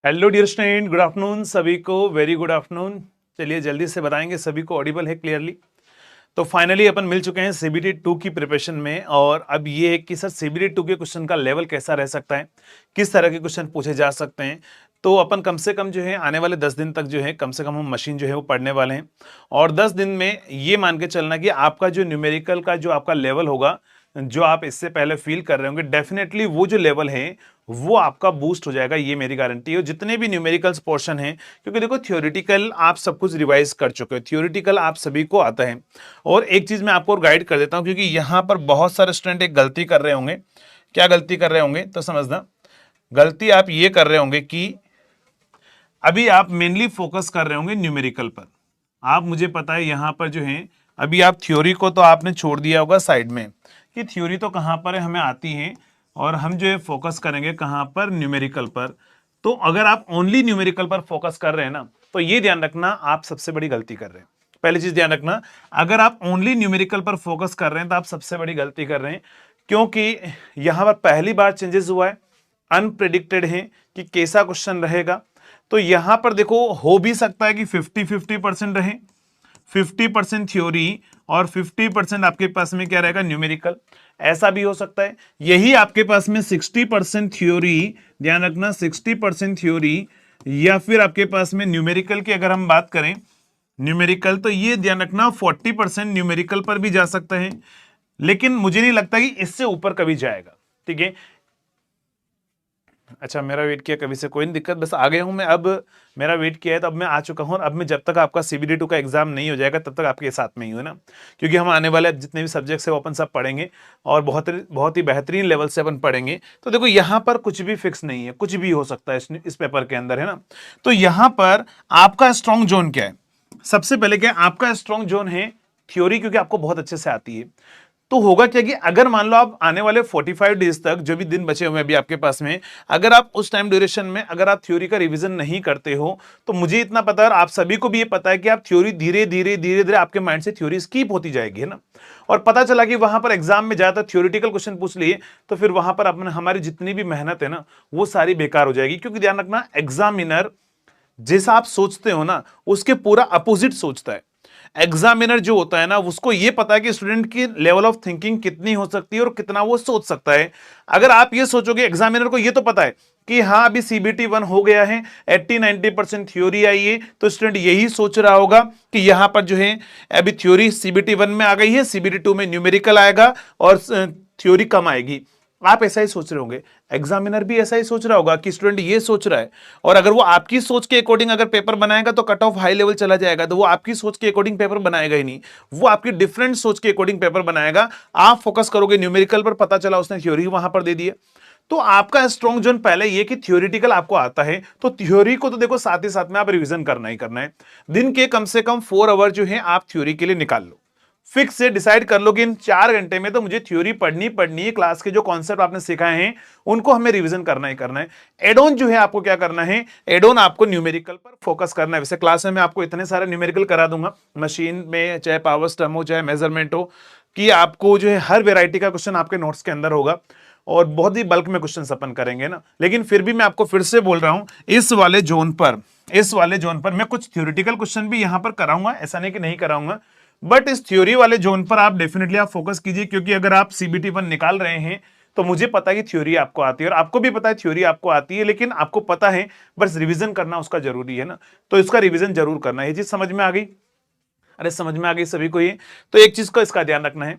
Hello dear student, good afternoon सभी को, very good afternoon. चलिए जल्दी से बताएंगे सभी को ऑडिबल है क्लियरली। तो फाइनली अपन मिल चुके हैं सीबीटी 2 की प्रिपरेशन में। और अब ये है कि सर सीबीटी 2 के क्वेश्चन का लेवल कैसा रह सकता है, किस तरह के क्वेश्चन पूछे जा सकते हैं। तो अपन कम से कम जो है आने वाले 10 दिन तक जो है कम से कम हम मशीन जो है वो पढ़ने वाले हैं। और 10 दिन में ये मान के चलना कि आपका जो न्यूमेरिकल का जो आपका लेवल होगा, जो आप इससे पहले फील कर रहे होंगे, डेफिनेटली वो जो लेवल है वो आपका बूस्ट हो जाएगा, ये मेरी गारंटी है। जितने भी न्यूमेरिकल्स पोर्शन हैं, क्योंकि देखो थ्योरेटिकल आप सब कुछ रिवाइज कर चुके हो, थ्योरेटिकल आप सभी को आता है। और एक चीज मैं आपको और गाइड कर देता हूं, क्योंकि यहां पर बहुत सारे स्टूडेंट एक गलती कर रहे होंगे। क्या गलती कर रहे होंगे तो समझना, गलती आप ये कर रहे होंगे कि अभी आप मेनली फोकस कर रहे होंगे न्यूमेरिकल पर। आप, मुझे पता है यहां पर जो है अभी आप थ्योरी को तो आपने छोड़ दिया होगा साइड में, कि थ्योरी तो कहां पर है हमें आती है, और हम जो है फोकस करेंगे कहां पर, न्यूमेरिकल पर। तो अगर आप ओनली न्यूमेरिकल पर फोकस कर रहे हैं ना, तो ये ध्यान रखना आप सबसे बड़ी गलती कर रहे हैं। पहली चीज ध्यान रखना, अगर आप ओनली न्यूमेरिकल पर फोकस कर रहे हैं तो आप सबसे बड़ी गलती कर रहे हैं, क्योंकि यहां पर पहली बार चेंजेस हुआ है, अनप्रेडिक्टेड है कि कैसा क्वेश्चन रहेगा। तो यहां पर देखो, हो भी सकता है कि 50-50% रहे, 50% थ्योरी और 50% आपके पास में क्या रहेगा, न्यूमेरिकल। ऐसा भी हो सकता है यही आपके पास में 60% थ्योरी, ध्यान रखना 60% थ्योरी, या फिर आपके पास में न्यूमेरिकल की अगर हम बात करें, न्यूमेरिकल, तो ये ध्यान रखना 40% न्यूमेरिकल पर भी जा सकता है। लेकिन मुझे नहीं लगता कि इससे ऊपर कभी जाएगा, ठीक है। अच्छा, मेरा वेट किया कभी से कोई नहीं दिक्कत, बस आ गया हूं मैं। अब मेरा वेट किया है तो अब मैं आ चुका हूं। अब मैं, जब तक आपका सीबीटी 2 का एग्जाम नहीं हो जाएगा तब तक आपके साथ में ही हूं ना, क्योंकि हम आने वाले जितने भी सब्जेक्ट्स है वो अपन सब पढ़ेंगे और बहुत बहुत ही बेहतरीन लेवल से अपन पढ़ेंगे। तो देखो यहाँ पर कुछ भी फिक्स नहीं है, कुछ भी हो सकता है इस पेपर के अंदर, है ना। तो यहाँ पर आपका स्ट्रॉन्ग जोन क्या है, सबसे पहले क्या आपका स्ट्रॉन्ग जोन है, थ्योरी, क्योंकि आपको बहुत अच्छे से आती है। तो होगा क्या कि अगर मान लो आप आने वाले 45 डेज तक, जो भी दिन बचे हुए हैं अभी आपके पास में, अगर आप उस टाइम ड्यूरेशन में अगर आप थ्योरी का रिवीजन नहीं करते हो, तो मुझे इतना पता है और आप सभी को भी ये पता है कि आप थ्योरी धीरे धीरे धीरे धीरे आपके माइंड से थ्योरी स्किप होती जाएगी, है ना। और पता चला कि वहां पर एग्जाम में ज्यादातर थ्योरेटिकल क्वेश्चन पूछ लिए, तो फिर वहां पर अपने हमारी जितनी भी मेहनत है ना, वो सारी बेकार हो जाएगी। क्योंकि ध्यान रखना, एग्जामिनर जैसा आप सोचते हो ना, उसके पूरा अपोजिट सोचता है। एग्जामिनर जो होता है ना, उसको ये पता है कि स्टूडेंट की लेवल ऑफ थिंकिंग कितनी हो सकती है और कितना वो सोच सकता है। अगर आप ये सोचोगे, एग्जामिनर को ये तो पता है कि हाँ अभी सीबीटी 1 हो गया है, 80-90% थ्योरी आई है, तो स्टूडेंट यही सोच रहा होगा कि यहां पर जो है अभी थ्योरी सीबीटी 1 में आ गई है, सीबीटी 2 में न्यूमेरिकल आएगा और थ्योरी कम आएगी। आप ऐसा ही सोच रहे होंगे, एग्जामिनर भी ऐसा ही सोच रहा होगा कि स्टूडेंट ये सोच रहा है। और अगर वो आपकी सोच के अकॉर्डिंग अगर पेपर बनाएगा तो कट ऑफ हाई लेवल चला जाएगा। तो वो आपकी सोच के अकॉर्डिंग पेपर बनाएगा ही नहीं, वो आपकी डिफरेंट सोच के अकॉर्डिंग पेपर बनाएगा। आप फोकस करोगे न्यूमेरिकल पर, पता चला उसने थ्योरी वहां पर दे दी है। तो आपका स्ट्रॉन्ग जोन पहले ये कि थ्योरेटिकल आपको आता है, तो थ्योरी को तो देखो साथ ही साथ में आप रिवीजन करना ही करना है। दिन के कम से कम 4 आवर जो है आप थ्योरी के लिए निकाल लो। फिक्स से डिसाइड कर लो कि इन 4 घंटे में तो मुझे थ्योरी पढ़नी है, क्लास के जो कॉन्सेप्ट आपने सिखाए हैं उनको हमें रिवीजन करना ही करना है। एडोन जो है आपको क्या करना है, एडोन आपको न्यूमेरिकल पर फोकस करना है। वैसे क्लास में मैं आपको इतने सारे न्यूमेरिकल करा दूंगा, मशीन में चाहे पावर सिस्टम हो चाहे मेजरमेंट हो, कि आपको जो है हर वेराइटी का क्वेश्चन आपके नोट्स के अंदर होगा और बहुत ही बल्क में क्वेश्चन अपन करेंगे ना। लेकिन फिर भी मैं आपको फिर से बोल रहा हूं, इस वाले जोन पर मैं कुछ थ्योरेटिकल क्वेश्चन भी यहां पर कराऊंगा, ऐसा नहीं कि नहीं कराऊंगा, बट इस थ्योरी वाले जोन पर आप डेफिनेटली आप फोकस कीजिए। क्योंकि अगर आप सीबीटी 1 निकाल रहे हैं तो मुझे पता है कि थ्योरी आपको आती है और आपको भी पता है थ्योरी आपको आती है, लेकिन आपको पता है बस रिवीजन करना उसका जरूरी है ना। तो इसका रिवीजन जरूर करना है। ये चीज समझ में आ गई? अरे समझ में आ गई सभी को ये? तो एक चीज का इसका ध्यान रखना है।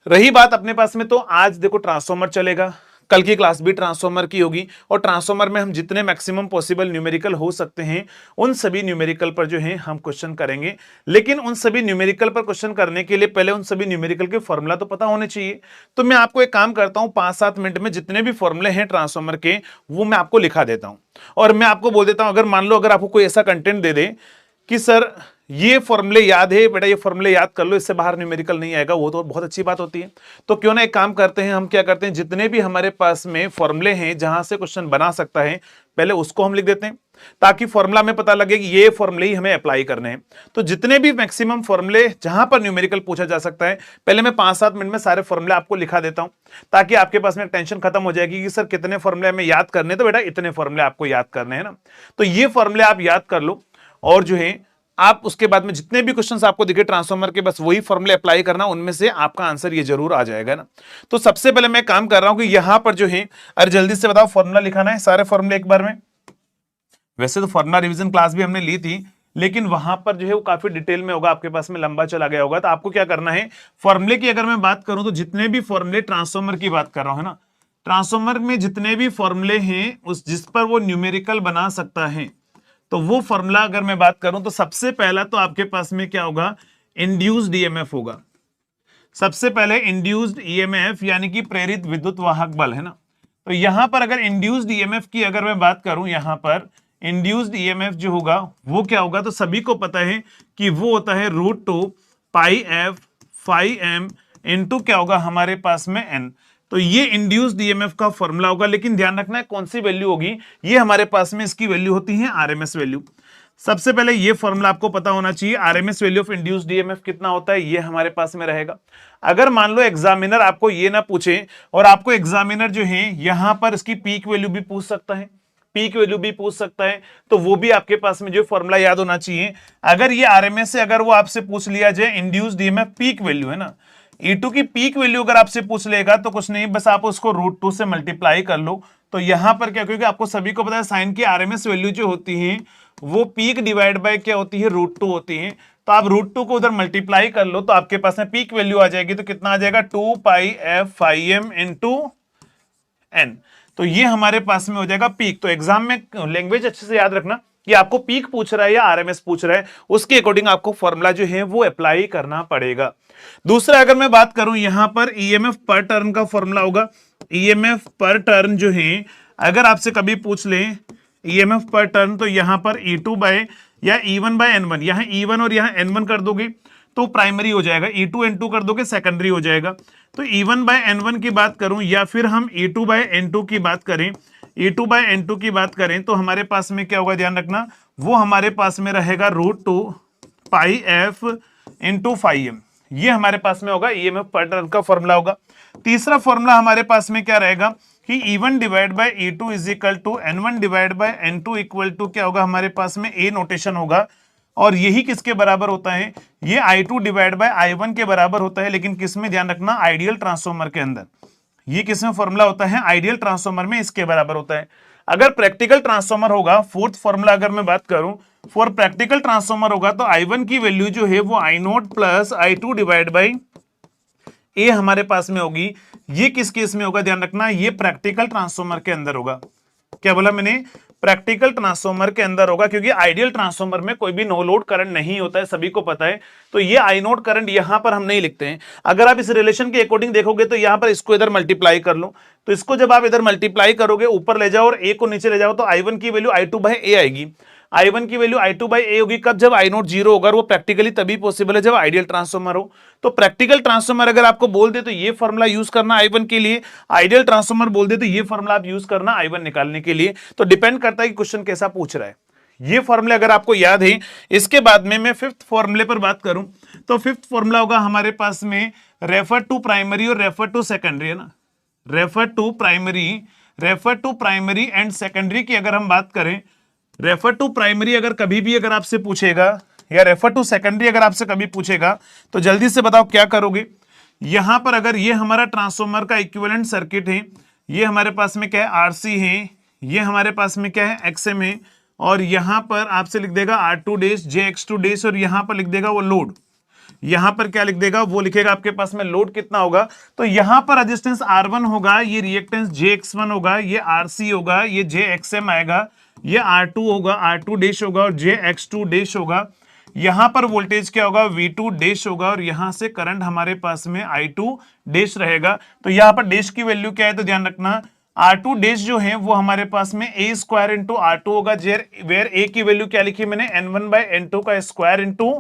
रही बात अपने पास में, तो आज देखो ट्रांसफॉर्मर चलेगा, कल की क्लास भी ट्रांसफॉर्मर की होगी, और ट्रांसफॉर्मर में हम जितने मैक्सिमम पॉसिबल न्यूमेरिकल हो सकते हैं उन सभी न्यूमेरिकल पर जो है हम क्वेश्चन करेंगे। लेकिन उन सभी न्यूमेरिकल पर क्वेश्चन करने के लिए पहले उन सभी न्यूमेरिकल के फॉर्मूला तो पता होने चाहिए। तो मैं आपको एक काम करता हूं, 5-7 मिनट में जितने भी फॉर्मूले हैं ट्रांसफॉर्मर के वो मैं आपको लिखा देता हूं। और मैं आपको बोल देता हूं, अगर मान लो अगर आपको कोई ऐसा कंटेंट दे दे कि सर ये फॉर्मूले याद है बेटा, ये फॉर्मूले याद कर लो, इससे बाहर न्यूमेरिकल नहीं आएगा, वो तो बहुत अच्छी बात होती है। तो क्यों ना एक काम करते हैं, हम क्या करते हैं, जितने भी हमारे पास में फॉर्मूले हैं जहां से क्वेश्चन बना सकता है पहले उसको हम लिख देते हैं, ताकि फॉर्मूला में पता लगे कि ये फॉर्मूले ही हमें अप्लाई करने हैं। तो जितने भी मैक्सिमम फॉर्मूले जहां पर न्यूमेरिकल पूछा जा सकता है, पहले मैं 5-7 मिनट में सारे फॉर्मूले आपको लिखा देता हूं, ताकि आपके पास में टेंशन खत्म हो जाएगी कि सर कितने फॉर्मूले हमें याद करने, तो बेटा इतने फॉर्मूले आपको याद करने हैं ना। तो ये फॉर्मूले आप याद कर लो, और जो है आप उसके बाद में जितने भी क्वेश्चंस आपको दिखे ट्रांसफॉर्मर के, बस वही फॉर्मूले अप्लाई करना, उनमें से आपका आंसर ये जरूर आ जाएगा ना। तो सबसे पहले मैं काम कर रहा हूं कि यहां पर जो है, अरे जल्दी से बताओ फॉर्मूला लिखाना है, सारे फॉर्मूले एक बार में। वैसे तो फॉर्मूला रिवीजन क्लास भी हमने ली थी, लेकिन वहां पर जो है वो काफी डिटेल में होगा, आपके पास में लंबा चला गया होगा। तो आपको क्या करना है, फॉर्मूले की अगर मैं बात करूं तो जितने भी फॉर्मूले, ट्रांसफॉर्मर की बात कर रहा हूं है ना, ट्रांसफॉर्मर में जितने भी फॉर्मूले हैं उस जिस पर वो न्यूमेरिकल बना सकता है, तो वो फॉर्मूला अगर मैं बात करूं तो सबसे पहला तो आपके पास में क्या होगा, इंड्यूस्ड ईएमएफ होगा। सबसे पहले इंड्यूस्ड ईएमएफ यानी कि प्रेरित विद्युत वाहक बल है ना। तो यहां पर अगर इंड्यूस्ड ईएमएफ की अगर मैं बात करूं, यहां पर इंड्यूस्ड ईएमएफ जो होगा वो क्या होगा, तो सभी को पता है कि वो होता है √2 pi F phi M into क्या होगा हमारे पास में एन। तो ये इंड्यूस्ड ईएमएफ का फॉर्मूला होगा, लेकिन ध्यान रखना है कौन सी वैल्यू होगी, ये हमारे पास में इसकी वैल्यू होती है आरएमएस वैल्यू। सबसे पहले ये फॉर्मूला आपको पता होना चाहिए, RMS value of induced EMF कितना होता है, ये हमारे पास में रहेगा। अगर मान लो एग्जामिनर आपको ये ना पूछे, और आपको एग्जामिनर जो है यहां पर इसकी पीक वैल्यू भी पूछ सकता है, पीक वैल्यू भी पूछ सकता है, तो वो भी आपके पास में जो फॉर्मूला याद होना चाहिए। अगर ये आरएमएस से अगर वो आपसे पूछ लिया जाए इंड्यूस्ड ईएमएफ पीक वैल्यू है ना, E2 की पीक वैल्यू अगर आपसे पूछ लेगा तो कुछ नहीं, बस आप उसको √2 से मल्टीप्लाई कर लो। तो यहां पर क्या, क्योंकि आपको सभी को पता है साइन की आरएमएस वैल्यू जो होती है वो पीक डिवाइड बाय क्या होती है, √2 होती है। तो आप √2 को उधर मल्टीप्लाई कर लो तो आपके पास में पीक वैल्यू आ जाएगी। तो कितना आ जाएगा, 2 pi F phi M into N. तो ये हमारे पास में हो जाएगा पीक। तो एग्जाम में लैंग्वेज अच्छे से याद रखना कि आपको पीक पूछ रहा है या आरएमएस पूछ रहा है, उसके अकॉर्डिंग आपको फॉर्मूला जो है वो अप्लाई करना पड़ेगा। दूसरा अगर मैं बात करूं, यहां पर ईएमएफ पर टर्न का फॉर्मूला होगा। ईएमएफ पर टर्न जो है अगर आपसे कभी पूछ ले ईएमएफ पर टर्न, तो यहां पर E2 बाय या E1 बाय N1, यहां E1 और यहां N1 कर दोगे तो प्राइमरी हो जाएगा, E2 N2 कर दोगे सेकेंडरी हो जाएगा। तो E1 बाय N1 की बात करूं या फिर हम E2 बाय N2 की बात करें, E2 बाय N2 की बात करें तो हमारे पास में क्या होगा, ध्यान रखना, वो हमारे पास में रहेगा √2 pi F into phi M. ये हमारे पास में होगा ईएमएफ पर टर्न का फॉर्मूला होगा। तीसरा फॉर्मूला हमारे पास में क्या रहेगा कि E1 divide by E2 is equal to N1 divide by N2 equal to क्या होगा हमारे पास में ए नोटेशन होगा। और यही किसके बराबर होता है, ये I2 डिवाइड बाय I1 के बराबर होता है, लेकिन किस में, ध्यान रखना, आइडियल ट्रांसफॉर्मर के अंदर। ये किसमें फॉर्मूला होता है, आइडियल ट्रांसफॉर्मर में इसके बराबर होता है। अगर प्रैक्टिकल ट्रांसफॉर्मर होगा, फोर्थ फॉर्मूला अगर मैं बात करूं, फॉर प्रैक्टिकल ट्रांसफॉर्मर होगा तो I1 की वैल्यू जो है वो I0 plus I2 divide by ए हमारे पास में होगी। ये किस केस में होगा, ध्यान रखना, ये प्रैक्टिकल ट्रांसफॉर्मर के अंदर होगा। क्या बोला मैंने, प्रैक्टिकल ट्रांसफॉर्मर के अंदर होगा, क्योंकि आइडियल ट्रांसफॉर्मर में कोई भी नो लोड करंट नहीं होता है, सभी को पता है। तो ये I0 करंट यहां पर हम नहीं लिखते हैं। अगर आप इस रिलेशन के अकॉर्डिंग देखोगे तो यहां पर इसको इधर मल्टीप्लाई कर लो, तो इसको जब आप इधर मल्टीप्लाई करोगे, ऊपर ले जाओ और ए को नीचे ले जाओ, तो I1 की वैल्यू I2 बाय ए आएगी। I1 की वैल्यू I2 बाई ए होगी कब, जब I0 0 होगा। वो प्रैक्टिकली तभी पॉसिबल है जब आइडियल ट्रांसफॉर्मर हो। तो प्रैक्टिकल ट्रांसफॉर्मर अगर आपको बोल दे तो ये फॉर्मूला यूज करना I1 के लिए, आइडियल ट्रांसफॉर्मर बोल दे तो ये फॉर्मूला आप यूज करना I1 निकालने के लिए। तो डिपेंड करता है कि क्वेश्चन कैसा पूछ रहा है। ये फॉर्मूले अगर आपको याद है, इसके बाद में मैं फिफ्थ फॉर्मूले पर बात करूं तो फिफ्थ फॉर्मूला होगा हमारे पास में रेफर टू प्राइमरी और रेफर टू सेकेंडरी है ना। Refer to primary and secondary की अगर हम बात करें, रेफर टू प्राइमरी अगर कभी भी अगर आपसे पूछेगा या रेफर टू सेकेंडरी अगर आपसे कभी पूछेगा तो जल्दी से बताओ क्या करोगे। यहां पर अगर ये हमारा ट्रांसफॉर्मर का इक्विवेलेंट सर्किट है, ये हमारे पास में क्या है, आरसी है, ये हमारे पास में क्या है, एक्सएम है, और यहां पर आपसे लिख देगा R2 डैश JX2 डैश, और यहां पर लिख देगा वो लोड। यहां पर क्या लिख देगा, वो लिखेगा आपके पास में लोड कितना होगा। तो यहां पर रेजिस्टेंस R1 होगा, ये रिएक्टेंस JX1 होगा, ये RC होगा, ये JXM आएगा, ये R2 होगा, R2 डैश होगा और JX2 डैश होगा। यहां पर वोल्टेज क्या होगा, V2 डैश होगा, और यहां से करंट हमारे पास में I2 डैश रहेगा। तो यहां पर डैश की वैल्यू क्या है, तो ध्यान रखना R2 डेज जो है वो हमारे पास में a स्क्वायर इंटू R2 होगा, वेयर a की वैल्यू क्या लिखी मैंने, N1 बाय N2 का स्क्वायर इंटू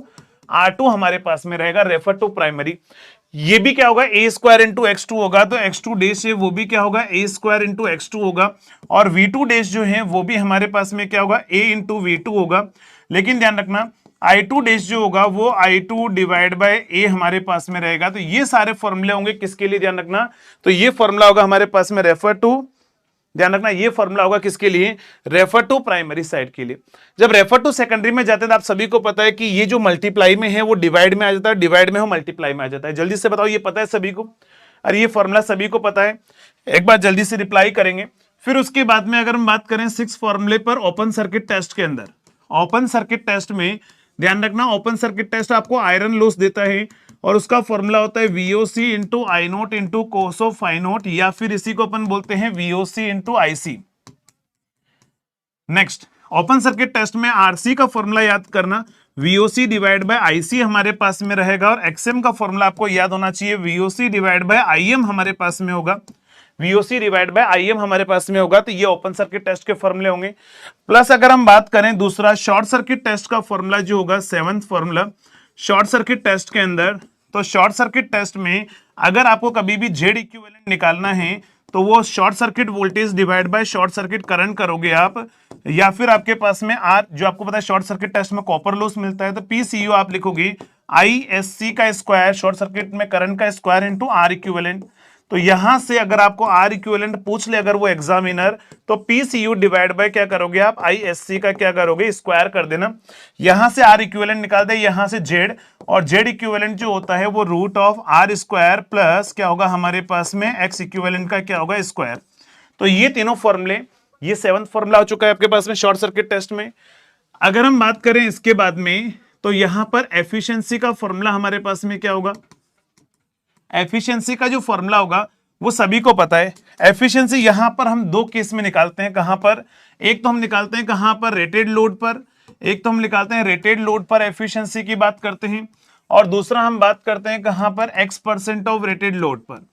R2 हमारे पास में रहेगा, रेफर टू प्राइमरी। ये भी क्या होगा, a स्क्वायर इंटू x2 होगा, तो x2 डेज है वो भी क्या होगा, a स्क्वायर इंटू x2 होगा। और v2 डेज जो है वो भी हमारे पास में क्या होगा, a इंटू v2 होगा। लेकिन ध्यान रखना I2 डेज जो होगा वो I2 डिवाइड बाय a हमारे पास में रहेगा। तो ये सारे फॉर्मूले होंगे किसके लिए, ध्यान रखना, तो ये फॉर्मूला होगा हमारे पास में रेफर टू, ध्यान रखना ये फॉर्मूला होगा किसके लिए, रेफर टू प्राइमरी साइड के लिए। जब रेफर टू सेकेंडरी में जाते हैं तो आप सभी को पता है कि ये जो मल्टीप्लाई में है वो डिवाइड में आ जाता है, डिवाइड में हो मल्टीप्लाई में आ जाता है। जल्दी से बताओ, ये पता है सभी को, अरे ये फॉर्मूला सभी को पता है, एक बार जल्दी से रिप्लाई करेंगे। फिर उसके बाद में अगर हम बात करें 6 फॉर्मूले पर ओपन सर्किट टेस्ट के अंदर, ओपन सर्किट टेस्ट में ध्यान रखना, ओपन सर्किट टेस्ट आपको आयरन लॉस देता है और उसका फॉर्मूला होता है VOC into I naught into cos of phi naught, या फिर इसी को अपन बोलते हैं VOC into IC। Next, open circuit test में RC का फॉर्मूला याद करना, VOC डिवाइड बाय IC हमारे पास में रहेगा, और XM का फॉर्मूला आपको याद होना चाहिए, VOC डिवाइड बाय IM हमारे पास में होगा, VOC डिवाइड बाय IM हमारे पास में होगा। तो ये ओपन सर्किट टेस्ट के फॉर्मूले होंगे। प्लस अगर हम बात करें दूसरा शॉर्ट सर्किट टेस्ट का फॉर्मूला जो होगा, 7th formula short circuit test के अंदर, तो शॉर्ट सर्किट टेस्ट में अगर आपको कभी भी जेड इक्विवेलेंट निकालना है तो वो short circuit voltage divide by short circuit current करोगे आप, या फिर आपके पास में आर, जो आपको पता है शॉर्ट सर्किट टेस्ट में कॉपर लॉस मिलता है, तो PCU आप लिखोगे ISC का स्क्वायर, शॉर्ट सर्किट में करंट का स्क्वायर इंटू R इक्विवेलेंट। तो यहां से अगर आपको R इक्विवेलेंट पूछ ले अगर वो एग्जामिनर, तो PCU डिवाइड बाय क्या करोगे आप, ISC का क्या करोगे, स्क्वायर कर देना। यहां से R इक्विवेलेंट निकाल दे, यहां से Z, और Z इक्विवेलेंट जो होता है वो root of R square plus क्या होगा हमारे पास में X इक्विवेलेंट का क्या होगा, स्क्वायर। तो ये तीनों फॉर्मूले, ये 7th फॉर्मूला हो चुका है आपके पास में शॉर्ट सर्किट टेस्ट में। अगर हम बात करें इसके बाद में, तो यहां पर एफिशिएंसी का फॉर्मूला हमारे पास में क्या होगा, एफिशिएंसी का जो फॉर्मूला होगा वो सभी को पता है। एफिशिएंसी यहां पर हम दो केस में निकालते हैं, कहां पर, एक तो हम निकालते हैं कहां पर, रेटेड लोड पर, एक तो हम निकालते हैं रेटेड लोड पर एफिशिएंसी की बात करते हैं, और दूसरा हम बात करते हैं कहां पर, X% ऑफ रेटेड लोड पर।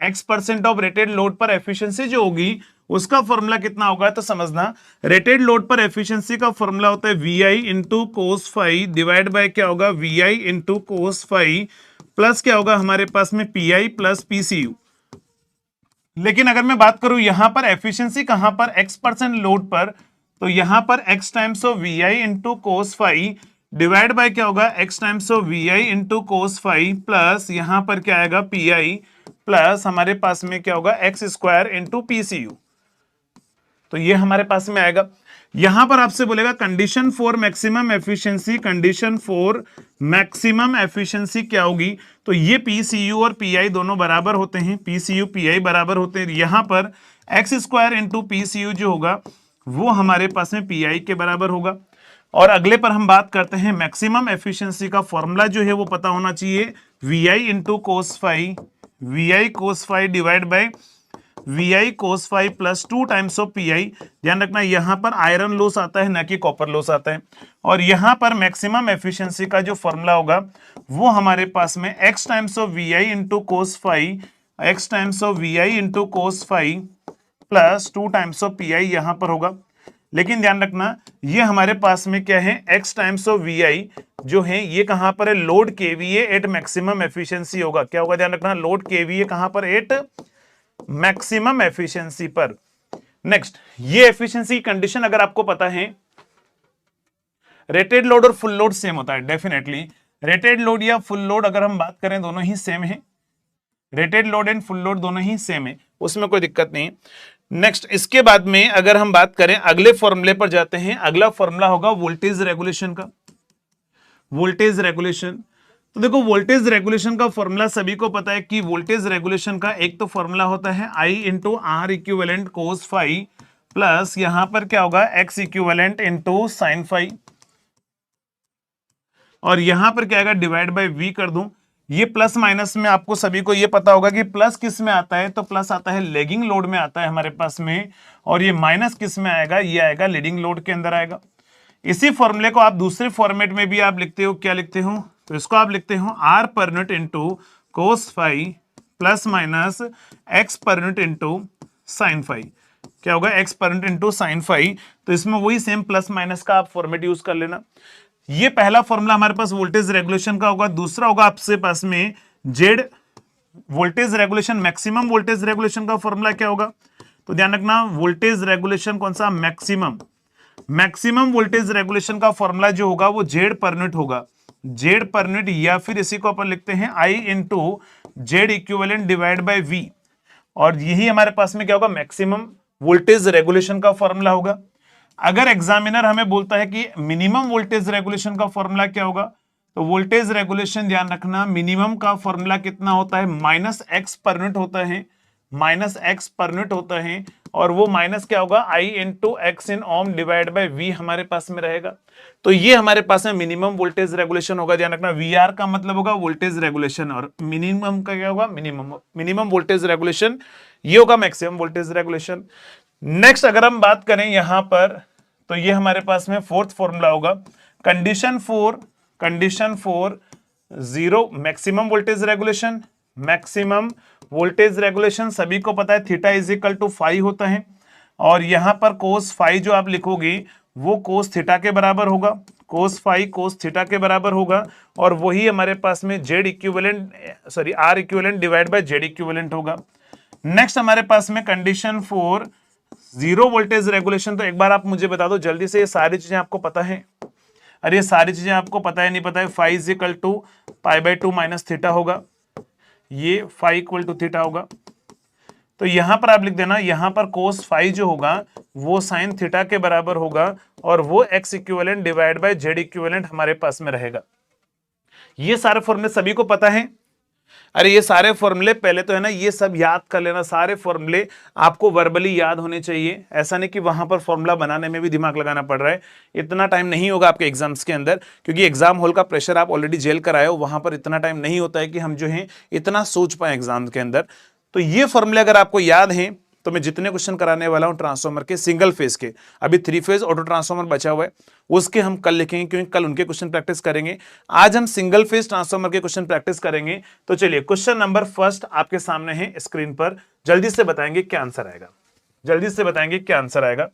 X% ऑफ रेटेड लोड पर एफिशिएंसी जो होगी उसका फॉर्मूला कितना होगा, तो समझना रेटेड लोड पर एफिशिएंसी का फॉर्मूला होता है VI into cos phi divide by क्या होगा, VI into cos phi plus क्या होगा हमारे पास में PI प्लस PCU। लेकिन अगर मैं बात करूं यहां पर एफिशिएंसी कहां पर, X% लोड पर, तो यहां पर X times of VI into cos phi divide by क्या होगा, X times of VI into cos phi plus यहां पर क्या आएगा PI प्लस हमारे पास में क्या होगा X स्क्वायर इंटू PCU। तो ये हमारे पास में आएगा। यहां पर आपसे बोलेगा condition for maximum efficiency, condition for maximum efficiency क्या होगी, तो ये PCU और PI दोनों बराबर होते हैं, PCU PI बराबर होते हैं। यहां पर X स्क्वायर इंटू PCU जो होगा वो हमारे पास में PI के बराबर होगा। और अगले पर हम बात करते हैं मैक्सिमम एफिशिएंसी का फॉर्मूला जो है वो पता होना चाहिए, VI into cos phi, VI cos phi divide by VI cos phi plus 2 times of PI। ध्यान रखना यहां पर आयरन लॉस आता है ना कि कॉपर लॉस आता है। और यहां पर मैक्सिमम एफिशिएंसी का जो फॉर्मूला होगा वो हमारे पास में X times of VI into cos phi, X times of VI into cos phi plus 2 times of PI यहां पर होगा। लेकिन ध्यान रखना ये हमारे पास में क्या है, X टाइम्स ऑफ VI जो है ये कहां पर है, load KVA at maximum efficiency होगा। क्या होगा, ध्यान रखना लोड KVA कहां पर, एट मैक्सिमम एफिशिएंसी पर। नेक्स्ट, ये एफिशिएंसी कंडीशन अगर आपको पता है, रेटेड लोड और फुल लोड सेम होता है डेफिनेटली। रेटेड लोड या फुल लोड अगर हम बात करें दोनों ही सेम है, rated load and full load दोनों ही सेम है, उसमें कोई दिक्कत नहीं। नेक्स्ट, इसके बाद में अगर हम बात करें अगले फॉर्मूले पर जाते हैं, अगला फॉर्मूला होगा वोल्टेज रेगुलेशन का। वोल्टेज रेगुलेशन, तो देखो वोल्टेज रेगुलेशन का फॉर्मूला सभी को पता है कि वोल्टेज रेगुलेशन का एक तो फॉर्मूला होता है I into R equivalent cos phi plus यहां पर क्या होगा X equivalent into sine phi, और यहां पर क्या आएगा डिवाइड बाय V कर दूं। ये प्लस माइनस में आपको सभी को ये पता होगा कि प्लस किस में आता है, तो प्लस आता है लेगिंग लोड में आता है हमारे पास में, और ये माइनस किस में आएगा, ये आएगा लीडिंग लोड के अंदर आएगा। इसी फॉर्मूले को आप दूसरे फॉर्मेट में भी आप लिखते हो, क्या लिखते हो, तो इसको आप लिखते हो R per unit into cos phi plus minus X per unit into sine phi, क्या होगा x per unit into sine five. तो इसमें वही सेम प्लस माइनस का आप फॉर्मेट यूज कर लेना। ये पहला फॉर्मूला हमारे पास वोल्टेज रेगुलेशन का होगा। दूसरा होगा आपसे पास में Z voltage regulation, maximum voltage regulation का फॉर्मूला क्या होगा? तो ध्यान रखना, वोल्टेज रेगुलेशन कौन सा? मैक्सिमम। मैक्सिमम वोल्टेज रेगुलेशन का फॉर्मूला जो होगा वो जेड पर यूनिट होगा, जेड पर यूनिट, या फिर इसी को अपन लिखते हैं I into Z equivalent divide by V. और यही हमारे पास में क्या होगा? मैक्सिमम वोल्टेज रेगुलेशन का फॉर्मूला होगा। अगर एग्जामिनर हमें बोलता है कि मिनिमम वोल्टेज रेगुलेशन का फॉर्मूला क्या होगा, तो वोल्टेज रेगुलेशन ध्यान रखना, मिनिमम का फॉर्मूला कितना होता है? माइनस एक्स पर यूनिट होता है, माइनस एक्स पर यूनिट होता है। और वो माइनस क्या होगा? I into X in ohm divide by V हमारे पास में रहेगा। तो ये हमारे पास में मिनिमम वोल्टेज रेगुलेशन होगा। ध्यान रखना, वी आर का मतलब होगा वोल्टेज रेगुलेशन, और मिनिमम का क्या होगा? मिनिमम वोल्टेज रेगुलेशन, ये होगा मैक्सिमम वोल्टेज रेगुलेशन। नेक्स्ट अगर हम बात करें यहां पर, तो ये हमारे पास में फोर्थ फॉर्मूला होगा, condition for zero maximum voltage regulation. Maximum voltage regulation सभी को पता है theta is equal to phi होता है, और यहां पर कोस फाइव जो आप लिखोगे वो कोस थीटा के बराबर होगा, कोस फाइव कोस थीटा के बराबर होगा। और वही हमारे पास में Z equivalent, sorry R equivalent divide by Z equivalent होगा। नेक्स्ट हमारे पास में condition for zero voltage regulation. तो एक बार आप मुझे बता दो जल्दी से, ये सारी चीजें आपको पता है? अरे ये सारी चीजें आपको पता है नहीं पता है? Phi is equal to pi by two minus theta होगा, ये फाइव इक्वल टू थीटा होगा। तो यहां पर आप लिख देना, यहां पर कोस फाइव जो होगा वो साइन थीटा के बराबर होगा, और वो x equivalent divide by Z equivalent हमारे पास में रहेगा। ये सारे फॉर्मूले सभी को पता है? अरे ये सारे फॉर्मूले पहले तो है ना, ये सब याद कर लेना, सारे फॉर्मूले आपको वर्बली याद होने चाहिए। ऐसा नहीं कि वहां पर फॉर्मूला बनाने में भी दिमाग लगाना पड़ रहा है, इतना टाइम नहीं होगा आपके एग्जाम्स के अंदर, क्योंकि एग्जाम हॉल का प्रेशर आप ऑलरेडी झेल कर आए हो। वहां पर इतना टाइम नहीं होता है कि हम जो है इतना सोच पाए एग्जाम के अंदर। तो ये फॉर्मूले अगर आपको याद है तो मैं जितने क्वेश्चन कराने वाला हूं ट्रांसफॉर्मर के सिंगल फेज के, अभी थ्री फेज ऑटो ट्रांसफॉर्मर बचा हुआ है, उसके हम कल लिखेंगे, क्योंकि कल उनके क्वेश्चन प्रैक्टिस करेंगे। आज हम सिंगल फेज ट्रांसफॉर्मर के क्वेश्चन प्रैक्टिस करेंगे। तो चलिए क्वेश्चन नंबर फर्स्ट आपके सामने है स्क्रीन पर, जल्दी से बताएंगे क्या आंसर आएगा, जल्दी से बताएंगे क्या आंसर आएगा।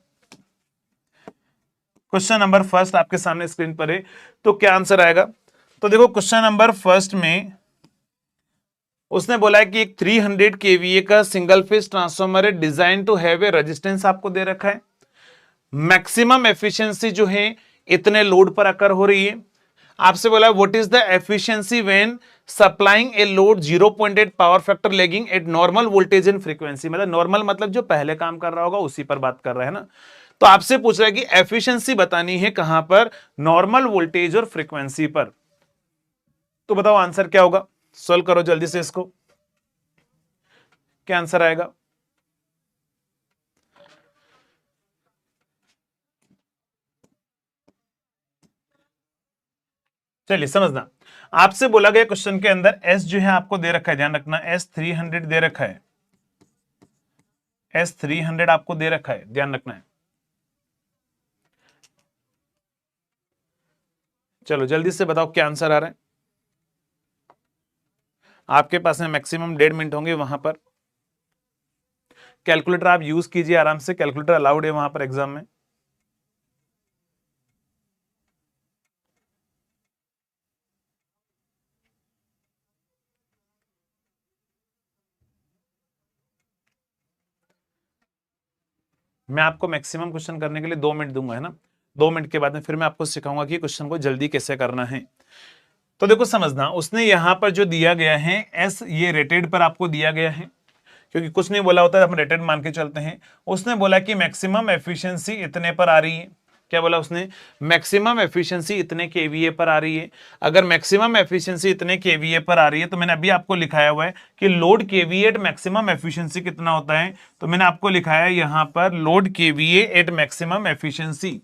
क्वेश्चन नंबर फर्स्ट आपके सामने स्क्रीन पर है, तो क्या आंसर आएगा? तो देखो क्वेश्चन नंबर फर्स्ट में उसने बोला है कि एक 300 केवीए का सिंगल फेज ट्रांसफॉर्मर है, design to have a resistance आपको दे रखा है, मैक्सिमम एफिशिएंसी जो है इतने लोड पर अकर हो रही है। आपसे बोला what is the efficiency when supplying a load 0.8 power factor lagging at normal voltage and frequency. मतलब नॉर्मल मतलब जो पहले काम कर रहा होगा उसी पर बात कर रहा है ना। तो आपसे पूछ रहा है कि एफिशिएंसी बतानी है कहां पर? नॉर्मल वोल्टेज और फ्रीक्वेंसी पर। तो बताओ आंसर क्या होगा? सॉल्व करो जल्दी से इसको, क्या आंसर आएगा? चलिए समझना, आपसे बोला गया क्वेश्चन के अंदर एस जो है आपको दे रखा है, ध्यान रखना एस 300 दे रखा है, एस 300 आपको दे रखा है, ध्यान रखना है। चलो जल्दी से बताओ क्या आंसर आ रहा है। आपके पास में मैक्सिमम 1.5 मिनट होंगे वहां पर। कैलकुलेटर आप यूज कीजिए आराम से, कैलकुलेटर अलाउड है वहां पर एग्जाम में। मैं आपको मैक्सिमम क्वेश्चन करने के लिए 2 मिनट दूंगा, है ना। 2 मिनट के बाद में फिर मैं आपको सिखाऊंगा कि क्वेश्चन को जल्दी कैसे करना है। तो देखो समझना, उसने यहां पर जो दिया गया है एस, ये रेटेड पर आपको दिया गया है, क्योंकि कुछ नहीं बोला होता है, हम रेटेड मान के चलते हैं। उसने बोला कि मैक्सिमम एफिशिएंसी इतने पर आ रही है। क्या बोला उसने? मैक्सिमम एफिशिएंसी इतने केवीए पर आ रही है। अगर मैक्सिमम एफिशिएंसी इतने केवीए पर आ रही है, तो मैंने अभी आपको लिखाया हुआ है कि load KVA at maximum efficiency कितना होता है। तो मैंने आपको लिखाया है यहां पर load KVA at maximum efficiency.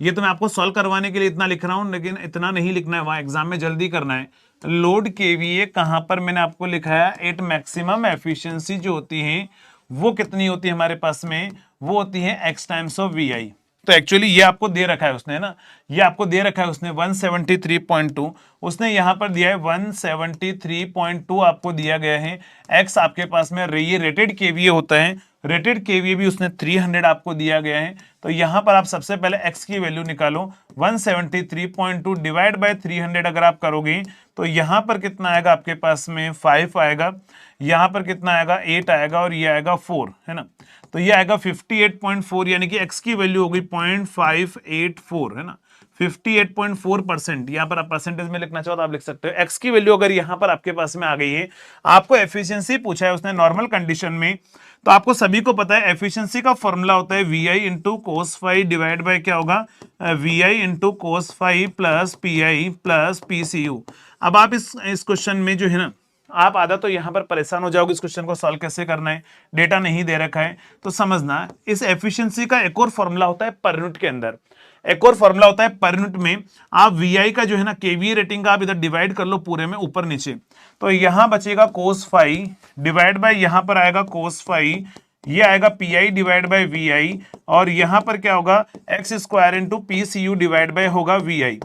ये तो मैं आपको सॉल्व करवाने के लिए इतना लिख रहा हूं, लेकिन इतना नहीं लिखना है, वहां एग्जाम में जल्दी करना है। लोड केवीए कहां पर मैंने आपको लिखाया? एट मैक्सिमम एफिशिएंसी जो होती है वो कितनी होती है हमारे पास में? वो होती है X times of V I. तो एक्चुअली ये आपको दे रखा है उसने, ना, ये आपको दे रखा है उसने 173.2, उसने यहां पर दिया है 173.2 आपको दिया गया है। एक्स आपके पास में ये रेटेड केवीए होता है, रेटेड केवीए भी उसने 300 आपको दिया गया है। तो यहां पर आप सबसे पहले x की वैल्यू निकालो, 173.2 डिवाइड बाय 300 अगर आप करोगे तो यहां पर कितना आएगा आपके पास में 5 आएगा, यहां पर कितना आएगा 8 आएगा और ये आएगा 4, है ना। तो ये आएगा 58.4, यानी कि x की वैल्यू होगी 0.584, है ना। 58.4%, यहाँ पर आप परसेंटेज में लिखना चाहो तो आप लिख सकते हो। x की वैल्यू अगर यहाँ पर आपके पास में आ गई है, आपको एफिशिएंसी पूछा है उसने नॉर्मल कंडीशन में, तो आपको सभी को पता है एफिशिएंसी का फॉर्मूला होता है V I into cos phi divide by क्या होगा, V I into cos phi plus P I plus P C U. अब आप इस क्वेश्चन में जो है ना, आप आधा तो यहां पर परेशान हो जाओगे इस क्वेश्चन को सॉल्व कैसे करना है, डेटा नहीं दे रखा है। तो समझना, इस एफिशिएंसी का एक और फॉर्मूला होता है पर यूनिट के अंदर, एक और फॉर्मूला होता है पर यूनिट में। आप वी का जो है ना केवीए रेटिंग का आप इधर डिवाइड कर लो पूरे में ऊपर नीचे, तो यहां बचेगा कोस फाइव डिवाइड बाय यहां पर आएगा कोस फाइव, ये आएगा P I divide by V I, और यहां पर क्या होगा X square into P C U divide by होगा वी आई।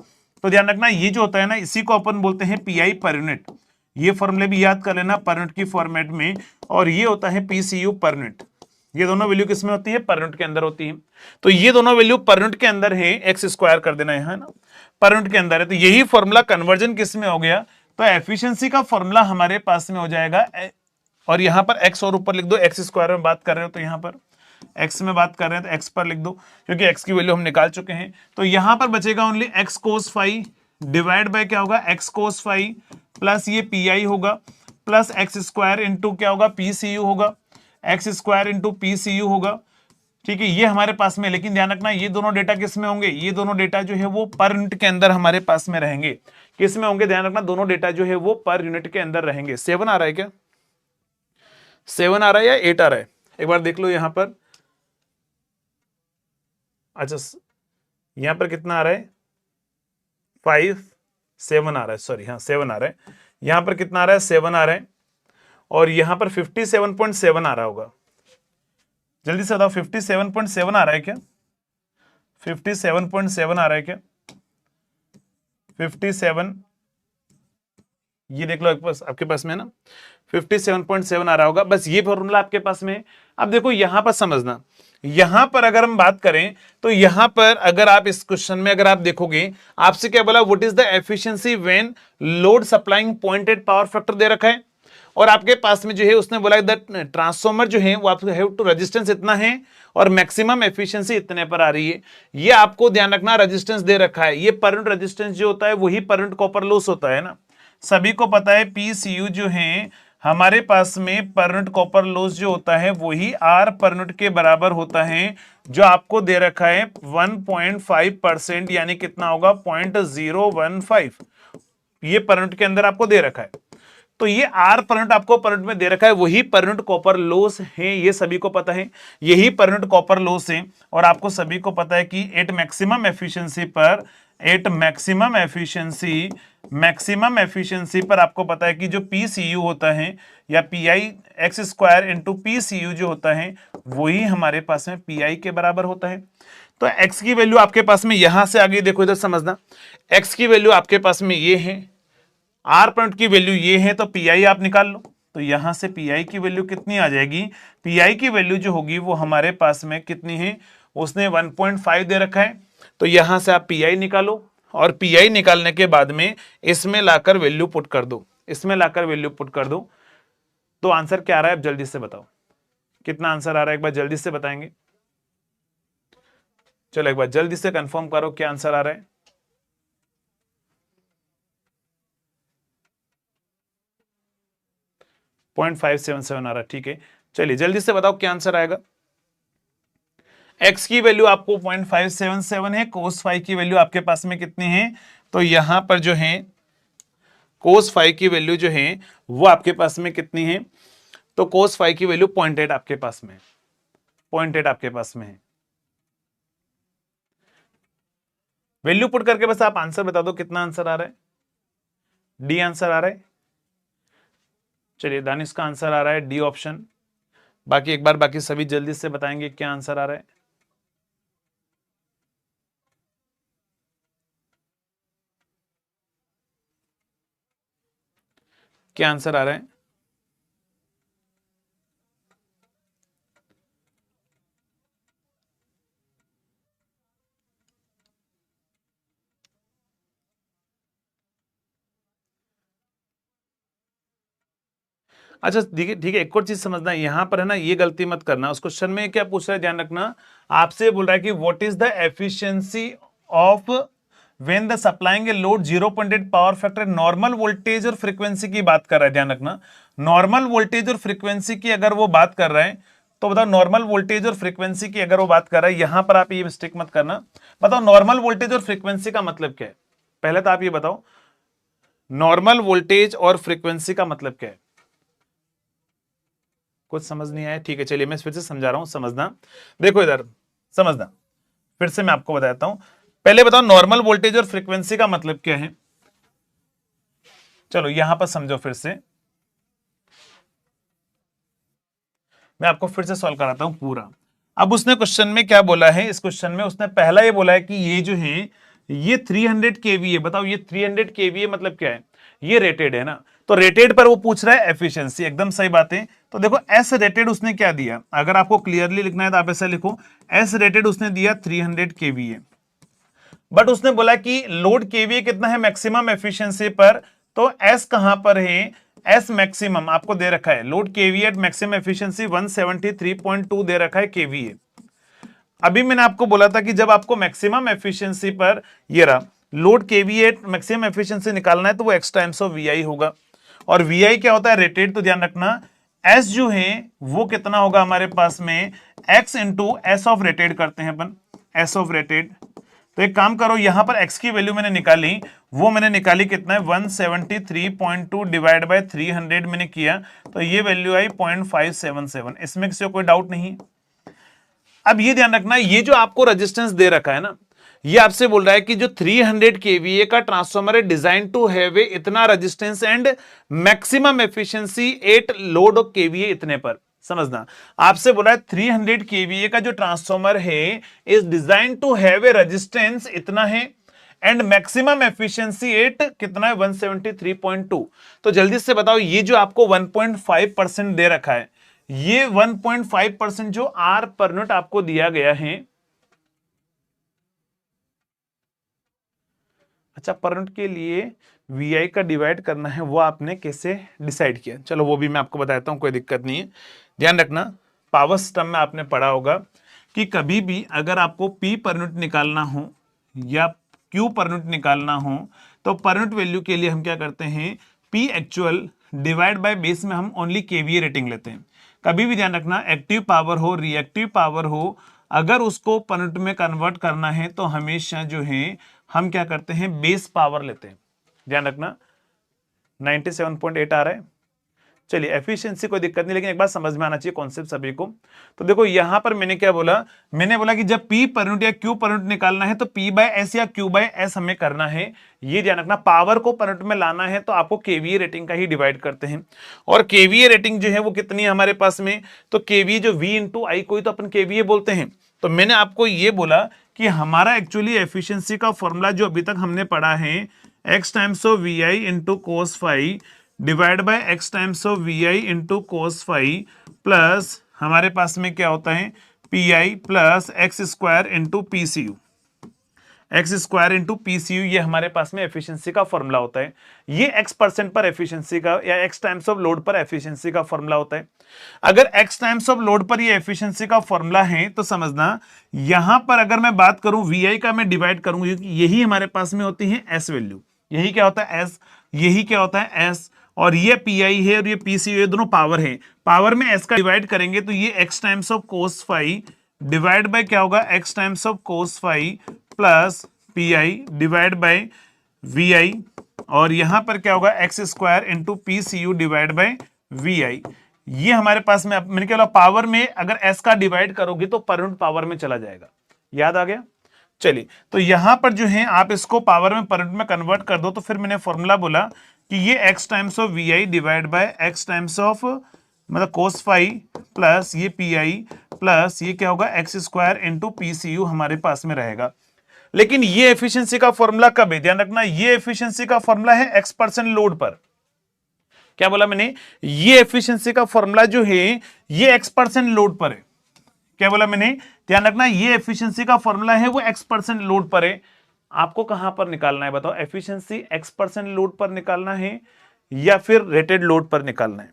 तो ध्यान रखना ये जो होता है ना, इसी को अपन बोलते हैं पी आई पर यूनिट। ये फॉर्मूले भी याद कर लेना पर यूनिट की फॉर्मेट में, और ये होता है P C U per unit. ये दोनों वैल्यू किसमें होती है, पर यूनिट के अंदर होती है। तो ये दोनों वैल्यू पर यूनिट के अंदर है, एक्स स्क्वायर कर देना है ना, पर यूनिट के अंदर है। तो यही फॉर्मूला कन्वर्जन किस में हो गया, तो एफिशिएंसी का फॉर्मूला हमारे पास में हो जाएगा, और यहां पर एक्स और ऊपर लिख दो, एक्स स्क्वायर में बात कर रहे हो तो यहां पर एक्स में बात कर रहे हैं तो एक्स पर लिख दो, क्योंकि एक्स की वैल्यू हम निकाल चुके हैं। तो यहां पर बचेगा only X cos phi divide by क्या होगा, एक्स कोस फाइव प्लस ये पी आई होगा, प्लस एक्स स्क्वायर इंटू क्या होगा, पी सी यू होगा, X square into P C U होगा। ठीक है, ये हमारे पास में, लेकिन ध्यान रखना ये दोनों डेटा किस में होंगे, ये दोनों डेटा जो है वो पर यूनिट के अंदर हमारे पास में रहेंगे। किस में होंगे, ध्यान रखना दोनों डेटा जो है वो पर यूनिट के अंदर रहेंगे। 7 आ रहा है क्या, 7 आ रहा है या 8 आ रहा है, एक बार देख लो यहां पर। अच्छा, यहां पर कितना आ रहा है, 5 7 आ रहा है, सॉरी हाँ 7 आ रहा है। यहां पर कितना आ रहा है, 7 आ रहा है, और यहां पर 57.7 आ रहा होगा। जल्दी से बताओ 57.7 आ रहा है क्या, 57.7 आ रहा है क्या, 57, ये देख लो आपके पास में ना 57.7 आ रहा होगा। बस ये फॉर्मूला आपके पास में है। अब देखो यहां पर समझना, यहां पर अगर हम बात करें तो यहां पर अगर आप इस क्वेश्चन में अगर आप देखोगे, आपसे क्या बोला, what is the efficiency when load supplying point at power factor दे रखा है, और आपके पास में जो है उसने बोला द ट्रांसफॉर्मर जो है वो आपको हैव टू रेजिस्टेंस इतना है और मैक्सिमम एफिशिएंसी इतने पर आ रही है। ये आपको ध्यान रखना रेजिस्टेंस दे रखा है, ये पर यूनिट रेजिस्टेंस जो होता है वही पर यूनिट कॉपर लॉस होता है ना। सभी को पता है पीसीयू जो है हमारे पास में पर यूनिट कॉपर लॉस जो होता है वही आर पर यूनिट के बराबर होता है, जो आपको दे रखा है 1.5%, यानी कितना होगा 0.015, ये पर यूनिट के अंदर आपको दे रखा है। तो ये आर पर यूनिट आपको पर यूनिट में दे रखा है, वही पर यूनिट कॉपर लॉस है, ये सभी को पता है, यही पर यूनिट कॉपर लॉस है। और आपको सभी को पता है कि एट मैक्सिमम एफिशिएंसी पर, एट मैक्सिमम एफिशिएंसी पर आपको पता है कि जो पीसीयू होता है या pi x square into PCU जो होता है वही हमारे पास में पीआई के बराबर होता है। तो एक्स की वैल्यू आपके पास में यहां से आगे देखो, इधर समझना, एक्स की वैल्यू आपके पास में ये है, आर पॉइंट की वैल्यू ये है, तो पीआई आप निकाल लो। तो यहां से पीआई की वैल्यू कितनी आ जाएगी, पीआई की वैल्यू जो होगी वो हमारे पास में कितनी है, उसने 1.5 दे रखा है। तो यहां से आप पीआई निकालो, और पीआई निकालने के बाद में इसमें लाकर वैल्यू पुट कर दो, इसमें लाकर वैल्यू पुट कर दो। तो आंसर क्या आ रहा है, अब जल्दी से बताओ कितना आंसर आ रहा है, एक बार जल्दी से बताएंगे। चलो एक बार जल्दी से कंफर्म करो क्या आंसर आ रहा है। 0.577 आ रहा है, ठीक है। चलिए जल्दी से बताओ क्या आंसर आएगा। x की वैल्यू आपको 0.577 है, कोस फाइव की वैल्यू आपके पास में कितनी है, तो यहां पर जो है कोस फाइव की वैल्यू जो है वो आपके पास में कितनी है, तो कोस फाइव की वैल्यू 0.8 आपके पास में, 0.8 आपके पास में है। वैल्यू पुट करके बस आप आंसर बता दो कितना आंसर आ रहा है, डी आंसर आ रहा है। चलिए दानिश का आंसर आ रहा है डी ऑप्शन। बाकी एक बार बाकी सभी जल्दी से बताएंगे क्या आंसर आ रहा है। क्या आंसर आ रहा है, अच्छा ठीक है ठीक है, एक और चीज समझना यहाँ पर है ना, ये गलती मत करना। उस क्वेश्चन में क्या पूछ रहा है ध्यान रखना, आपसे बोल रहा है कि what is the efficiency of when the supplying a load 0.8 power factor. Normal voltage और फ्रीक्वेंसी की बात कर रहा है, ध्यान रखना। नॉर्मल वोल्टेज और फ्रीक्वेंसी की अगर वो बात कर रहा है तो बताओ, नॉर्मल वोल्टेज और फ्रीक्वेंसी की अगर वो बात कर रहा है, यहां पर आप ये मिस्टेक मत करना। बताओ नॉर्मल वोल्टेज और फ्रीक्वेंसी का मतलब क्या है, पहले तो आप ये बताओ नॉर्मल वोल्टेज और फ्रीक्वेंसी का मतलब क्या है। कुछ समझ नहीं आया, ठीक है चलिए मैं फिर से समझा रहा हूं, समझना। देखो इधर समझना, फिर से मैं आपको बताता हूं। पहले बताओ नॉर्मल वोल्टेज और फ्रीक्वेंसी का मतलब क्या है। चलो यहां पर समझो फिर से, मैं आपको फिर से सॉल्व कराता हूं पूरा। अब उसने क्वेश्चन में क्या बोला है, इस क्वेश्चन में उसने पहला ये बोला है कि ये जो है ये 300 केवीए। बताओ ये 300 केवीए मतलब क्या है, ये रेटेड है ना, तो रेटेड पर वो पूछ रहा है एफिशिएंसी, एकदम सही बात है। तो देखो एस रेटेड उसने क्या दिया, अगर आपको क्लियरली लिखना है तो आप ऐसा लिखो, एस रेटेड उसने दिया 300 केवीए। बट उसने बोला कि लोड केवीए कितना है मैक्सिमम एफिशिएंसी पर, तो एस कहां पर है, एस मैक्सिमम आपको दे रखा है, load KVA at maximum efficiency 173.2 दे रखा है केवीए। अभी मैंने आपको बोला था कि जब आपको मैक्सिमम एफिशिएंसी पर ये रहा load KVA at maximum efficiency निकालना है तो वो एक्स टाइम्स ऑफ वीआई होगा, और वीआई क्या होता है रेटेड। तो ध्यान रखना एस जो है वो कितना होगा हमारे पास में, x into S of rated करते हैं अपन, एस ऑफ रेटेड। तो एक काम करो, यहां पर x की वैल्यू मैंने निकाली, वो मैंने निकाली कितना है 173.2 डिवाइड बाय 300 मैंने किया, तो ये वैल्यू आई 0.577। इसमें किसी को कोई डाउट नहीं। अब ये ध्यान रखना, ये जो आपको रेजिस्टेंस दे रखा है ना, ये आपसे बोल रहा है कि जो 300 केवीए का ट्रांसफॉर्मर है डिजाइन टू हैव ए इतना resistance and maximum efficiency 8 load of KVA इतने पर। समझना, आपसे बोला है 300 केवीए का जो ट्रांसफॉर्मर है is design to have a resistance इतना है एंड मैक्सिमम एफिशिएंसी 8 कितना है 173.2। तो जल्दी से बताओ ये जो आपको 1.5% दे रखा है, ये 1.5% जो आर पर यूनिट आपको दिया गया है, अच्छा पर यूनिट के लिए वी का डिवाइड करना है, वो आपने कैसे डिसाइड किया, चलो वो भी मैं आपको बताता हूं, कोई दिक्कत नहीं है। ध्यान रखना पावर सिस्टम में आपने पढ़ा होगा कि कभी भी अगर आपको पी पर यूनिट निकालना हो या क्यू पर यूनिट निकालना हो तो पर यूनिट वैल्यू के लिए हम क्या करते हैं, P actual divide by base में हम ओनली केवीए रेटिंग लेते हैं। कभी भी ध्यान रखना एक्टिव पावर हो रिएक्टिव पावर हो, अगर उसको पर यूनिट में कन्वर्ट करना है तो हमेशा जो है हम क्या करते हैं बेस पावर लेते हैं। ध्यान रखना 97.8 आ रहा है। चलिए एफिशिएंसी कोई दिक्कत नहीं, लेकिन एक बात समझ में आना चाहिए कॉन्सेप्ट सभी को। तो देखो यहां पर मैंने क्या बोला, मैंने बोला कि जब पी पर यूनिट या क्यू पर यूनिट निकालना है तो पी बाय एस या क्यू बाय एस हमें करना है। ये ध्यान रखना, पावर को पर यूनिट में लाना है तो आपको केवीए रेटिंग का ही डिवाइड करते हैं, और केवीए रेटिंग जो है वो कितनी है हमारे पास में, तो केवीए जो वी इंटू आई को ही तो अपन केवीए बोलते हैं। तो मैंने आपको ये बोला कि हमारा एक्चुअली एफिशिएंसी का फॉर्मूला जो अभी तक हमने पढ़ा है X times of V I into cos phi divide by X times of V I into cos phi plus हमारे पास में क्या होता है P I plus X square into P C U, X square into PCU, ये हमारे पास में एफिशिएंसी का फॉर्मूला होता है। ये एक्स परसेंट पर एफिशिएंसी का या एक्स टाइम्स ऑफ लोड पर एफिशिएंसी का फॉर्मूला होता है। अगर एक्स टाइम्स ऑफ लोड पर ये एफिशिएंसी का फॉर्मूला है तो समझना यहां पर अगर मैं बात करूं वीआई का मैं डिवाइड करूंगा, यही हमारे पास में होती है एस वैल्यू, यही क्या होता है एस, यही क्या होता है एस, और ये पी आई है और ये पीसीयू, ये दोनों पावर है। पावर में एस का डिवाइड करेंगे तो ये X times of cos phi divide by क्या होगा X times of cos phi plus P I divide by V I, और यहां पर क्या होगा X square into P C U divide by V I. ये हमारे पास में मैंने क्या बोला, पावर में अगर एस का डिवाइड करोगे तो पर यूनिट पावर में चला जाएगा, याद आ गया। चलिए तो यहां पर जो है आप इसको पावर में पर यूनिट में कन्वर्ट कर दो, तो फिर मैंने फॉर्मूला बोला कि ये X times of V I divide by X times of मतलब कोस फाई प्लस ये पी आई प्लस ये क्या होगा X square into P C U हमारे पास में रहेगा। लेकिन ये एफिशिएंसी का फॉर्मूला कब है, ध्यान रखना ये एफिशिएंसी का फॉर्मूला है एक्स परसेंट लोड पर। क्या बोला मैंने, ये एफिशिएंसी का फॉर्मूला जो है ये एक्स परसेंट लोड पर है। क्या बोला मैंने, ध्यान रखना ये एफिशिएंसी का फॉर्मूला है वो एक्स परसेंट लोड पर है। आपको कहां पर निकालना है बताओ, एफिशिएंसी एक्स परसेंट लोड पर निकालना है या फिर रेटेड लोड पर निकालना है।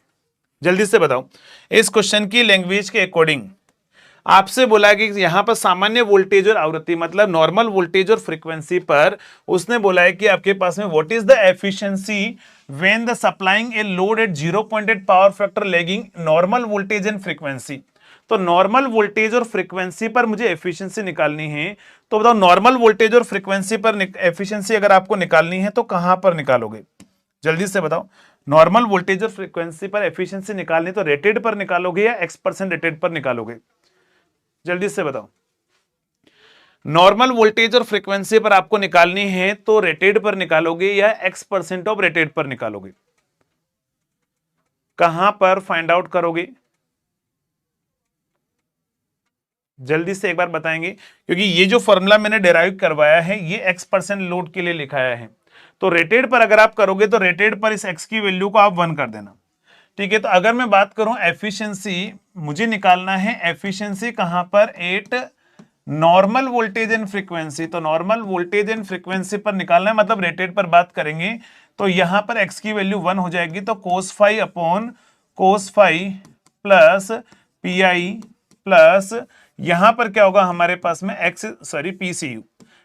जल्दी से बताओ। इस क्वेश्चन की लैंग्वेज के अकॉर्डिंग आपसे बोला है कि यहां पर सामान्य वोल्टेज और आवृत्ति मतलब नॉर्मल वोल्टेज और फ्रीक्वेंसी पर उसने बोला है कि आपके पास में what is the efficiency when the supplying a load at 0.8 power factor lagging normal voltage and frequency. तो नॉर्मल वोल्टेज और फ्रीक्वेंसी पर मुझे एफिशिएंसी निकालनी है। तो बताओ नॉर्मल वोल्टेज और फ्रीक्वेंसी पर एफिशिएंसी अगर आपको निकालनी है तो कहां पर निकालोगे? जल्दी से बताओ। नॉर्मल वोल्टेज और फ्रीक्वेंसी पर एफिशिएंसी निकालनी तो रेटेड पर निकालोगे या x% रेटेड पर निकालोगे? जल्दी से बताओ। नॉर्मल वोल्टेज और फ्रीक्वेंसी पर आपको निकालनी है तो रेटेड पर निकालोगे या x% ऑफ रेटेड पर निकालोगे? कहां पर फाइंड आउट करोगे? जल्दी से एक बार बताएंगे, क्योंकि ये जो फॉर्मूला मैंने डेराइव करवाया है ये x% लोड के लिए लिखाया है। तो रेटेड पर अगर आप करोगे तो रेटेड पर इस x की वैल्यू को आप 1 कर देना। ठीक है, तो अगर मैं बात करूं एफिशिएंसी, मुझे निकालना है एफिशिएंसी कहां पर? Eight normal voltage and frequency. तो नॉर्मल वोल्टेज एंड फ्रीक्वेंसी पर निकालना है, मतलब रेटेड पर बात करेंगे तो यहां पर x की वैल्यू 1 हो जाएगी। तो cos phi upon cos phi plus P plus यहां पर क्या होगा हमारे पास में PCU।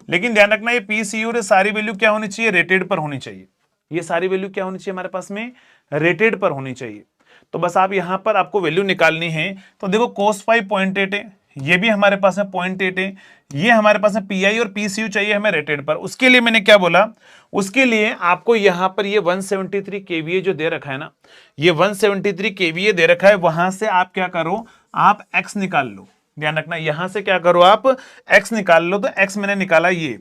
लेकिन ध्यान रखना ये PCU सारी वैल्यू क्या होनी चाहिए? रेटेड पर होनी चाहिए। ये सारी वैल्यू क्या होनी चाहिए हमारे पास में? रेटेड पर होनी चाहिए। तो बस आप यहां पर आपको वैल्यू निकालनी है। तो देखो cos फाई 0.8 है, ये भी हमारे पास में 0.8 है, ये हमारे पास में PI और PCU चाहिए हमें रेटेड पर। उसके लिए मैंने क्या बोला? उसके लिए आपको यहां पर ये 173 kVA जो दे रखा है ना, ये 173 kVA दे रखा है, वहां से आप क्या करो? आप x निकाल लो। ध्यान रखना यहां से क्या करो? आप x निकाल लो। तो x मैंने निकाला ये,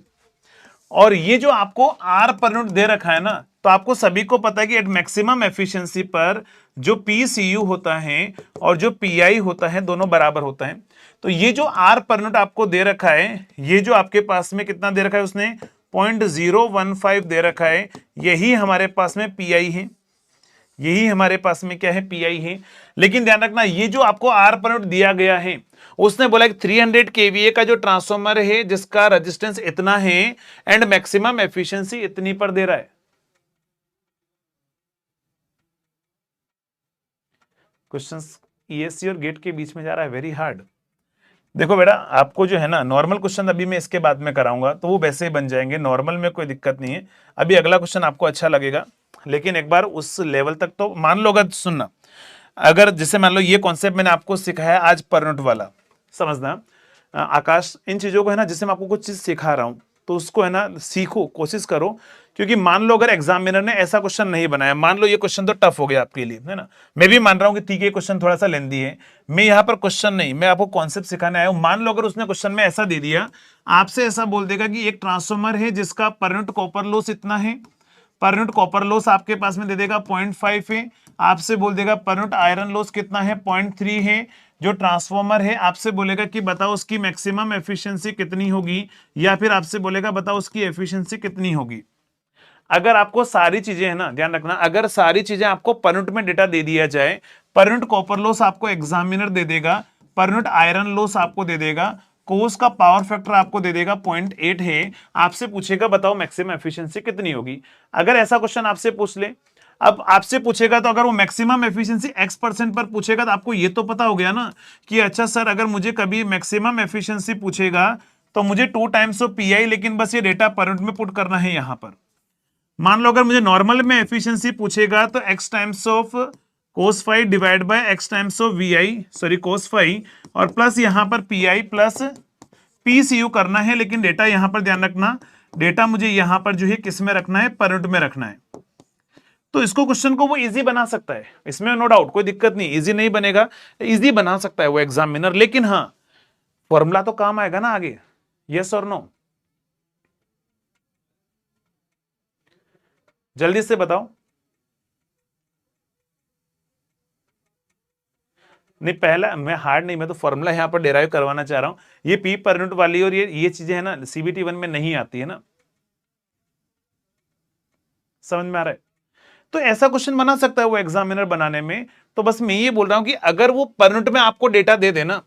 और ये जो आपको R पर यूनिट दे रखा है ना, तो आपको सभी को पता है कि एट मैक्सिमम एफिशिएंसी पर जो PCU होता है और जो PI होता है दोनों बराबर होता है। तो ये जो R पर यूनिट आपको दे रखा है, ये जो आपके पास में कितना दे रखा है उसने? 0.015 दे रखा है, यही हमारे पास में PI है, यही हमारे पास में क्या है? PI है। लेकिन ध्यान रखना ये जो आपको R पर यूनिट दिया गया है, उसने बोला कि 300 kVA का जो ट्रांसफॉर्मर है जिसका रेजिस्टेंस इतना है एंड मैक्सिमम एफिशिएंसी इतनी पर दे रहा है। क्वेश्चंस ESC और गेट के बीच में जा रहा है, वेरी हार्ड। देखो बेटा आपको जो है ना नॉर्मल क्वेश्चन अभी मैं इसके बाद में कराऊंगा तो वो वैसे ही बन जाएंगे, नॉर्मल में कोई दिक्कत नहीं है। अभी अगला क्वेश्चन आपको अच्छा लगेगा, लेकिन एक बार उस लेवल तक तो मान लो। अगर सुनना, अगर जैसे मान लो ये कॉन्सेप्ट मैंने आपको सिखाया आज पर यूनिट वाला, समझना आकाश, इन चीजों को है ना, जैसे मैं आपको कुछ चीज सिखा रहा हूं तो उसको है ना सीखो, कोशिश करो। क्योंकि मान लो अगर एग्जामिनर ने ऐसा क्वेश्चन नहीं बनाया, मान लो ये क्वेश्चन तो टफ हो गया आपके लिए, है ना, मैं भी मान रहा हूं कि ठीक है क्वेश्चन थोड़ा सा लेंदी है, मैं यहाँ पर क्वेश्चन नहीं, मैं आपको कॉन्सेप्ट सिखाने आया हूं। मान लो अगर उसने क्वेश्चन में ऐसा दे दिया, आपसे ऐसा बोल देगा कि एक ट्रांसफॉर्मर है जिसका पर यूनिट कॉपर लॉस इतना है, पर यूनिट कॉपर लॉस आपके पास में दे देगा 0.5 है, आपसे बोल देगा पर यूनिट आयरन लॉस कितना है? 0.3 है। जो ट्रांसफॉर्मर है आपसे बोलेगा कि बताओ उसकी मैक्सिमम एफिशिएंसी कितनी होगी, या फिर आपसे बोलेगा बताओ उसकी एफिशिएंसी कितनी होगी। अगर आपको सारी चीजें है ना, ध्यान रखना, अगर सारी चीजें आपको पर यूनिट में डेटा दे दिया जाए, पर यूनिट कॉपर लॉस आपको एग्जामिनर दे देगा, पर यूनिट आयरन लॉस आपको दे देगा, कोस का पावर फैक्टर आपको दे देगा 0.8 है, आपसे पूछेगा बताओ मैक्सिमम एफिशिएंसी कितनी होगी। अगर ऐसा क्वेश्चन आपसे पूछ ले, अब आपसे पूछेगा तो अगर वो मैक्सिमम एफिशिएंसी x% पर पूछेगा तो आपको ये तो पता हो गया ना कि अच्छा सर अगर मुझे कभी मैक्सिमम एफिशिएंसी पूछेगा तो मुझे 2 टाइम्स ऑफ PI, लेकिन बस ये डेटा पर यूनिट में पुट करना है यहां पर। मान लो अगर मुझे नॉर्मल में एफिशिएंसी पूछेगा तो x times of cos phi divide by x times of cos phi, और प्लस यहां पर PI प्लस PCU करना है। लेकिन डेटा यहां पर ध्यान रखना, डेटा मुझे यहां पर जो है किस में रखना है? पर यूनिट में रखना है। तो इसको क्वेश्चन को वो इजी बना सकता है, इसमें नो डाउट, कोई दिक्कत नहीं। इजी नहीं बनेगा, इजी बना सकता है वो एग्जामिनर, लेकिन हाँ फॉर्मूला तो काम आएगा ना आगे। यस और नो? जल्दी से बताओ। नहीं पहला मैं हार्ड नहीं, मैं तो फॉर्मूला यहां पर डेराइव करवाना चाह रहा हूं। ये पी पर यूनिट वाली और ये चीजें है ना CBT 1 में नहीं आती है ना, समझ में आ रहा है? तो ऐसा क्वेश्चन बना सकता है वो एग्जामिनर बनाने में। तो बस मैं ये बोल रहा हूं कि अगर वो पर यूनिट में आपको डेटा दे देना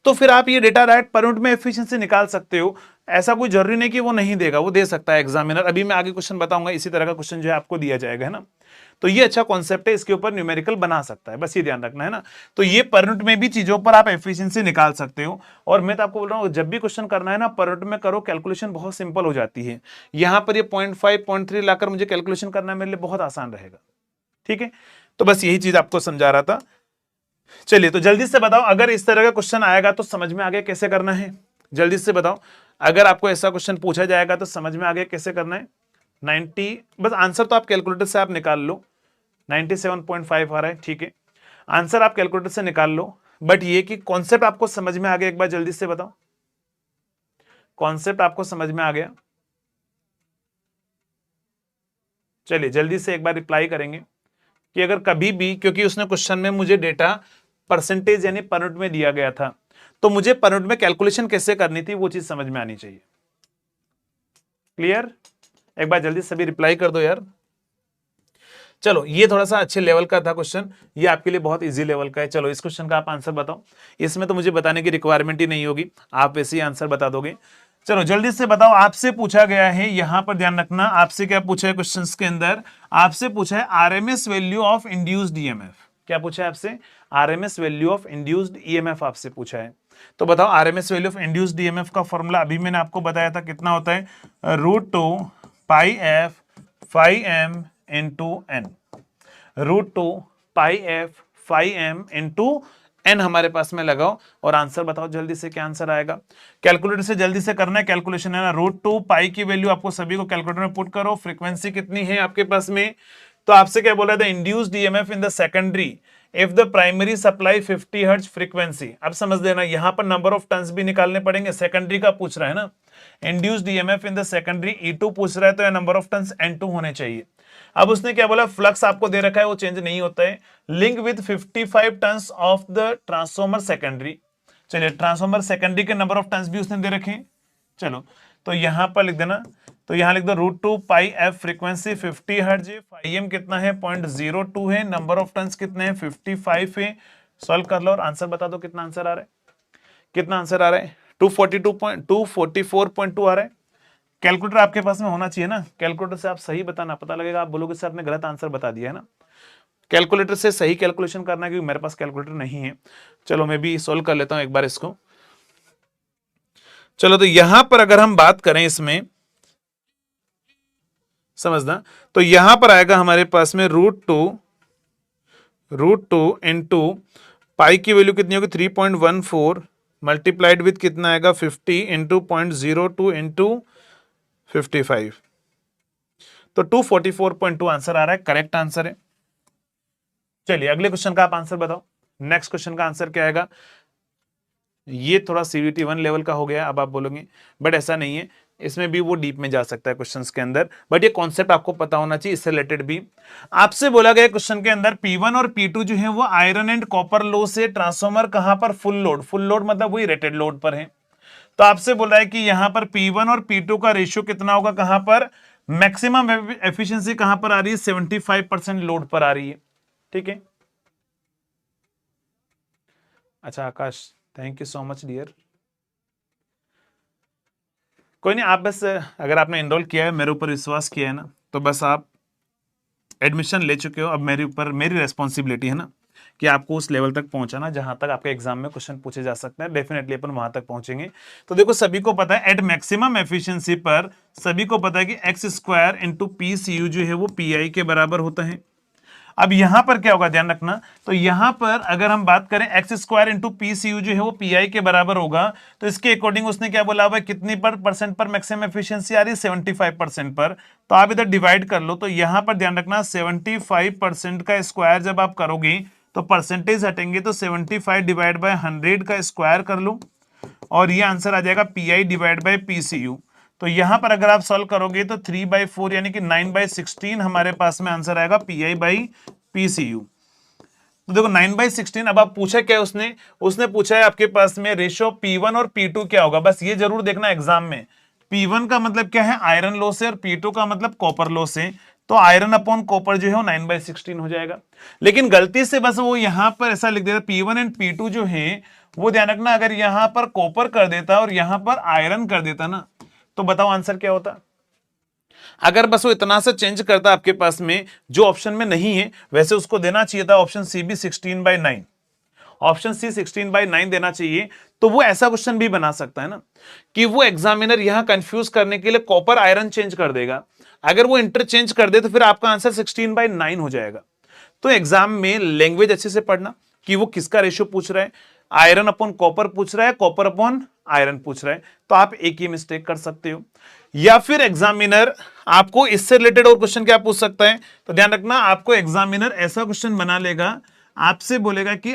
तो फिर आप ये डेटा डायरेक्ट पर यूनिट में एफिशिएंसी निकाल सकते हो। ऐसा कोई जरूरी नहीं कि वो नहीं देगा, वो दे सकता है एग्जामिनर। अभी मैं आगे क्वेश्चन बताऊंगा, इसी तरह का क्वेश्चन जो है आपको दिया जाएगा, है ना। तो ये अच्छा कॉन्सेप्ट है, इसके ऊपर न्यूमेरिकल बना सकता है, बस ये ध्यान रखना है ना। तो ये पर यूनिट में भी चीजों पर आप एफिशिएंसी निकाल सकते हो। और मैं तो आपको बोल रहा हूँ, जब भी क्वेश्चन करना है ना पर यूनिट में करो, कैलकुलेशन बहुत सिंपल हो जाती है। यहां पर ये 0.5 0.3 लाकर मुझे कैलकुलेशन करना मेरे लिए बहुत आसान रहेगा, ठीक है। तो बस यही चीज आपको समझा रहा था। चलिए तो जल्दी से बताओ, अगर इस तरह का क्वेश्चन आएगा तो समझ में आ गया कैसे करना है। जल्दी से बताओ, अगर आपको ऐसा क्वेश्चन पूछा जाएगा तो समझ में आ गया कैसे करना है। 90, बस आंसर तो आप कैलकुलेटर से आप निकाल लो। 97.5 आ रहा है, ठीक है। आंसर आप कैलकुलेटर से निकाल लो, बट ये कि कॉन्सेप्ट आपको समझ में आ गया, एक बार जल्दी से बताओ, कॉन्सेप्ट आपको समझ में आ गया। चलिए जल्दी से एक बार रिप्लाई करेंगे कि अगर कभी भी, क्योंकि उसने क्वेश्चन में मुझे डेटा परसेंटेज यानी पर यूनिट में दिया गया था, तो मुझे पर यूनिट में कैलकुलेशन कैसे करनी थी वो चीज समझ में आनी चाहिए। क्लियर? एक बार जल्दी सभी रिप्लाई कर दो यार। चलो ये थोड़ा सा अच्छे लेवल का था क्वेश्चन, ये आपके लिए बहुत इजी लेवल का है। चलो इस क्वेश्चन का आप आंसर बताओ। इसमें तो मुझे बताने की रिक्वायरमेंट ही नहीं होगी, आप वैसे ही आंसर बता दोगे। चलो जल्दी से बताओ, आपसे पूछा गया है, यहां पर ध्यान रखना, आपसे क्या पूछा है क्वेश्चंस के अंदर, आपसे पूछा है RMS value of induced EMF. क्या पूछा है आपसे? RMS value of induced EMF आपसे पूछा है। तो बताओ RMS value of induced EMF का फॉर्मूला अभी मैंने आपको बताया था, कितना होता है, √2 pi F phi M into N. √2 pi F phi M into N हमारे पास में लगाओ और आंसर बताओ जल्दी से, क्या आंसर आएगा। कैलकुलेटर से जल्दी से करना है, कैलकुलेशन है ना। √2 पाई की वैल्यू आपको सभी को कैलकुलेटर में पुट करो। फ्रीक्वेंसी कितनी है आपके पास में, तो आपसे क्या बोला था, induced EMF in the secondary if the primary supply 50 hertz frequency. अब समझ लेना, यहां पर नंबर ऑफ टर्न्स भी निकालने पड़ेंगे, सेकेंडरी का पूछ रहा है ना। Induced EMF in the secondary E2 पूछ रहा है, तो यह नंबर ऑफ टर्न्स N2 होने चाहिए। अब उसने क्या बोला, फ्लक्स आपको दे रखा है, वो चेंज नहीं होता है। Link with 55 turns of the transformer secondary. चलिए ट्रांसफॉर्मर सेकेंडरी के नंबर ऑफ टर्न्स भी उसने दे रखे हैं। चलो तो यहां पर लिख देना, तो यहां लिख दो √2 पाई एफ फ्रीक्वेंसी 50 हर्ट्ज है, फाइम कितना है 0.02 है, नंबर ऑफ टर्न्स कितने हैं 55 है। सॉल्व कर लो और आंसर बता दो कितना आंसर आ रहा है, कितना आंसर आ रहा है, 244.2 आ रहा है। कैलकुलेटर आपके पास में होना चाहिए ना, कैलकुलेटर से आप सही बताना, पता लगेगा आप बोलोगे सर आपने गलत आंसर बता दिया है ना। कैलकुलेटर से सही कैलकुलेशन करना है, क्योंकि मेरे पास कैलकुलेटर नहीं है। चलो मैं भी सॉल्व कर लेता हूं एक बार इसको। चलो तो यहां पर अगर हम बात करें इसमें, समझना, तो यहां पर आएगा हमारे पास में √2 इंटू पाई की वैल्यू कितनी होगी 3.14 मल्टीप्लाइड विथ कितना आएगा 50 इंटू 0.02 इंटू 55, तो 244.2 आंसर आ रहा है, करेक्ट आंसर है। चलिए अगले क्वेश्चन का आप आंसर बताओ। नेक्स्ट क्वेश्चन का आंसर क्या आएगा, ये थोड़ा CVT 1 लेवल का हो गया, अब आप बोलोगे बट ऐसा नहीं है, इसमें भी वो डीप में जा सकता है क्वेश्चंस के अंदर, बट ये कॉन्सेप्ट आपको पता होना चाहिए, इससे रिलेटेड भी आपसे बोला गया क्वेश्चन के अंदर P1 और P2 जो है वो आयरन एंड कॉपर लो से ट्रांसफॉर्मर कहां पर फुल लोड मतलब वही रेटेड लोड पर है। तो आपसे बोल रहा है कि यहां पर P1 और P2 का रेशियो कितना होगा, कहां पर मैक्सिमम एफिशिएंसी कहां पर आ रही है, 75% लोड पर आ रही है, ठीक है। अच्छा Akash, thank you so much dear. कोई नहीं, आप बस अगर आपने एनरोल किया है, मेरे ऊपर विश्वास किया है ना, तो बस आप एडमिशन ले चुके हो, अब मेरे ऊपर मेरी रेस्पॉन्सिबिलिटी है ना कि आपको उस लेवल तक पहुंचाना जहां तक आपके एग्जाम में क्वेश्चन पूछे जा सकते हैं। डेफिनेटली अपन वहां तक पहुंचेंगे। तो देखो सभी को पता है एट मैक्सिमम एफिशिएंसी पर सभी को पता है कि x² इंटू PCU जो है वो PI के बराबर होता है। अब यहां पर क्या होगा ध्यान रखना, तो यहां पर अगर हम बात करें x² इंटू PCU जो है वो PI के बराबर होगा, तो इसके अकॉर्डिंग उसने क्या बोला हुआ है, कितनी परसेंट पर मैक्सिमम एफिशिएंसी आ रही है, 75% पर। तो आप इधर डिवाइड कर लो, तो यहां पर ध्यान रखना 75% का स्क्वायर जब आप करोगे तो परसेंटेज हटेंगे, तो 75 डिवाइड बाय 100 का स्क्वायर कर लो और ये आंसर आ जाएगा PI डिवाइड बाय PCU। तो यहां पर अगर आप सॉल्व करोगे तो 3/4 यानी कि 9/16 हमारे पास में आंसर आएगा PI बाई PCU। तो देखो 9/16, अब आप पूछा क्या उसने पूछा है आपके पास में रेशियो P1 और P2 क्या होगा, बस ये जरूर देखना एग्जाम में। P1 का मतलब क्या है, आयरन लॉस से, और P2 का मतलब कॉपर लॉस से। तो आयरन अपॉन कॉपर जो है वो 9/16 हो जाएगा। लेकिन गलती से बस वो यहां पर ऐसा लिख देता, P1 एंड P2 जो है वो ध्यान रखना, अगर यहां पर कॉपर कर देता और यहां पर आयरन कर देता ना, तो बताओ आंसर क्या होता। अगर बस वो इतना सा चेंज करता आपके पास में, जो ऑप्शन में नहीं है, वैसे उसको देना चाहिए था ऑप्शन सी भी 16/9, ऑप्शन सी 16/9 देना चाहिए। तो वो ऐसा क्वेश्चन भी बना सकता है ना, कि वो एग्जामिनर यहां कंफ्यूज करने के लिए कॉपर आयरन चेंज कर देगा। अगर वो इंटरचेंज कर दे तो फिर आपका आंसर 16/9 हो जाएगा। तो एग्जाम में लैंग्वेज अच्छे से पढ़ना कि वो किसका रेशियो पूछ रहा है, आयरन अपॉन कॉपर पूछ रहा है, कॉपर अपॉन आयरन पूछ रहा है, तो आप एक ही मिस्टेक कर सकते हो। या फिर एग्जामिनर आपको इससे रिलेटेड और क्वेश्चन क्या पूछ सकता है, तो ध्यान रखना, आपको एग्जामिनर ऐसा क्वेश्चन बना लेगा, आपसे बोलेगा कि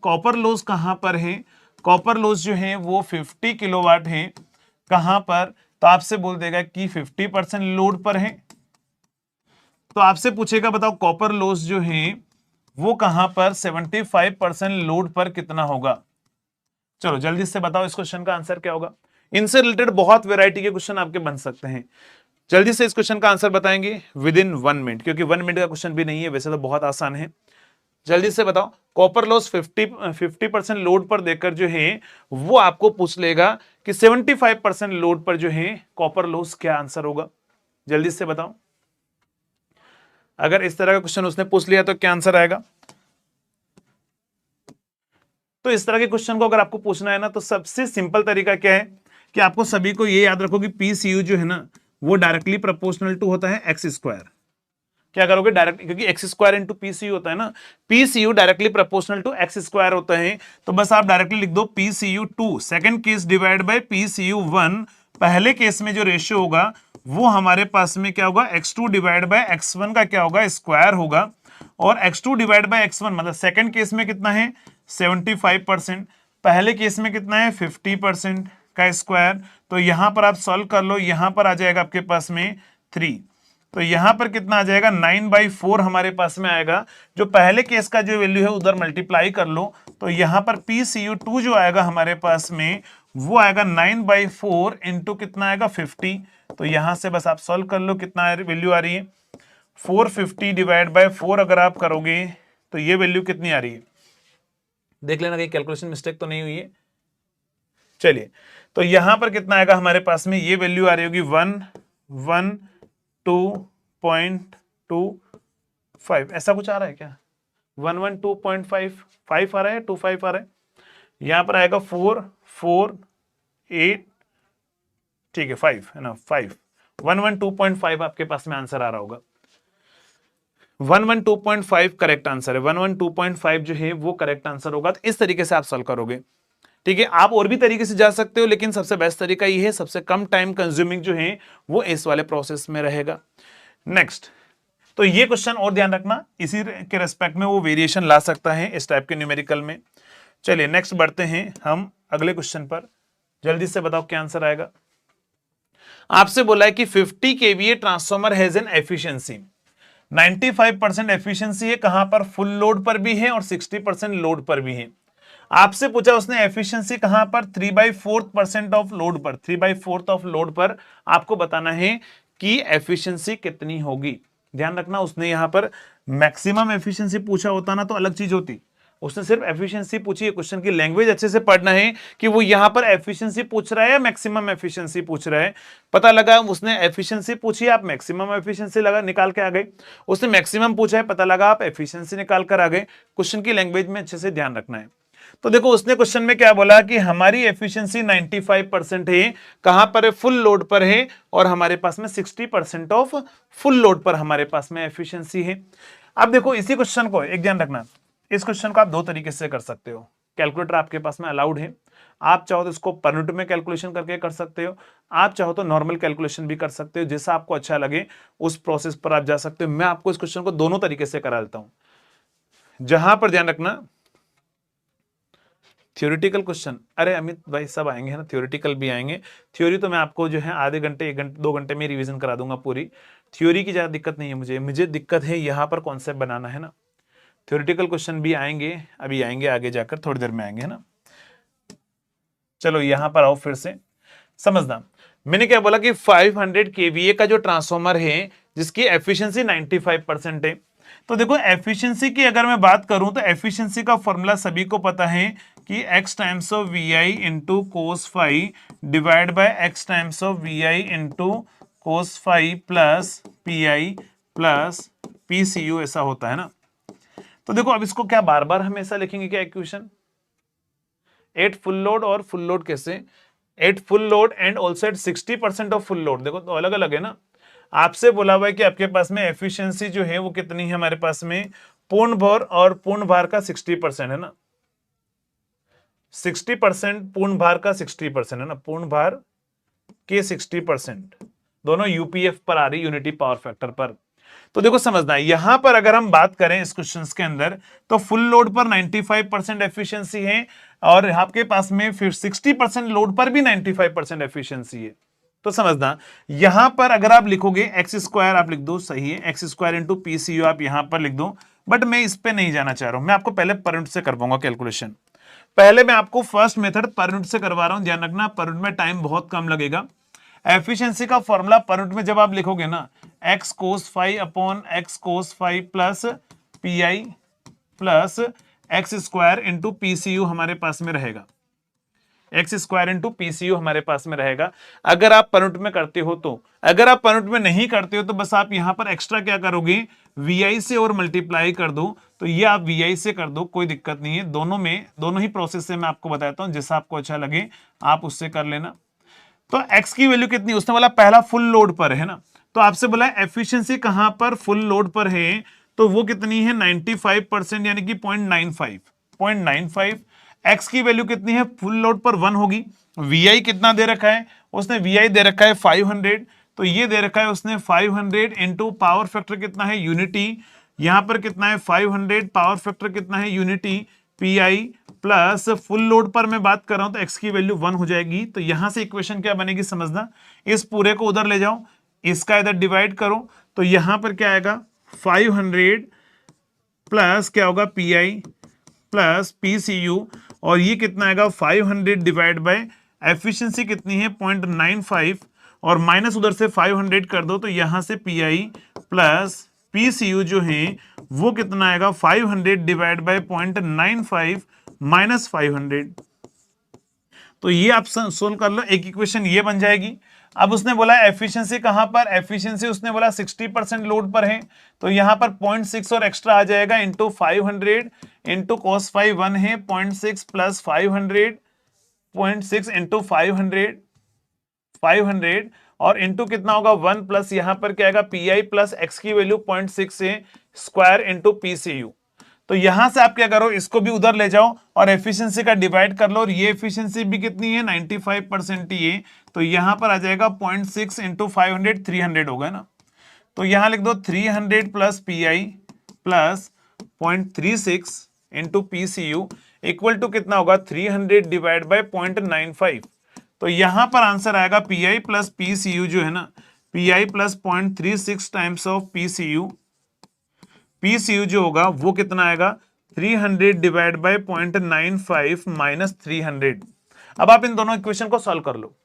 कॉपर लॉस कहां पर है, कॉपर लॉस जो है वो 50 किलोवाट है, कहां पर, तो आपसे बोल देगा कि 50% लोड पर है। तो आपसे पूछेगा बताओ कॉपर लॉस जो है वो कहां पर 75% लोड पर कितना होगा। चलो जल्दी से बताओ इस क्वेश्चन का आंसर क्या होगा। इनसे रिलेटेड बहुत वैरायटी के क्वेश्चन आपके बन सकते हैं। जल्दी से इस क्वेश्चन का आंसर बताएंगे विद इन 1 मिनट, क्योंकि 1 मिनट का क्वेश्चन भी नहीं है, वैसे तो बहुत आसान है। जल्दी से बताओ, कॉपर लॉस 50% लोड पर देकर जो है वो आपको पूछ लेगा कि 75% लोड पर जो है कॉपर लॉस क्या आंसर होगा। जल्दी से बताओ, अगर इस तरह का क्वेश्चन उसने पूछ लिया तो क्या आंसर आएगा। तो इस तरह के क्वेश्चन को अगर आपको पूछना है ना, तो सबसे सिंपल तरीका क्या है कि आपको सभी को ये याद रखो कि पीसीयू जो है ना वो डायरेक्टली प्रोपोर्शनल टू होता है एक्स स्क्वायर। क्या करोगे डायरेक्ट, क्योंकि एक्स स्क्वायर इंटू पीसीयू होता है ना, PCU directly proportional to X square होता है। तो बस आप डायरेक्टली लिख दो PCU 2 second case divide by PCU 1। पहले केस में जो रेशियो होगा वो हमारे पास में क्या होगा, x2 डिवाइड बाय x1 का क्या होगा, स्क्वायर होगा। और x2 डिवाइड बाय x1 मतलब सेकंड केस में कितना है 75%, पहले केस में कितना है 50% का स्क्वायर। तो यहां पर आप सॉल्व कर लो, यहां पर आ जाएगा आपके पास में 3, तो यहां पर कितना आ जाएगा 9/4 हमारे पास में आएगा। जो पहले केस का जो वैल्यू है उधर मल्टीप्लाई कर लो, तो यहां पर PCU2 जो आएगा हमारे पास में वो आएगा 9/4 इंटू कितना आएगा 50। तो यहां से बस आप सॉल्व कर लो, कितना वैल्यू आ रही है 450 डिवाइड बाय 4 अगर आप करोगे तो ये वैल्यू कितनी आ रही है, देख लेना कहीं कैलकुलेशन मिस्टेक तो नहीं हुई है। चलिए, तो यहां पर कितना आएगा हमारे पास में, ये वैल्यू आ रही होगी 112.25, ऐसा कुछ आ रहा है क्या, 112.5 आ रहा है, 25 आ रहा है, यहां पर आएगा 448, ठीक है 5 है ना, 112.5 आपके पास में आंसर आ रहा होगा। 112.5 करेक्ट आंसर है, 112.5 जो है वो करेक्ट आंसर होगा। तो इस तरीके से आप सॉल्व करोगे, ठीक है। आप और भी तरीके से जा सकते हो, लेकिन सबसे बेस्ट तरीका ये है, सबसे कम टाइम कंज्यूमिंग जो है वो इस वाले प्रोसेस में रहेगा। नेक्स्ट, तो ये क्वेश्चन और ध्यान रखना, इसी के रेस्पेक्ट में वो वेरिएशन ला सकता है इस टाइप के न्यूमेरिकल में। चलिए नेक्स्ट बढ़ते हैं हम अगले क्वेश्चन पर। जल्दी से बताओ क्या आंसर आएगा। आपसे बोला है कि 50 KVA transformer has an efficiency, 95% efficiency है, कहां पर, फुल लोड पर भी है और 60% लोड पर भी है। आपसे पूछा उसने एफिशिएंसी कहां पर, 3/4% ऑफ लोड पर, 3/4 ऑफ लोड पर आपको बताना है कि एफिशिएंसी कितनी होगी। ध्यान रखना, उसने यहां पर मैक्सिमम एफिशिएंसी पूछा होता ना तो अलग चीज होती, उसने सिर्फ एफिशिएंसी पूछी है। क्वेश्चन की लैंग्वेज अच्छे से पढ़ना है कि वो यहां पर एफिशिएंसी पूछ रहा है या मैक्सिमम एफिशिएंसी पूछ रहा है। पता लगा उसने एफिशिएंसी पूछी, आप मैक्सिमम एफिशिएंसी लगा निकाल के आ गए, उसने मैक्सिमम पूछा है, पता लगा आप एफिशिएंसी निकाल कर आ गए। क्वेश्चन की लैंग्वेज में अच्छे से ध्यान रखना है। तो देखो उसने क्वेश्चन में क्या बोला कि हमारी एफिशिएंसी 95% है, कहां पर है, फुल लोड पर है, और हमारे पास में 60% ऑफ फुल लोड पर हमारे पास में एफिशिएंसी है। अब देखो इसी क्वेश्चन को एक ध्यान रखना, इस क्वेश्चन को आप दो तरीके से कर सकते हो। कैलकुलेटर आपके पास में अलाउड है, आप चाहो तो इसको पर यूनिट में कैलकुलेशन करके कर सकते हो, आप चाहो तो नॉर्मल कैलकुलेशन भी कर सकते हो, जैसा आपको अच्छा लगे उस प्रोसेस पर आप जा सकते हो। मैं आपको इस क्वेश्चन को दोनों तरीके से करा देता हूं। जहां पर ध्यान रखना थ्योरेटिकल क्वेश्चन, अरे अमित भाई सब आएंगे है ना, थ्योरेटिकल भी आएंगे। थ्योरी तो मैं आपको जो है आधे घंटे 1 घंटे 2 घंटे में रिवीजन करा दूंगा पूरी। थ्योरी की ज्यादा दिक्कत नहीं है मुझे दिक्कत है यहाँ पर कॉन्सेप्ट बनाना है ना। थ्योरेटिकल क्वेश्चन भी आएंगे, अभी आएंगे आगे जाकर, थोड़ी देर में आएंगे है ना। चलो यहां पर आओ, फिर से समझना, मैंने क्या बोला कि 500 केवीए का जो ट्रांसफॉर्मर है जिसकी एफिशिएंसी 95% है। तो देखो एफिशिएंसी की अगर मैं बात करूं तो एफिशिएंसी का फॉर्मूला सभी को पता है कि x times of V I into cos phi divide by x times of V I into cos phi plus P I plus P C U, ऐसा होता है ना। तो देखो अब इसको क्या बार बार हमेशा लिखेंगे क्या इक्वेशन? एट फुल लोड और फुल लोड कैसे? At full load and also eight 60% of full load, देखो तो अलग अलग है ना। आपसे बोला हुआ है कि आपके पास में एफिशिएंसी जो है वो कितनी है हमारे पास में, पूर्ण भर और पूर्ण भार का 60% है ना, 60% पूर्ण भार का 60% है ना, पूर्ण भार के 60%, दोनों यूपीएफ पर आ रही, यूनिटी पावर फैक्टर पर। तो देखो समझना है, यहां पर अगर हम बात करें इस क्वेश्चन के अंदर तो फुल लोड पर 95% एफिशिएंसी है और आपके पास में फिर 60% लोड पर भी 95% एफिशिएंसी है। तो समझना यहां पर अगर आप लिखोगे एक्स स्क्वायर आप लिख दो, सही है, एक्स स्क्वायर इंटू पीसीयू आप यहां पर लिख दो, बट मैं इस पे नहीं जाना चाह रहा हूं, मैं आपको पहले पर यूनिट से करवाऊंगा कैलकुलेशन। पहले मैं आपको फर्स्ट मेथड पर यूनिट से करवा रहा हूं, ध्यान रखना पर यूनिट में टाइम बहुत कम लगेगा। एफिशिएंसी का फॉर्मूला पर यूनिट में जब आप लिखोगे ना, x cos five upon x cos phi plus P I plus X square into PCU हमारे पास में रहेगा, एक्स स्क्वायर इंटू पीसीयू हमारे पास में रहेगा। अगर आप पर यूनिट में करते हो तो, अगर आप पर यूनिट में नहीं करते हो तो बस आप यहां पर एक्स्ट्रा क्या करोगे, वी से और मल्टीप्लाई कर दो, तो ये आप वी से कर दो, कोई दिक्कत नहीं है। दोनों में, दोनों ही प्रोसेस से मैं आपको बताता हूं, जैसा आपको अच्छा लगे आप उससे कर लेना। तो x की वैल्यू कितनी, उसने बोला पहला फुल लोड पर है ना, तो आपसे बोला एफिशिएंसी कहां पर, फुल लोड पर है, तो वो कितनी है 95% यानी कि 0.95 x की वैल्यू कितनी है, फुल लोड पर 1 होगी। vi कितना दे रखा है, उसने vi दे रखा है 500, तो ये दे रखा है उसने 500 इंटू पावर फैक्टर कितना है यूनिटी, यहां पर कितना है 500, पावर फैक्टर कितना है unity P I plus full load पर मैं बात कर रहा हूं तो x की वैल्यू 1 हो जाएगी। तो यहां से इक्वेशन क्या बनेगी समझना, इस पूरे को उधर ले जाओ, इसका इधर डिवाइड करो, तो यहां पर क्या आएगा 500 प्लस क्या होगा P I plus P C U, और ये कितना आएगा 500 डिवाइड बाय एफिशिएंसी कितनी है 0.95, और माइनस उधर से 500 कर दो, तो यहां से P I plus P C U जो है वो कितना आएगा 500 डिवाइड बाय 0.95 माइनस 500। तो ये आप सोल्व कर लो, एक इक्वेशन ये बन जाएगी। अब उसने बोला एफिशिएंसी कहां पर, एफिशिएंसी उसने बोला 60% लोड पर है, तो यहां पर 0.6 और एक्स्ट्रा आ जाएगा इंटू 500 इंटू कॉस फाइव 1 है 0.6 प्लस 500, 0.6 इंटू 500 और इंटू कितना होगा 1 प्लस यहां पर क्या आएगा पी आई प्लस एक्स की वैल्यू 0.6 है square into P C U. तो यहां से आप क्या करो, इसको भी उधर ले जाओ और एफिशिएंसी का डिवाइड कर लो, और ये एफिशिएंसी भी कितनी है 95% ही है, तो यहां पर आ जाएगा 0.6 इंटू 500 300 होगा ना, तो यहां लिख दो 300 plus P I plus 0.36 into P C U equal to कितना होगा 300 डिवाइड बाय 0.95। तो यहां पर आंसर आएगा P I plus P C U जो है ना, P I plus 0.36 times of P C U, P C U जो होगा वो कितना आएगा 300 डिवाइड बाय 0.95 माइनस 300। अब आप इन दोनों इक्वेशन को सॉल्व कर लो।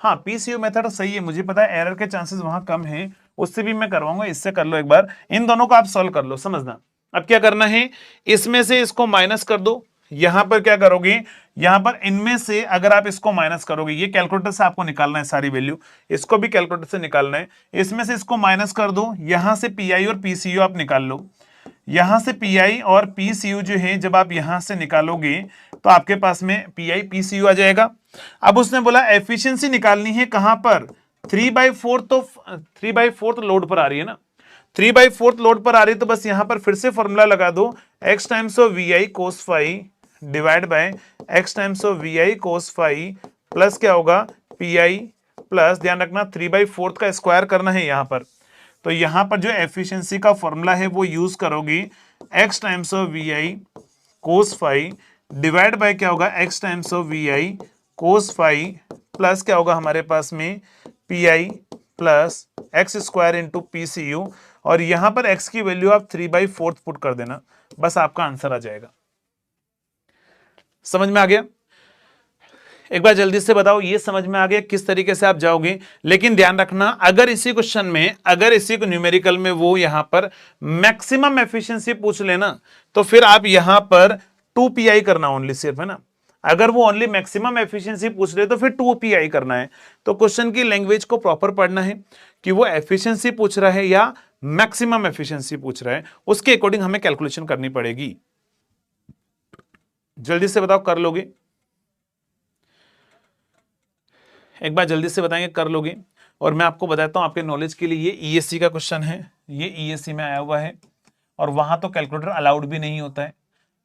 हाँ पीसीयू मेथड सही है, मुझे पता है एरर के चांसेस वहां कम हैं, उससे भी मैं करवाऊंगा, इससे कर लो एक बार, इन दोनों को आप सॉल्व कर लो। समझना अब क्या करना है, इसमें से इसको माइनस कर दो, यहां पर क्या करोगे, यहां पर इनमें से अगर आप इसको माइनस करोगे, ये कैलकुलेटर से आपको निकालना है सारी वैल्यू, इसको भी कैलकुलेटर से निकालना है, इसमें से इसको माइनस कर दो, यहां से पीआई और पीसीयू आप निकाल लो, यहां से पीआई और पीसीयू जो है जब आप यहां से निकालोगे तो आपके पास में पीआई पीसीयू आ जाएगा। अब उसने बोला एफिशिएंसी निकालनी है कहां पर, 3/4, तो 3/4 लोड पर आ रही है ना, 3/4 लोड पर आ रही है, तो बस यहां पर फिर से फॉर्मूला लगा दो, x times of V I cos phi divide by x times of V I cos phi plus क्या होगा पी आई प्लस, ध्यान रखना 3/4 का स्क्वायर करना है यहां पर, तो यहां पर जो एफिशिएंसी का फॉर्मूला है वो यूज करोगे x times of V I cos phi divide by क्या होगा x times of V I cos phi plus क्या होगा हमारे पास में P I plus X square into P C U, और यहां पर x की वैल्यू आप 3/4 पुट कर देना, बस आपका आंसर आ जाएगा। समझ में आ गया। एक बार जल्दी से बताओ, ये समझ में आ गया किस तरीके से आप जाओगे। लेकिन ध्यान रखना, अगर इसी क्वेश्चन में, अगर इसी को न्यूमेरिकल में वो यहां पर मैक्सिमम एफिशिएंसी पूछ लेना, तो फिर आप यहां पर 2 PI करना ओनली, सिर्फ, है ना। अगर वो ओनली मैक्सिमम एफिशिएंसी पूछ ले तो फिर 2 PI करना है। तो क्वेश्चन की लैंग्वेज को प्रॉपर पढ़ना है कि वो एफिशिएंसी पूछ रहा है या मैक्सिमम एफिशिएंसी पूछ रहा है, उसके अकॉर्डिंग हमें कैलकुलेशन करनी पड़ेगी। जल्दी से बताओ, कर लोगे? एक बार जल्दी से बताएंगे, कर लोगे? और मैं आपको बताता हूं आपके नॉलेज के लिए, ये ईएससी का क्वेश्चन है, ये ईएससी में आया हुआ है, और वहां तो कैलकुलेटर अलाउड भी नहीं होता है,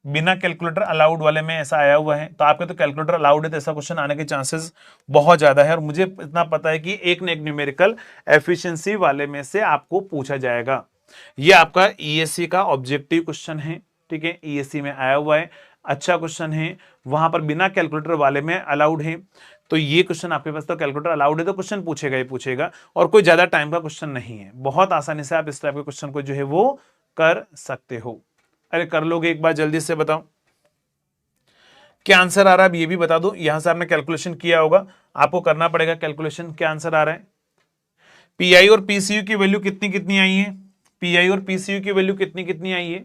बिना कैलकुलेटर अलाउड वाले में ऐसा आया हुआ है। तो आपके तो कैलकुलेटर अलाउड है, तो ऐसा क्वेश्चन आने के चांसेस बहुत ज्यादा है। और मुझे इतना पता है कि एक न एक न्यूमेरिकल एफिशिएंसी वाले में से आपको पूछा जाएगा। ये आपका ईएससी का ऑब्जेक्टिव क्वेश्चन है, ठीक है, ईएससी में आया हुआ है, अच्छा क्वेश्चन है, वहां पर बिना कैलकुलेटर वाले में अलाउड है। तो ये क्वेश्चन आपके पास तो कैलकुलेटर अलाउड है, तो क्वेश्चन पूछेगा ही पूछेगा, और कोई ज्यादा टाइम का क्वेश्चन नहीं है, बहुत आसानी से आप इस टाइप के क्वेश्चन को जो है वो कर सकते हो। अरे कर लोगे? एक बार जल्दी से बताओ क्या आंसर आ रहा है, अब ये भी बता दो। यहां से आपने कैलकुलेशन किया होगा, आपको करना पड़ेगा कैलकुलेशन, क्या आंसर आ रहा है। पीआई और पीसीयू की वैल्यू कितनी कितनी आई है, पीआई और पीसीयू की वैल्यू कितनी कितनी आई है।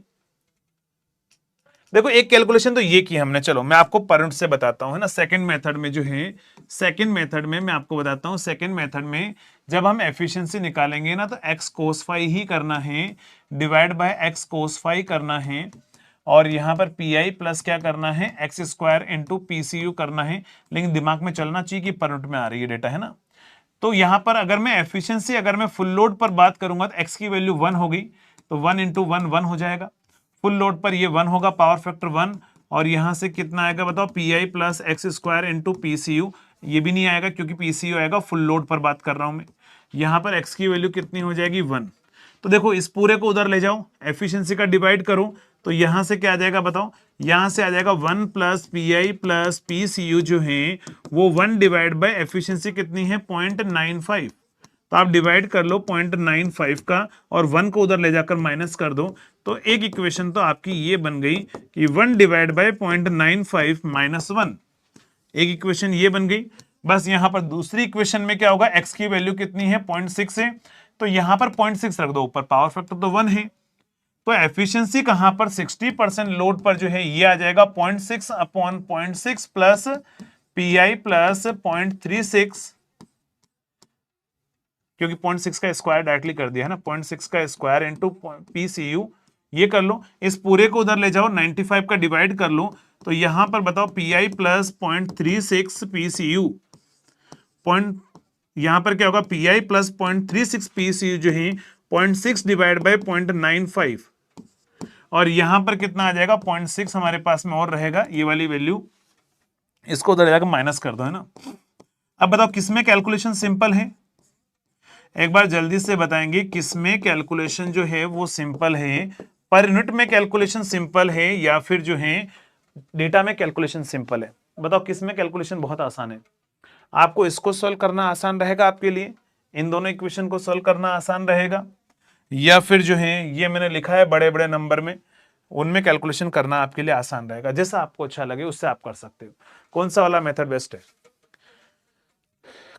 देखो एक कैलकुलेशन तो ये की हमने, चलो मैं आपको परंट से बताता हूं, है ना। सेकंड मेथड में जो है, सेकंड मेथड में मैं आपको बताता हूं, सेकंड मेथड में जब हम एफिशिएंसी निकालेंगे ना, तो एक्स कोस फाई ही करना है, divide by X cos phi करना है, और यहां पर पी आई प्लस क्या करना है, एक्स स्क्वायर इंटू पीसीयू करना है। लेकिन दिमाग में चलना चाहिए कि परंट में आ रही है डेटा, है ना। तो यहां पर अगर मैं एफिशिएंसी, अगर मैं फुल लोड पर बात करूंगा, तो एक्स की वैल्यू 1 होगी, तो 1 इंटू 1 1 हो जाएगा। फुल लोड पर ये 1 होगा, पावर फैक्टर 1, और यहां से कितना आएगा बताओ, P I plus X square into PCU. ये भी नहीं आएगा क्योंकि पीसीयू आएगा, फुल लोड पर बात कर रहा हूं मैं। यहां पर एक्स की वैल्यू कितनी हो जाएगी, 1। तो देखो इस पूरे को उधर ले जाओ, एफिशिएंसी का डिवाइड करो, तो यहां से क्या आ जाएगा बताओ, यहां से आ जाएगा 1 plus P I plus P C U जो है वो 1 डिवाइड बाय एफिशिएंसी कितनी है, 0.95। तो आप डिवाइड कर लो 0.95 का, और 1 को उधर ले जाकर माइनस कर दो, तो एक इक्वेशन तो आपकी ये बन गई कि 1 डिवाइड बाय 0.95 माइनस 1, एक इक्वेशन ये बन गई। बस यहां पर दूसरी इक्वेशन में क्या होगा, एक्स की वैल्यू कितनी है, 0.6 है, तो यहां पर 0.6 रख दो ऊपर, पावर फैक्टर तो 1 है, तो एफिशिएंसी कहां पर 60% लोड पर जो है ये आ जाएगा 0.6 upon 0.6 plus P I plus 0.36, क्योंकि 0.6 का स्क्वायर डायरेक्टली कर दिया है ना, 0.6 का स्क्वायर इंटू पीसीयू, ये कर लो। इस पूरे को उधर ले जाओ, 95 का डिवाइड कर लो, तो यहां पर बताओ P I plus 0.36 PCU, point यहां पर क्या होगा, पी आई प्लस 0.36 पीसीयू जो है 0.6 डिवाइड बाय 0.95, और यहां पर कितना आ जाएगा, 0.6 हमारे पास में और रहेगा, ये वाली वैल्यू, इसको उधर जाकर माइनस कर दो, है ना। अब बताओ किसमें कैलकुलेशन सिंपल है, एक बार जल्दी से बताएंगे किसमें कैलकुलेशन जो है वो सिंपल है, पर यूनिट में कैलकुलेशन सिंपल है या फिर जो है डेटा में कैलकुलेशन सिंपल है। बताओ किसमें कैलकुलेशन बहुत आसान है, आपको इसको सॉल्व करना आसान रहेगा आपके लिए, इन दोनों इक्वेशन को सॉल्व करना आसान रहेगा, या फिर जो है ये मैंने लिखा है बड़े बड़े नंबर में, उनमें कैलकुलेशन करना आपके लिए आसान रहेगा। जैसा आपको अच्छा लगे उससे आप कर सकते हो। कौन सा वाला मेथड बेस्ट है,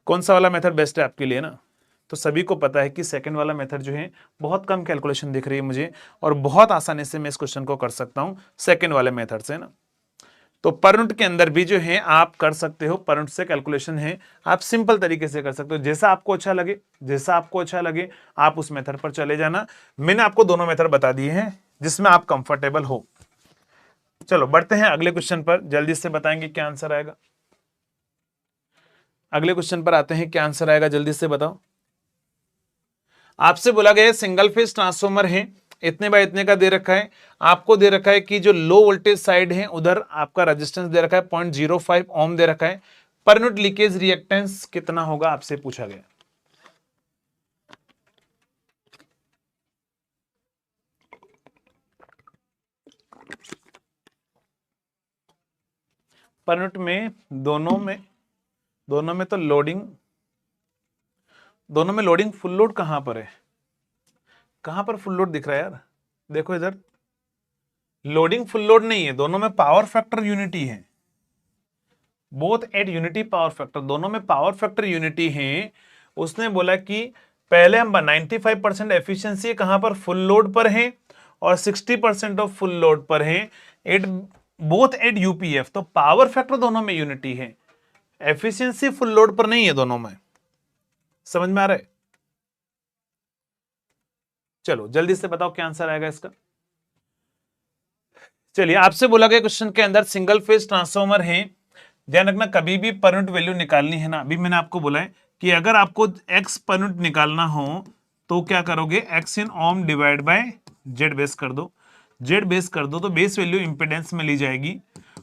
कौन सा वाला मेथड बेस्ट है आपके लिए ना। तो सभी को पता है कि सेकंड वाला मेथड जो है बहुत कम कैलकुलेशन दिख रही है मुझे, और बहुत आसानी से मैं इस क्वेश्चन को कर सकता हूं सेकंड वाले मेथड से ना। तो पर यूनिट के अंदर भी जो है आप कर सकते हो, पर यूनिट से कैलकुलेशन है, आप सिंपल तरीके से कर सकते हो, जैसा आपको अच्छा लगे, जैसा आपको अच्छा लगे आप उस मेथड पर चले जाना। मैंने आपको दोनों मेथड बता दिए हैं जिसमें आप कंफर्टेबल हो। चलो बढ़ते हैं अगले क्वेश्चन पर, जल्दी से बताएंगे क्या आंसर आएगा। अगले क्वेश्चन पर आते हैं, क्या आंसर आएगा जल्दी से बताओ। आपसे बोला गया सिंगल फेज ट्रांसफॉर्मर है, इतने बाय इतने का दे रखा है, आपको दे रखा है कि जो लो वोल्टेज साइड है उधर आपका रेजिस्टेंस दे रखा है 0.05 ओम दे रखा है, पर यूनिट लीकेज रिएक्टेंस कितना होगा आपसे पूछा गया। पर यूनिट में दोनों में तो लोडिंग, दोनों में लोडिंग फुल लोड कहां पर है, कहां पर फुल लोड दिख रहा है यार, देखो इधर लोडिंग फुल लोड नहीं है, दोनों में पावर फैक्टर यूनिटी है, both at unity power factor, दोनों में पावर फैक्टर यूनिटी है। उसने बोला कि पहले हम 95% एफिशिएंसी कहां पर, फुल लोड पर है, और 60% ऑफ फुल लोड पर है, एट बोथ एट यूपीएफ। तो पावर फैक्टर दोनों में यूनिटी है, एफिशिएंसी फुल लोड पर नहीं है दोनों में। समझ में आ रहा है? चलो जल्दी से बताओ क्या आंसर आएगा इसका। चलिए, आपसे बोला गया क्वेश्चन के अंदर सिंगल फेज ट्रांसफॉर्मर है, ध्यान रखना कभी भी पर यूनिट वैल्यू निकालनी है ना, अभी मैंने आपको बोला है कि अगर आपको एक्स पर यूनिट निकालना हो तो क्या करोगे, X in ohm divide by Z base कर दो, जेड बेस कर दो तो बेस वैल्यू इंपेडेंस में ली जाएगी।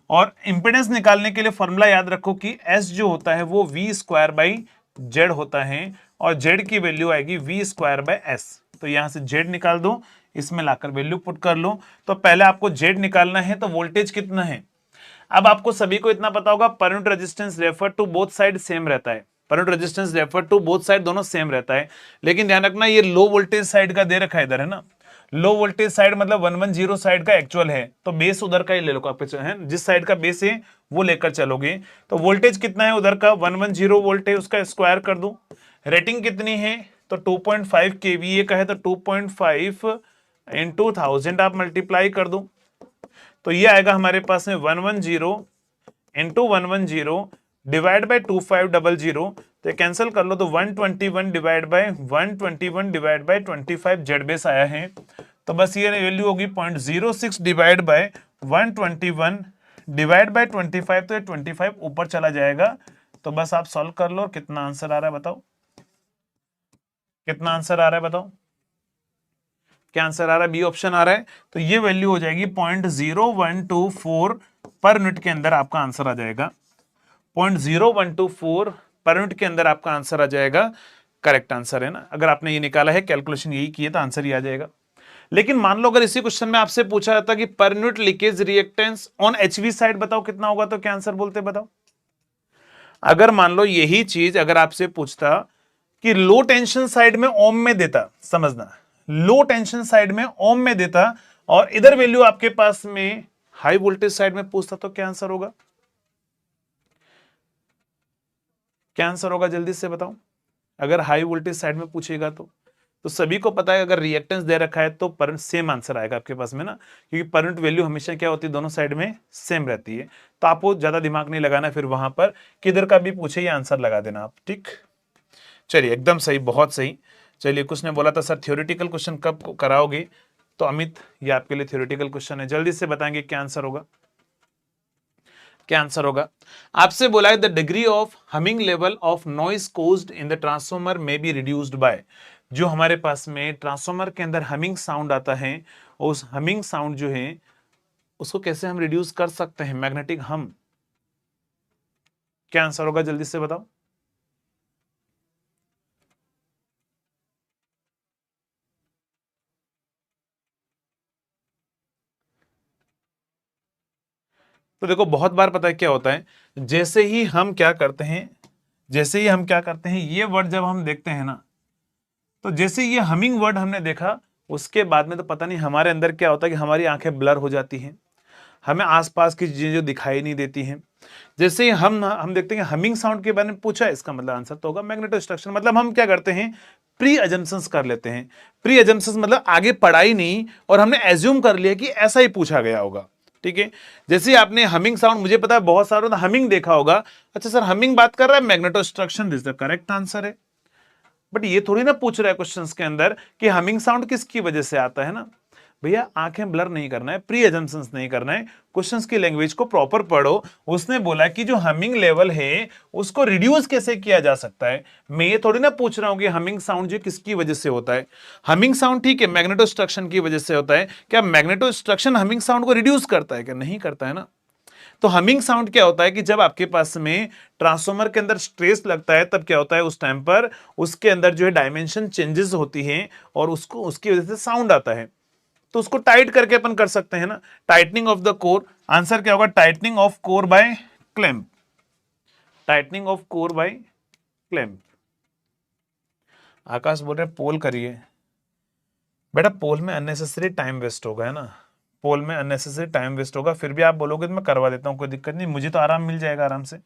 और इंपेडेंस निकालने के लिए फॉर्मूला याद रखो कि एस जो होता है वो वी स्क्वायर बाई जेड होता है, और जेड की वैल्यू आएगी वी स्क्वायर बाय एस। तो यहां से जेड निकाल दो, इसमें लाकर वैल्यू पुट कर लो। तो पहले आपको जेड निकालना है, तो वोल्टेज कितना है। अब आपको सभी को इतना पता होगा, per unit resistance refer to both side same रहता है, per unit resistance refer to both side दोनों सेम रहता है। लेकिन ध्यान रखना ये लो वोल्टेज साइड का दे रखा है इधर, है ना, लो वोल्टेज साइड मतलब 110 साइड का एक्चुअल है, तो बेस उधर का ही ले लो, है जिस साइड का बेस है वो लेकर चलोगे। तो वोल्टेज कितना है उधर का, 110 वोल्ट है, उसका स्क्वायर कर दो। रेटिंग कितनी है, तो 2.5 केवीए का है, तो 2.5 इंटू 1000 आप मल्टीप्लाई कर दो, तो ये आएगा हमारे पास में 110 इंटू 110 डिवाइड बाय 2500, तो कैंसिल कर लो, तो 121 divide by 121 divide by 25 Z base आया है। तो बस ये वैल्यू होगी 0.06 डिवाइड बाय 121 डिवाइड बाय 25, तो ये 25 ऊपर चला जाएगा। तो बस आप सॉल्व कर लो, कितना आंसर आ रहा है बताओ, कितना आंसर आ रहा है बताओ, क्या आंसर आ रहा है, बी ऑप्शन आ रहा है। तो ये वैल्यू हो जाएगी 0.0124 पर यूनिट के अंदर आपका आंसर आ जाएगा, 0.0124 पर यूनिट के अंदर आपका आंसर आ जाएगा, करेक्ट आंसर है ना। अगर आपने ये निकाला है, कैलकुलेशन यही की है, तो आंसर ही आ जाएगा। लेकिन मान लो अगर इसी क्वेश्चन में आपसे पूछा जाता कि per unit leakage reactance on HV side बताओ कितना होगा, तो क्या आंसर बोलते बताओ। अगर मान लो यही चीज अगर आपसे पूछता कि लो टेंशन साइड में ओम में देता, समझना, लो टेंशन साइड में ओम में देता, और इधर वैल्यू आपके पास में हाई वोल्टेज साइड में पूछता, तो क्या आंसर होगा, क्या आंसर होगा जल्दी से बताओ। अगर हाई वोल्टेज साइड में पूछेगा तो सभी को पता है अगर रिएक्टेंस दे रखा है तो पर सेम आंसर आएगा आपके पास में ना, क्योंकि परंट वैल्यू हमेशा क्या होती है, दोनों साइड में सेम रहती है। तो आपको ज्यादा दिमाग नहीं लगाना फिर वहां पर, किधर का भी पूछे ये आंसर लगा देना आप, ठीक। चलिए एकदम सही, बहुत सही। चलिए कुछ ने बोला था सर थ्योरेटिकल क्वेश्चन कब कराओगे, तो अमित ये आपके लिए थ्योरेटिकल क्वेश्चन है, जल्दी से बताएंगे क्या आंसर होगा, क्या आंसर होगा। आपसे बोला है the degree of humming level of noise caused in the transformer में बी रिड्यूस्ड बाय, जो हमारे पास में ट्रांसफॉर्मर के अंदर हमिंग साउंड आता है, उस हमिंग साउंड जो है उसको कैसे हम रिड्यूस कर सकते हैं, मैग्नेटिक हम, क्या आंसर होगा जल्दी से बताओ। तो देखो बहुत बार पता है क्या होता है, जैसे ही हम क्या करते हैं, जैसे ही हम क्या करते हैं ये वर्ड जब हम देखते हैं ना, तो जैसे ये हमिंग वर्ड हमने देखा उसके बाद में तो पता नहीं हमारे अंदर क्या होता है कि हमारी आंखें ब्लर हो जाती हैं, हमें आसपास की चीजें जो दिखाई नहीं देती हैं। जैसे ही हम देखते हैं हमिंग साउंड के बारे में पूछा, इसका मतलब आंसर तो होगा मैग्नेटोस्ट्रक्शन। मतलब हम क्या करते हैं, प्री अजम्पशंस कर लेते हैं। प्री अजम्पशंस मतलब आगे पढ़ाई नहीं, और हमने एज्यूम कर लिया कि ऐसा ही पूछा गया होगा, ठीक है। जैसे आपने हमिंग साउंड, मुझे पता है बहुत सारों ने हमिंग देखा होगा, अच्छा सर हमिंग बात कर रहा है, मैग्नेटोस्ट्रक्शन इज द करेक्ट आंसर है। बट ये थोड़ी ना पूछ रहा है क्वेश्चंस के अंदर कि हमिंग साउंड किसकी वजह से आता है ना, भैया आंखें ब्लर नहीं करना है, प्री अजम्पशंस नहीं करना है, क्वेश्चंस की लैंग्वेज को प्रॉपर पढ़ो। उसने बोला कि जो हमिंग लेवल है उसको रिड्यूस कैसे किया जा सकता है, मैं ये थोड़ी ना पूछ रहा हूं कि हमिंग साउंड जो किसकी वजह से होता है। हमिंग साउंड ठीक है मैग्नेटोस्ट्रक्शन की वजह से होता है, क्या मैग्नेटोस्ट्रक्शन हमिंग साउंड को रिड्यूस करता है, क्या नहीं करता है ना। तो हमिंग साउंड क्या होता है कि जब आपके पास में ट्रांसफॉर्मर के अंदर स्ट्रेस लगता है तब क्या होता है, उस टाइम पर उसके अंदर जो है डायमेंशन चेंजेस होती हैं, और उसको उसकी वजह से साउंड आता है। तो उसको टाइट करके अपन कर सकते हैं ना, tightening of the core. Answer क्या होगा, tightening of core by clamp, tightening of core by clamp. Akash बोल रहे पोल करिए, बेटा पोल में अननेसेसरी टाइम वेस्ट होगा, है ना, पोल में अननेसेसरी टाइम वेस्ट होगा। फिर भी आप बोलोगे तो मैं करवा देता हूँ, कोई दिक्कत नहीं, मुझे तो आराम मिल जाएगा आराम से।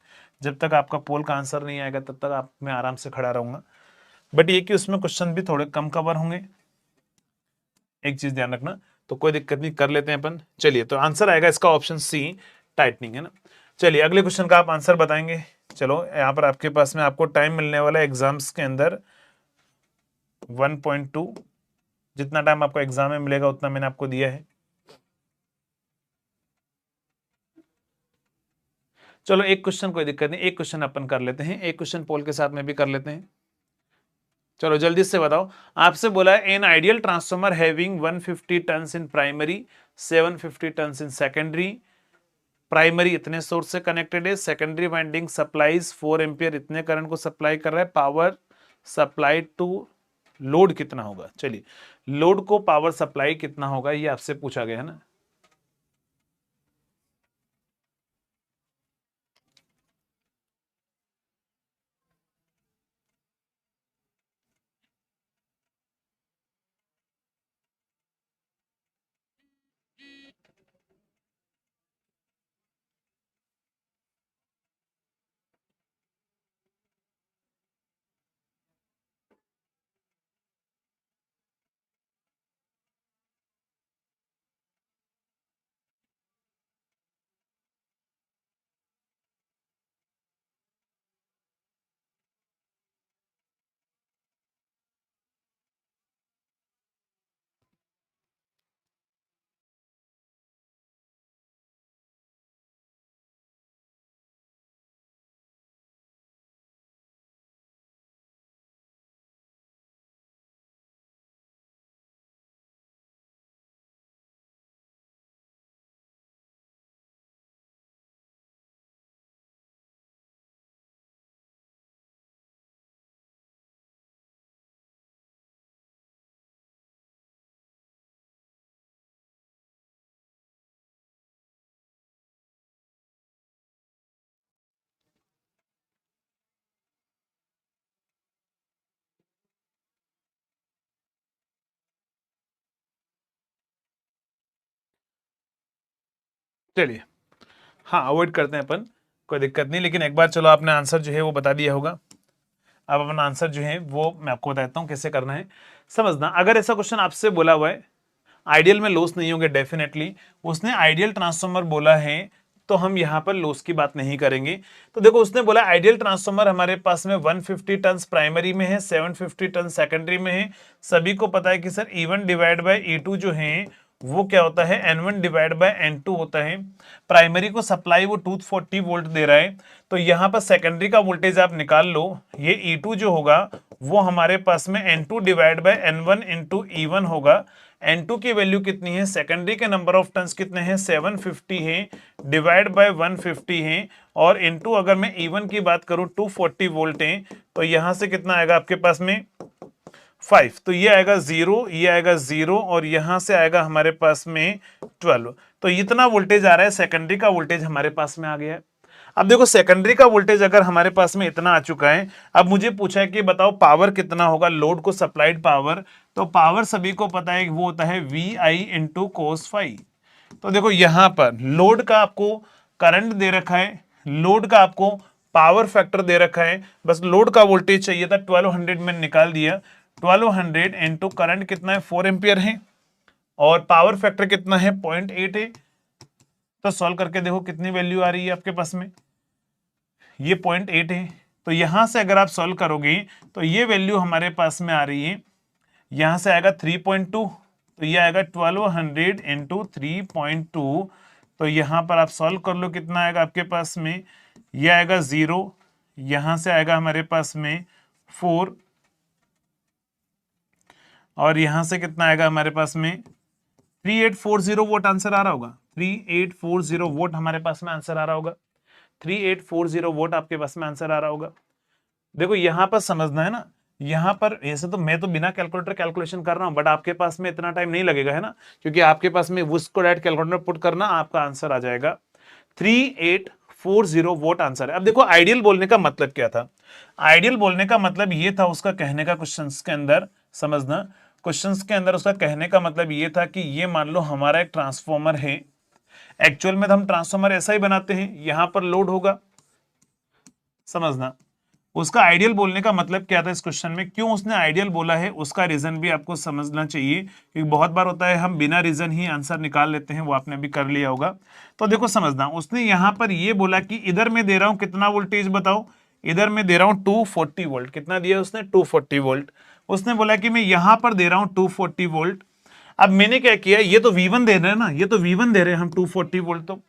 जब तक आपका पोल का आंसर नहीं आएगा तब तक आप मैं आराम से खड़ा रहूंगा। बट ये कि उसमें क्वेश्चन भी थोड़े कम कवर होंगे, एक चीज ध्यान रखना। तो कोई दिक्कत नहीं, कर लेते हैं अपन। चलिए, तो आंसर आएगा इसका ऑप्शन सी, टाइटनिंग, है ना। चलिए अगले क्वेश्चन का आप आंसर बताएंगे। चलो यहाँ पर आपके पास में आपको टाइम मिलने वाला है एग्जाम्स के अंदर 1.2, जितना टाइम आपको एग्जाम में मिलेगा उतना मैंने आपको दिया है। चलो एक क्वेश्चन, कोई दिक्कत नहीं, एक क्वेश्चन अपन कर लेते हैं, एक क्वेश्चन पोल के साथ में भी कर लेते हैं। चलो जल्दी से बताओ। आपसे बोला है an ideal transformer having 150 turns in primary, 750 turns in secondary. Primary इतने सोर्स से कनेक्टेड है, सेकेंडरी वाइंडिंग सप्लाईज 4 एम्पियर इतने करंट को सप्लाई कर रहा है। पावर सप्लाई टू लोड कितना होगा? चलिए, लोड को पावर सप्लाई कितना होगा ये आपसे पूछा गया है ना। चलिए, हाँ अवॉइड करते हैं अपन, कोई दिक्कत नहीं। लेकिन एक बार चलो आपने आंसर जो है वो बता दिया होगा। अब अपना आंसर जो है वो मैं आपको बताता हूँ कैसे करना है। समझना, अगर ऐसा क्वेश्चन आपसे बोला हुआ है आइडियल में लॉस नहीं होंगे, डेफिनेटली उसने आइडियल ट्रांसफॉर्मर बोला है तो हम यहां पर लॉस की बात नहीं करेंगे। तो देखो उसने बोला आइडियल ट्रांसफॉर्मर हमारे पास में 150 टन प्राइमरी में है, 750 टन सेकेंडरी में है। सभी को पता है कि sir E1 divide by E2 जो है वो क्या होता है, N1 डिवाइड बाय N2 होता है। प्राइमरी को सप्लाई वो 240 वोल्ट दे रहा है, तो यहां पर सेकेंडरी का वोल्टेज आप निकाल लो। ये E2 जो होगा वो हमारे पास में N2 divide by N1 into E1 होगा। N2 की वैल्यू कितनी है, सेकेंडरी के नंबर ऑफ टन्स कितने हैं, 750 है, डिवाइड बाय 150 है, और इनटू अगर मैं E1 की बात करूं 240 वोल्ट है, तो यहां से कितना आएगा आपके पास में 5। तो ये आएगा 0, ये आएगा 0, और यहां से आएगा हमारे पास में 12। तो इतना वोल्टेज आ रहा है, सेकेंडरी का वोल्टेज हमारे पास में आ गया है। अब देखो सेकेंडरी का वोल्टेज अगर हमारे पास में इतना आ चुका है, अब मुझे पूछा है कि बताओ पावर कितना होगा, लोड को सप्लाइड पावर। तो पावर सभी को पता है वो होता है VI इंटू कोस फाई। तो देखो यहां पर लोड का आपको करंट दे रखा है, लोड का आपको पावर फैक्टर दे रखा है, बस लोड का वोल्टेज चाहिए था 1200 में निकाल दिया। 1200 इंटू करंट कितना है 4 एम्पियर है, और पावर फैक्टर कितना है 0.8 है। तो सॉल्व करके देखो कितनी वैल्यू आ रही है आपके पास में, ये 0.8 है। तो यहां से अगर आप सॉल्व करोगे तो ये वैल्यू हमारे पास में आ रही है, यहां से आएगा 3.2, तो ये आएगा 1200 इंटू 3.2। तो यहां पर आप सॉल्व कर लो कितना आएगा आपके पास में, ये आएगा 0, यहां से आएगा हमारे पास में 4, और यहां से कितना आएगा हमारे पास में 3840 वोट आंसर आ रहा होगा। 3840 वोट हमारे पास में आंसर आ रहा होगा। 3840 वोट आपके पास में आंसर आ रहा होगा। देखो यहां पर समझना है ना, यहां पर ऐसे तो मैं तो बिना कैलकुलेटर कैलकुलेशन कर रहा हूं, बट आपके पास में इतना टाइम नहीं लगेगा, है ना, क्योंकि आपके पास में उसको डायरेक्ट कैलकुलेटर पुट करना, आपका आंसर आ जाएगा 3840 वोट आंसर है। अब देखो आइडियल बोलने का मतलब क्या था, आइडियल बोलने का मतलब ये था उसका कहने का क्वेश्चन के अंदर, समझना क्वेश्चंस के अंदर उसका कहने का मतलब ये था कि ये मान लो हमारा एक ट्रांसफॉर्मर है, एक्चुअल में तो हम ट्रांसफॉर्मर ऐसा ही बनाते हैं, यहां पर लोड होगा, समझना। उसका आइडियल बोलने का मतलब क्या था इस क्वेश्चन में, क्यों उसने आइडियल बोला है उसका रीजन भी आपको समझना चाहिए, क्योंकि बहुत बार होता है हम बिना रीजन ही आंसर निकाल लेते हैं, वो आपने भी कर लिया होगा। तो देखो समझना, उसने यहां पर ये बोला कि इधर मैं दे रहा हूं कितना वोल्टेज बताओ, इधर मैं दे रहा हूं 240 वोल्ट, कितना दिया उसने 240 वोल्ट। उसने बोला कि मैं यहां पर दे रहा हूं 240 वोल्ट। अब मैंने क्या किया, ये तो V1 दे रहे हैं ना, ये तो V1 दे रहे हैं हम 240 वोल्ट, तो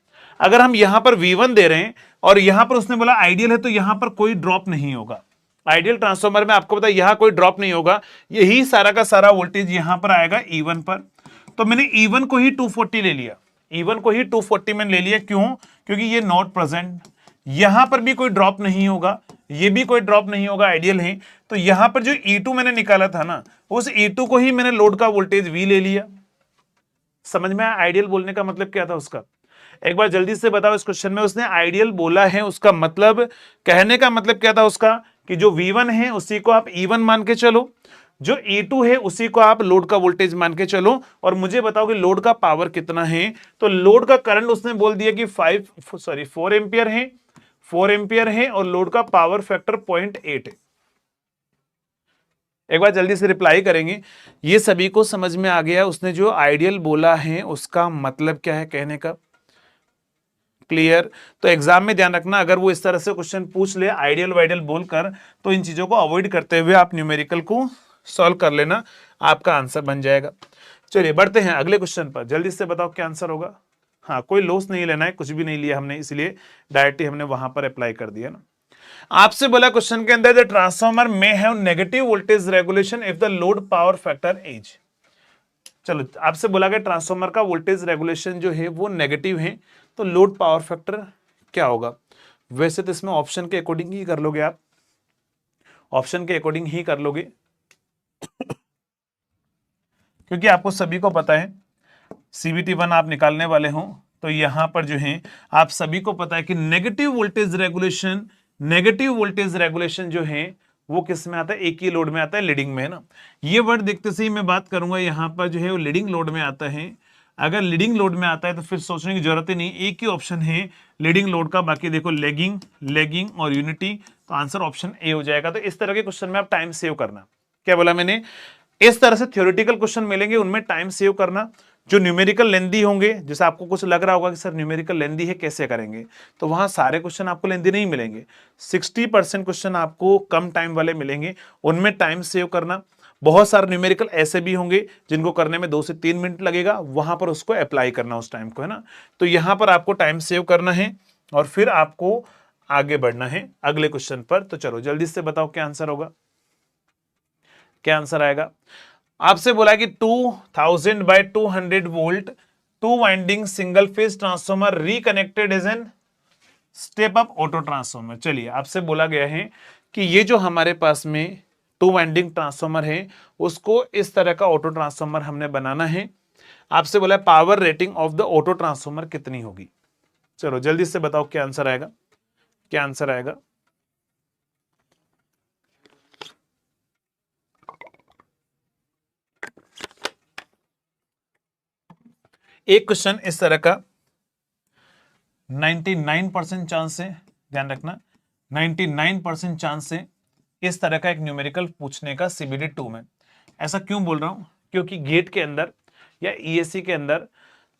अगर हम यहां पर V1 दे रहे हैं और यहां पर उसने बोला आइडियल है, तो यहां पर कोई ड्रॉप नहीं होगा। आइडियल ट्रांसफॉर्मर में आपको पता है यहां कोई ड्रॉप नहीं होगा, यही सारा का सारा वोल्टेज यहां पर आएगा E1 पर। तो मैंने E1 को ही 240 ले लिया, E1 को ही 240 मैंने ले लिया, क्यों, क्योंकि ये नॉट प्रेजेंट, यहां पर भी कोई ड्रॉप नहीं होगा, ये भी कोई ड्रॉप नहीं होगा, आइडियल है। तो यहां पर जो E2 मैंने निकाला था ना, उस E2 को ही मैंने लोड का वोल्टेज V ले लिया। समझ में आया आइडियल बोलने का मतलब क्या था उसका? एक बार जल्दी से बताओ, इस क्वेश्चन में उसने आइडियल बोला है, उसका मतलब, कहने का मतलब क्या था उसका, कि जो V1 है उसी को आप E1 मान के चलो, जो E2 है उसी को आप लोड का वोल्टेज मान के चलो, और मुझे बताओ कि लोड का पावर कितना है। तो लोड का करंट उसने बोल दिया कि 4 एंपियर है, 4 एंपियर है, और लोड का पावर फैक्टर 0.8 है। एक बार जल्दी से रिप्लाई करेंगे, ये सभी को समझ में आ गया उसने जो आइडियल बोला है उसका मतलब क्या है कहने का, क्लियर? तो एग्जाम में ध्यान रखना, अगर वो इस तरह से क्वेश्चन पूछ ले आइडियल वाइडियल बोलकर, तो इन चीजों को अवॉइड करते हुए आप न्यूमेरिकल को सॉल्व कर लेना, आपका आंसर बन जाएगा। चलिए बढ़ते हैं अगले क्वेश्चन पर, जल्दी से बताओ क्या आंसर होगा। हाँ, कोई लॉस नहीं लेना है, कुछ भी नहीं लिया हमने, इसलिए डायरेक्टली हमने वहां पर अप्लाई कर दिया ना। आपसे बोला क्वेश्चन के अंदर, द ट्रांसफॉर्मर में have negative voltage regulation if the load power factor is. चलो, आपसे बोला गया ट्रांसफॉर्मर का वोल्टेज रेगुलेशन जो है वो नेगेटिव है, तो लोड पावर फैक्टर क्या होगा। वैसे तो इसमें ऑप्शन के अकॉर्डिंग ही कर लोगे आप, ऑप्शन के अकॉर्डिंग ही कर लोगे, क्योंकि आपको सभी को पता है CVT 1 आप निकालने वाले हो, तो यहां पर जो है आप सभी को पता है कि नेगेटिव वोल्टेज रेगुलेशन जो है वो किस में आता है, एक ही लोड में आता है, लीडिंग में, है ना। ये वर्ड देखते से ही मैं बात करूंगा, यहां पर जो है वो लीडिंग लोड में आता है। अगर लीडिंग लोड में आता है तो फिर सोचने की जरूरत ही नहीं, एक ही ऑप्शन है लीडिंग लोड का, बाकी देखो लेगिंग और यूनिटी, तो आंसर ऑप्शन ए हो जाएगा। तो इस तरह के क्वेश्चन में आप टाइम सेव करना, क्या बोला मैंने, इस तरह से थ्योरेटिकल क्वेश्चन मिलेंगे, उनमें टाइम सेव करना। जो न्यूमेरिकल लेंदी होंगे, जैसे आपको कुछ लग रहा होगा कि सर न्यूमेरिकल लेंदी है कैसे करेंगे, तो वहां सारे क्वेश्चन आपको लेंदी नहीं मिलेंगे, 60% क्वेश्चन आपको कम टाइम वाले मिलेंगे, उनमें टाइम सेव करना। बहुत सारे न्यूमेरिकल ऐसे भी होंगे जिनको करने में 2 से 3 मिनट लगेगा, वहां पर उसको अप्लाई करना उस टाइम को, है ना। तो यहां पर आपको टाइम सेव करना है और फिर आपको आगे बढ़ना है अगले क्वेश्चन पर। तो चलो जल्दी से बताओ क्या आंसर होगा, क्या आंसर आएगा। आपसे बोला कि 2000/200 volt 2 winding single phase transformer reconnected is an step up auto transformer. चलिए, आपसे बोला गया है कि ये जो हमारे पास में 2 वाइंडिंग ट्रांसफॉर्मर है उसको इस तरह का ऑटो ट्रांसफॉर्मर हमने बनाना है। आपसे बोला power rating of the auto transformer कितनी होगी। चलो जल्दी से बताओ क्या आंसर आएगा, क्या आंसर आएगा। एक क्वेश्चन इस तरह का 99% चांस से, ध्यान रखना 99% चांस से इस तरह का एक न्यूमेरिकल पूछने का CBD 2 में। ऐसा क्यों बोल रहा हूं, क्योंकि गेट के अंदर या ESC के अंदर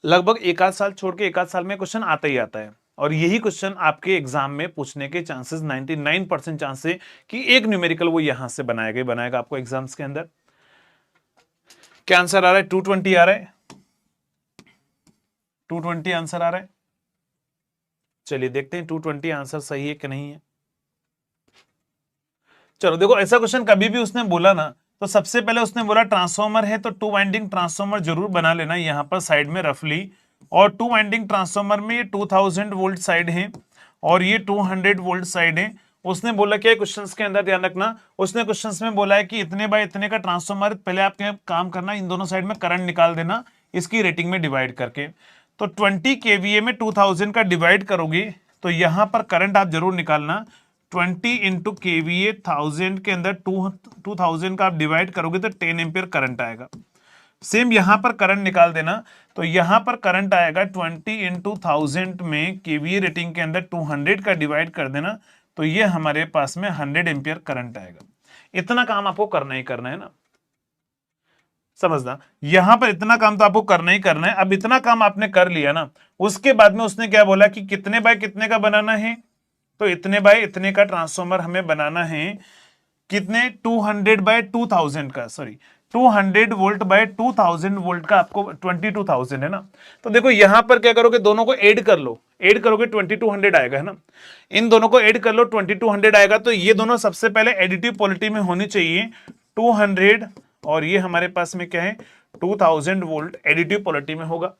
लगभग एक आध साल छोड़ के एक आध साल में क्वेश्चन आता ही आता है, और यही क्वेश्चन आपके एग्जाम में पूछने के चांसेस 99% चांस है कि एक न्यूमेरिकल वो यहां से बनाएगा आपको एग्जाम्स के अंदर। क्या आंसर आ रहा है, 220 आ रहा है, 220 आंसर आ रहा है। चलिए देखते हैं 220 आंसर सही है कि नहीं है। चलो देखो, ऐसा क्वेश्चन कभी भी उसने बोला ना, तो सबसे पहले उसने बोला ट्रांसफॉर्मर है तो 2 वाइंडिंग ट्रांसफॉर्मर जरूर बना लेना यहां पर साइड में रफली, और 2 वाइंडिंग ट्रांसफॉर्मर में ये 2000 वोल्ट साइड है और ये 200 वोल्ट साइड है। उसने बोला क्या क्वेश्चंस के अंदर, ध्यान रखना, उसने क्वेश्चंस में बोला है कि इतने बाय इतने का ट्रांसफॉर्मर, पहले आप क्या काम करना, इन दोनों साइड में करंट निकाल देना इसकी रेटिंग में डिवाइड करके। तो 20 kVA में 2000 का डिवाइड करोगे तो यहां पर करंट आप जरूर निकालना, 20 इंटू केवीए 1000 के अंदर 2000 का आप डिवाइड करोगे तो 10 एम्पियर करंट आएगा। सेम यहां पर करंट निकाल देना, तो यहां पर करंट आएगा 20 इंटू 1000 में केवीए रेटिंग के अंदर 200 का डिवाइड कर देना, तो ये हमारे पास में 100 एम्पियर करंट आएगा। इतना काम आपको करना ही करना है ना, समझना, यहां पर इतना काम तो आपको करना ही करना है। अब इतना काम आपने कर लिया ना, उसके बाद में उसने क्या बोला कि कितने बाय कितने का बनाना है, तो इतने बाय इतने का ट्रांसफॉर्मर हमें बनाना है, कितने 200 बाय 2000 का, सॉरी 200 वोल्ट बाय 2000 वोल्ट का आपको 22,000 है ना। तो देखो यहां पर क्या करोगे, दोनों को ऐड कर लो, ऐड करोगे 2200 आएगा है ना, इन दोनों को ऐड कर लो 2200 आएगा। तो ये दोनों सबसे पहले एडिटिव पोलैरिटी में होनी चाहिए 200, और ये हमारे पास में क्या है 2000 वोल्ट एडिटिव पोलैरिटी में होगा।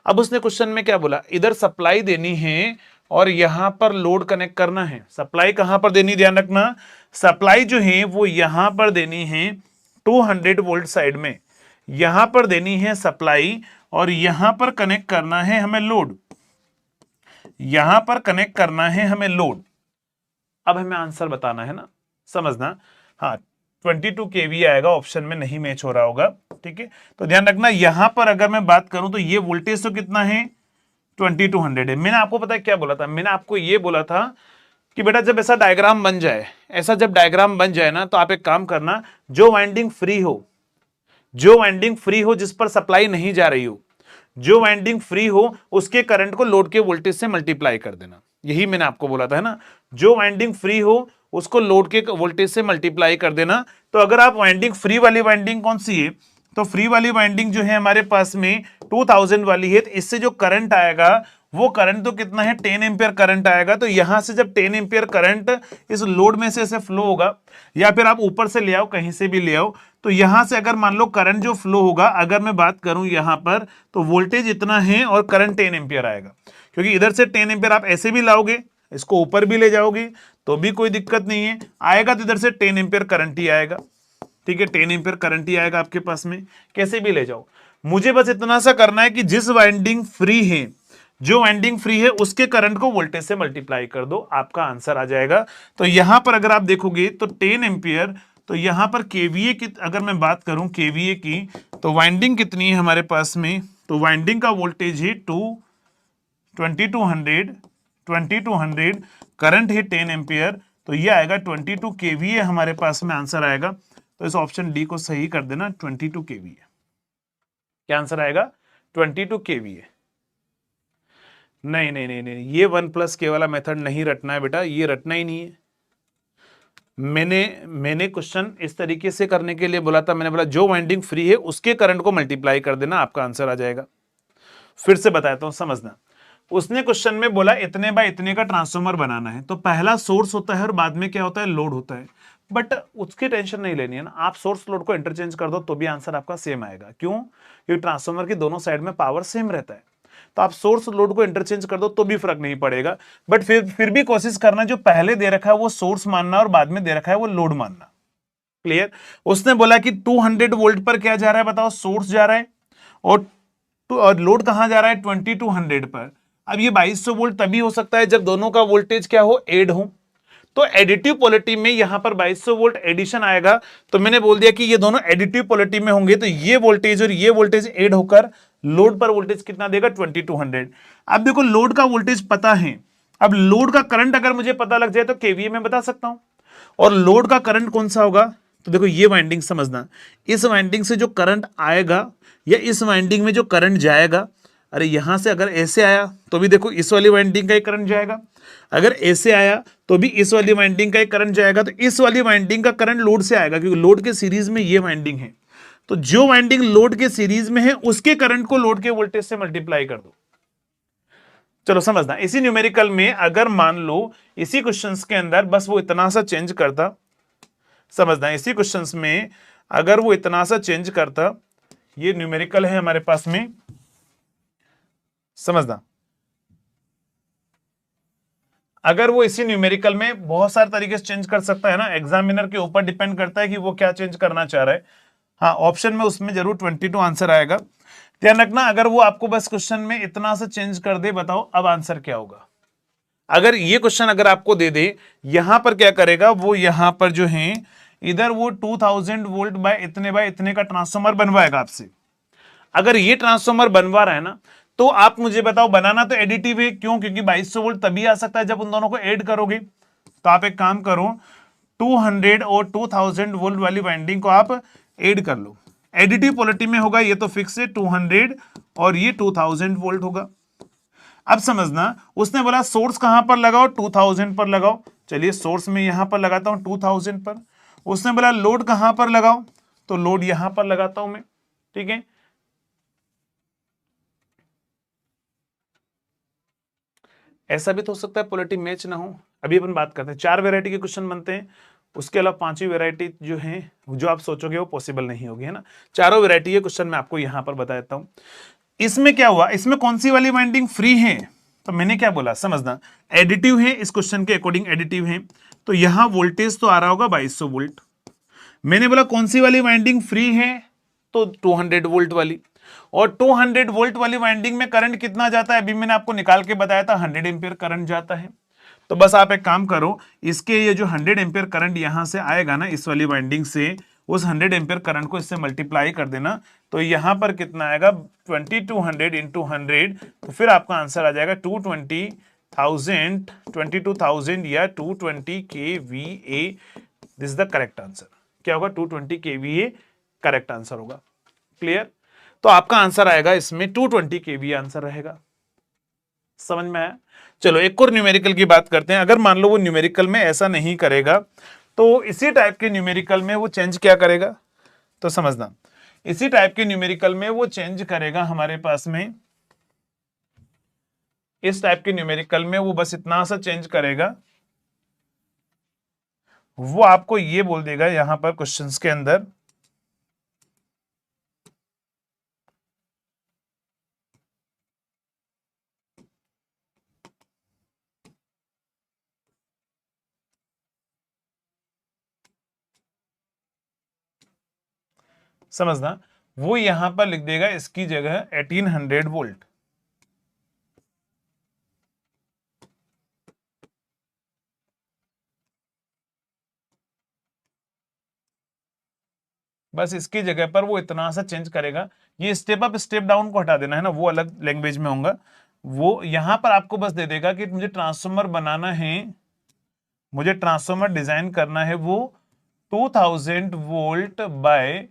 अब उसने क्वेश्चन में क्या बोला, इधर सप्लाई देनी है और यहां पर लोड कनेक्ट करना है। सप्लाई कहां पर देनी, ध्यान रखना, सप्लाई जो है वो यहां पर देनी है 200 वोल्ट साइड में, यहां पर देनी है सप्लाई, और यहां पर कनेक्ट करना है हमें लोड, यहां पर कनेक्ट करना है हमें लोड। अब हमें आंसर बताना है ना, समझना, हाँ 22 केवी आएगा, ऑप्शन में नहीं मैच हो रहा होगा, ठीक है। तो ध्यान रखना यहां पर अगर मैं बात करूं तो ये वोल्टेज तो कितना है 2200 है। मैंने आपको पता है क्या बोला था, मैंने आपको ये बोला था कि बेटा जब ऐसा डायग्राम बन जाए, ऐसा जब डायग्राम बन जाए ना, तो आप एक काम करना, जो वाइंडिंग फ्री हो, जो वाइंडिंग फ्री हो जिस पर सप्लाई नहीं जा रही हो, जो वाइंडिंग फ्री हो उसके करंट को लोड के वोल्टेज से मल्टीप्लाई कर देना। यही मैंने आपको बोला था है ना, जो वाइंडिंग फ्री हो उसको लोड के वोल्टेज से मल्टीप्लाई कर देना। तो अगर आप वाइंडिंग फ्री वाली वाइंडिंग कौन सी है, तो फ्री वाली वाइंडिंग जो है हमारे पास में 2000 वाली है, तो इससे जो करंट आएगा वो करंट तो कितना है 10 एम्पियर करंट आएगा। तो यहां से जब 10 एम्पियर करंट इस लोड में से ऐसे फ्लो होगा, या फिर आप ऊपर से ले आओ, कहीं से भी ले आओ, तो यहां से अगर मान लो करंट जो फ्लो होगा, अगर मैं बात करूं यहां पर, तो वोल्टेज इतना है और करंट 10 एम्पियर आएगा। क्योंकि इधर से 10 एम्पियर आप ऐसे भी लाओगे, इसको ऊपर भी ले जाओगे तो भी कोई दिक्कत नहीं है, आएगा तो इधर से 10 एम्पियर करंट ही आएगा, ठीक है, 10 एम्पियर करंट ही आएगा आपके पास में, कैसे भी ले जाओ। मुझे बस इतना सा करना है कि जिस वाइंडिंग फ्री है, जो वाइंडिंग फ्री है उसके करंट को वोल्टेज से मल्टीप्लाई कर दो, आपका आंसर आ जाएगा। तो यहां पर अगर आप देखोगे तो 10 एम्पियर, तो यहां पर केवीए की अगर मैं बात करूं केवीए की, तो वाइंडिंग कितनी है हमारे पास में, तो वाइंडिंग का वोल्टेज है 2200, करंट है 10 एम्पियर, तो ये आएगा 22 केवीए हमारे पास में आंसर आएगा। तो इस ऑप्शन डी को सही कर देना, 22 केवीए। क्या आंसर आएगा 22 केवीए। नहीं नहीं नहीं नहीं, ये 1+K वाला मेथड नहीं रटना है बेटा, ये रटना ही नहीं है। मैंने क्वेश्चन इस तरीके से करने के लिए बोला था, मैंने बोला जो वाइंडिंग फ्री है उसके करंट को मल्टीप्लाई कर देना, आपका आंसर आ जाएगा। फिर से बताता हूं, समझना, उसने क्वेश्चन में बोला इतने बाय इतने का ट्रांसफॉर्मर बनाना है, तो पहला सोर्स होता है और बाद में क्या होता है, लोड होता है। बट उसकी टेंशन नहीं लेनी है ना, आप सोर्स लोड को इंटरचेंज कर दो तो भी आंसर आपका सेम आएगा। क्यों, क्योंकि ट्रांसफॉर्मर की दोनों साइड में पावर सेम रहता है, तो आप सोर्स लोड को इंटरचेंज कर दो तो भी फर्क नहीं पड़ेगा। बट फिर भी कोशिश करना जो पहले दे रखा है वो सोर्स मानना और बाद में दे रखा है वो लोड मानना। क्लियर। उसने बोला कि 200 वोल्ट पर क्या जा रहा है, बताओ, सोर्स जा रहा है, और लोड कहां जा रहा है 2200 पर। अब ये 2200 वोल्ट तभी हो सकता है जब दोनों का वोल्टेज क्या हो, एड हो। तो एडिटिव पोलैरिटी में यहां पर 2200 वोल्ट एडिशन आएगा, तो मैंने बोल दिया कि ये दोनों एडिटिव पोलैरिटी में होंगे, तो ये वोल्टेज और ये वोल्टेज एड होकर लोड पर वोल्टेज कितना देगा 2200। अब देखो लोड का वोल्टेज पता है, अब लोड का करंट अगर मुझे पता लग जाए तो केवीए में बता सकता हूं, और लोड का करंट कौन सा होगा, तो देखो ये वाइंडिंग समझना, इस वाइंडिंग से जो करंट आएगा या इस वाइंडिंग में जो करंट जाएगा, अरे यहां से अगर ऐसे आया तो भी देखो इस वाली वाइंडिंग का ही करंट जाएगा, अगर ऐसे आया तो भी इस वाली वाइंडिंग का ही करंट जाएगा। तो इस वाली वाइंडिंग का करंट लोड से आएगा, क्योंकि लोड के सीरीज में ये वाइंडिंग है, तो जो वाइंडिंग लोड के सीरीज में है उसके करंट को लोड के वोल्टेज से मल्टीप्लाई कर दो। चलो समझना, इसी न्यूमेरिकल में अगर मान लो इसी क्वेश्चंस के अंदर बस वो इतना सा चेंज करता, समझना, इसी क्वेश्चंस में अगर वो इतना सा चेंज करता, ये न्यूमेरिकल है हमारे पास में, समझना, अगर वो इसी न्यूमेरिकल में बहुत सारे तरीके से चेंज कर सकता है ना, एग्जामिनर के ऊपर डिपेंड करता है कि वो क्या चेंज करना चाह रहा है। हाँ, ऑप्शन में उसमें जरूर 22 आंसर आएगा। ध्यान रखना, अगर वो आपको बस क्वेश्चन में इतना सा चेंज कर दे, बताओ अब आंसर क्या होगा। अगर ये क्वेश्चन अगर आपको दे दे, यहां पर क्या करेगा वो, यहां पर जो है इधर वो 2000 वोल्ट बाय इतने का ट्रांसफॉर्मर बनवाएगा आपसे। अगर ये ट्रांसफॉर्मर बनवा रहा है ना, तो आप मुझे बताओ, बनाना तो एडिटिव है, क्यों? क्योंकि 2200 वोल्ट तभी आ सकता है जब उन दोनों को ऐड करोगे। तो आप एक काम करो, 200 और 2000 वोल्ट वाली वाइंडिंग को आप ऐड कर लो। एडिटिव पोलैरिटी में होगा, ये तो फिक्स है 200 और ये 2000 वोल्ट होगा। अब समझना, उसने बोला सोर्स कहां पर लगाओ, 2000 पर लगाओ। चलिए सोर्स में यहां पर लगाता हूं 2000 पर। उसने बोला लोड कहां पर लगाओ, तो लोड यहां पर लगाता हूं मैं, ठीक है। ऐसा भी तो हो सकता है पोलैरिटी मैच ना हो। अभी अपन बात करते हैं, 4 वैरायटी के क्वेश्चन बनते हैं, उसके अलावा 5वीं वैरायटी जो है, जो आप सोचोगे वो पॉसिबल नहीं होगी, है ना। चारों वैरायटी के क्वेश्चन मैं आपको यहां पर बता देता हूं। इसमें क्या हुआ, इसमें कौन सी वाली वाइंडिंग फ्री है, तो मैंने क्या बोला समझना, एडिटिव है, इस क्वेश्चन के अकॉर्डिंग एडिटिव है, तो यहां वोल्टेज तो आ रहा होगा 2200 वोल्ट। मैंने बोला कौन सी वाली वाइंडिंग फ्री है, तो 200 वोल्ट वाली। और 200 वोल्ट वाली वाइंडिंग में करंट कितना जाता है, अभी मैंने आपको निकाल के बताया था, 100 एम्पियर करंट जाता है। तो बस आप एक काम करो, इसके ये जो 100 एम्पियर करंट यहां से आएगा ना, इस वाली वाइंडिंग से, उस 100 एम्पियर करंट को इससे मल्टीप्लाई कर देना, तो यहां पर कितना आएगा, 2200 इंटू 100, तो फिर आपका आंसर आ जाएगा 220,000, 22,000 या 220 kVA। This is the correct answer. क्या होगा, 220 kVA करेक्ट आंसर होगा। क्लियर? तो आपका आंसर आएगा इसमें 220 kVA आंसर रहेगा। समझ में आया? चलो एक और न्यूमेरिकल की बात करते हैं। अगर मान लो वो न्यूमेरिकल में ऐसा नहीं करेगा, तो इसी टाइप के न्यूमेरिकल में वो चेंज क्या करेगा, तो समझना, इसी टाइप के न्यूमेरिकल में वो चेंज करेगा हमारे पास में, इस टाइप के न्यूमेरिकल में वो बस इतना सा चेंज करेगा, वो आपको ये बोल देगा यहां पर क्वेश्चंस के अंदर, समझना, वो यहां पर लिख देगा इसकी जगह 1800 वोल्ट। बस इसकी जगह पर वो इतना सा चेंज करेगा। ये स्टेप अप स्टेप डाउन को हटा देना है ना, वो अलग लैंग्वेज में होगा। वो यहां पर आपको बस दे देगा कि मुझे ट्रांसफॉर्मर बनाना है, मुझे ट्रांसफॉर्मर डिजाइन करना है, वो 2000 वोल्ट बाय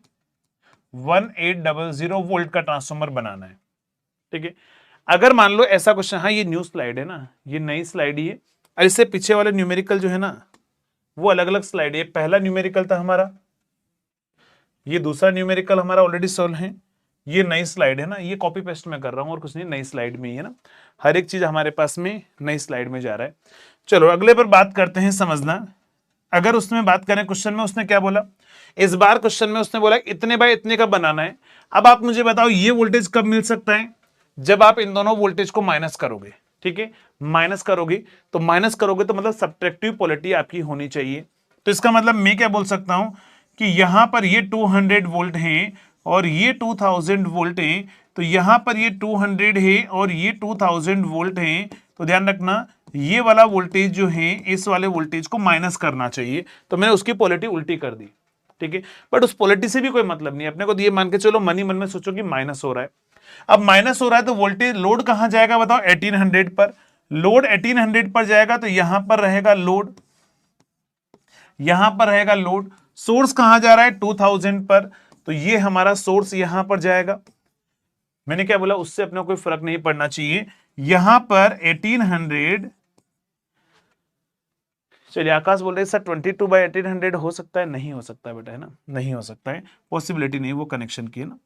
1800 वोल्ट का ट्रांसफॉर्मर बनाना है, ठीक है। अगर मान लो ऐसा क्वेश्चन, हाँ ये न्यू स्लाइड है ना, ये नई स्लाइड ही है, और इससे पीछे वाले न्यूमेरिकल जो है ना, वो अलग अलग स्लाइड है। पहला न्यूमेरिकल था हमारा, ये दूसरा न्यूमेरिकल हमारा ऑलरेडी सॉल्व है, ये नई स्लाइड है ना, ये कॉपी पेस्ट में कर रहा हूं और कुछ नहीं, नई स्लाइड में ही है ना, हर एक चीज हमारे पास में नई स्लाइड में जा रहा है। चलो अगले पर बात करते हैं। समझना, अगर उसमें बात करें क्वेश्चन में उसने क्या बोला, इस बार क्वेश्चन में उसने बोला इतने बाय इतने का बनाना है। अब आप मुझे बताओ ये वोल्टेज कब मिल सकता है, जब आप इन दोनों वोल्टेज को माइनस करोगे, ठीक है। माइनस करोगे तो मतलब सब्ट्रैक्टिव पोलैरिटी आपकी होनी चाहिए। तो इसका मतलब मैं क्या बोल सकता हूं कि यहां पर ये 200 वोल्ट है और ये 2000 वोल्ट है, तो यहां पर ये 200 है और ये 2000 वोल्ट है, तो ध्यान रखना ये वाला वोल्टेज जो है इस वाले वोल्टेज को माइनस करना चाहिए, तो मैंने उसकी पोलैरिटी उल्टी कर दी, ठीक है। बट उस पोलैरिटी से भी कोई मतलब नहीं है अपने को, ये मान के चलो मन ही मन में सोचो कि माइनस हो रहा है। अब माइनस हो रहा है तो वोल्टेज लोड कहां जाएगा बताओ, 1800 पर। लोड 1800 पर जाएगा तो यहां पर रहेगा लोड, यहां पर रहेगा लोड। सोर्स कहां जा रहा है, 2000 पर, तो ये हमारा सोर्स यहां पर जाएगा। मैंने क्या बोला, उससे अपने कोई फर्क नहीं पड़ना चाहिए। यहां पर 1800, चलिए आकाश बोल रहे सर 22 बाई 1800 हो सकता है, नहीं हो सकता है बेटा, है ना, नहीं हो सकता है, पॉसिबिलिटी नहीं, वो कनेक्शन की है ना।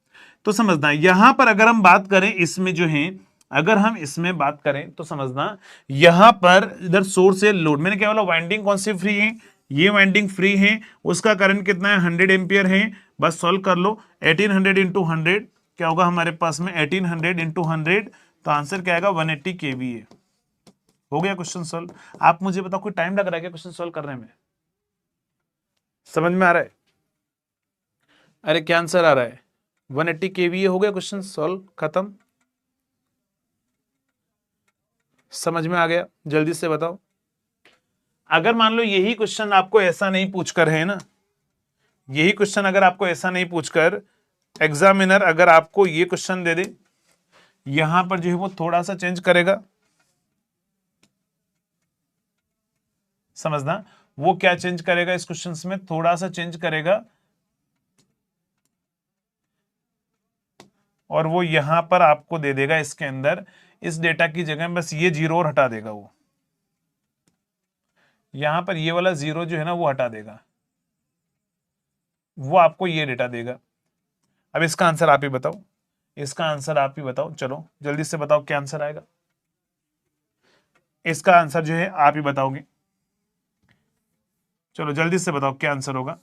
तो समझना यहां पर अगर हम बात करें इसमें जो है, अगर हम इसमें बात करें तो समझना यहां पर इधर सोर्स है लोड, मैंने क्या बोला वाइंडिंग कौन सी फ्री है, ये वाइंडिंग फ्री है, उसका करंट कितना है 100 एम्पियर है। बस सॉल्व कर लो, 1800 इंटू 100 क्या होगा हमारे पास में, 1800 इंटू 100, तो आंसर क्या आएगा 180 kVA। हो गया क्वेश्चन सॉल्व। आप मुझे बताओ कोई टाइम लग रहा है क्या क्वेश्चन सॉल्व करने में, समझ में आ रहा है? अरे क्या आंसर आ रहा है, 180 kVA। हो गया क्वेश्चन सॉल्व, खत्म। समझ में आ गया? जल्दी से बताओ। अगर मान लो यही क्वेश्चन आपको ऐसा नहीं पूछकर है ना, यही क्वेश्चन अगर आपको ऐसा नहीं पूछकर एग्जामिनर अगर आपको ये क्वेश्चन दे दे, यहां पर जो है वो थोड़ा सा चेंज करेगा, समझना, वो क्या चेंज करेगा इस क्वेश्चन में, थोड़ा सा चेंज करेगा, और वो यहां पर आपको दे देगा इसके अंदर इस डेटा की जगह बस ये जीरो और हटा देगा, वो यहां पर ये वाला जीरो जो है ना वो हटा देगा, वो आपको ये डेटा देगा। अब इसका आंसर आप ही बताओ, इसका आंसर आप ही बताओ, चलो जल्दी से बताओ क्या आंसर आएगा। इसका आंसर जो है आप ही बताओगे, चलो जल्दी से बताओ क्या आंसर होगा।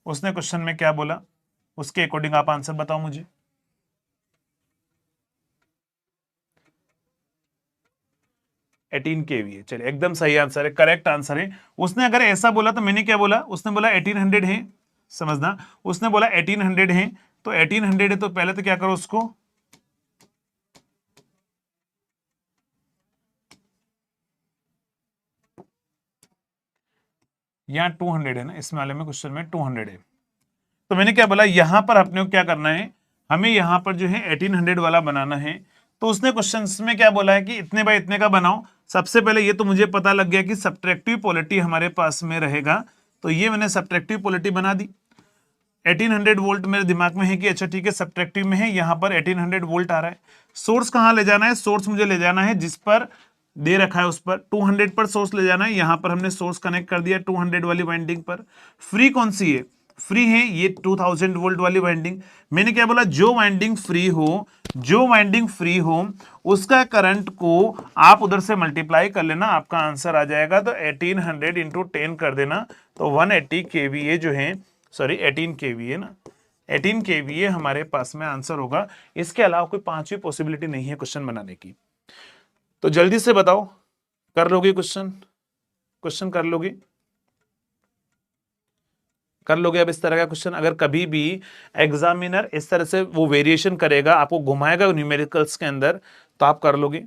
उसने क्वेश्चन में क्या बोला, उसके अकॉर्डिंग आप आंसर बताओ मुझे। केवीए, चलिए एकदम सही आंसर है, करेक्ट आंसर है। उसने अगर ऐसा बोला तो मैंने क्या बोला, उसने बोला 1800 है, समझना, उसने बोला 1800 है, तो 1800 है तो पहले तो क्या करो उसको, यहां 200 है ना, इस वाले में क्वेश्चन में 200 है, तो मैंने क्या बोला यहां पर अपने को क्या करना है, हमें यहां पर जो है 1800 वाला बनाना है। तो उसने क्वेश्चन में क्या बोला है कि इतने बाय इतने का बनाओ। सबसे पहले ये तो मुझे पता लग गया कि सब्ट्रैक्टिव पोलैरिटी हमारे पास में रहेगा, तो ये मैंने सब्ट्रैक्टिव पोलैरिटी बना दी। 1800 वोल्ट मेरे दिमाग में है कि अच्छा ठीक है सब्ट्रैक्टिव में है, यहां पर 1800 वोल्ट आ रहा है। सोर्स कहां ले जाना है, सोर्स मुझे ले जाना है जिस पर दे रखा है उस पर 200 पर सोर्स ले जाना है। यहां पर हमने सोर्स कनेक्ट कर दिया 200 वाली वाइंडिंग पर। फ्री कौन सी है, फ्री है ये 2000 वोल्ट वाली वाइंडिंग। मैंने क्या बोला, जो वाइंडिंग फ्री हो, जो वाइंडिंग फ्री हो उसका करंट को आप उधर से मल्टीप्लाई कर लेना, आपका आंसर आ जाएगा। तो 1800 इंटू 10 कर देना, तो 180 केवीए जो है, सॉरी 18 केवीए ना, 18 केवीए हमारे पास में आंसर होगा। इसके अलावा कोई पांचवी पॉसिबिलिटी नहीं है क्वेश्चन बनाने की। तो जल्दी से बताओ, कर लोगे क्वेश्चन, क्वेश्चन कर लोगे, कर लोगे अब इस तरह का क्वेश्चन। अगर कभी भी एग्जामिनर इस तरह से वो वेरिएशन करेगा, आपको घुमाएगा न्यूमेरिकल्स के अंदर, तो आप कर लोगे।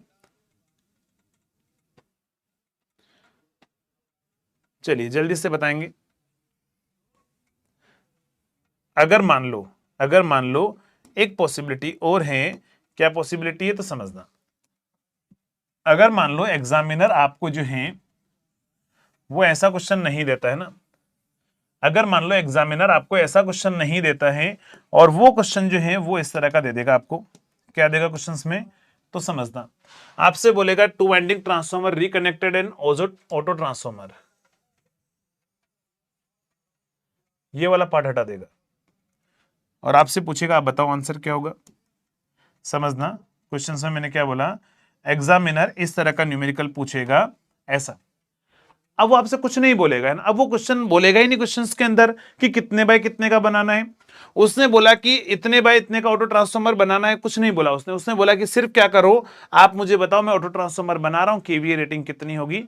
चलिए जल्दी से बताएंगे। अगर मान लो एक पॉसिबिलिटी और है, क्या पॉसिबिलिटी है तो समझना। अगर मान लो एग्जामिनर आपको जो है वो ऐसा क्वेश्चन नहीं देता है ना, अगर मान लो एग्जामिनर आपको ऐसा क्वेश्चन नहीं देता है और वो क्वेश्चन जो है वो इस तरह का दे देगा, आपको क्या देगा क्वेश्चंस में तो समझना। आपसे बोलेगा two winding transformer reconnected and auto transformer, ये वाला पार्ट हटा देगा और आपसे पूछेगा आप बताओ आंसर क्या होगा। समझना, क्वेश्चन में मैंने क्या बोला, एग्जामिनर इस तरह का न्यूमेरिकल पूछेगा ऐसा। अब वो आपसे कुछ नहीं बोलेगा है ना, अब वो क्वेश्चन बोलेगा ही नहीं क्वेश्चंस के अंदर कि कितने बाय कितने का बनाना है। उसने बोला कि इतने बाय इतने का ऑटो ट्रांसफॉर्मर बनाना है, कुछ नहीं बोला उसने बोला कि सिर्फ क्या करो, आप मुझे बताओ मैं ऑटो ट्रांसफॉर्मर बना रहा हूं, केवीए रेटिंग कितनी होगी।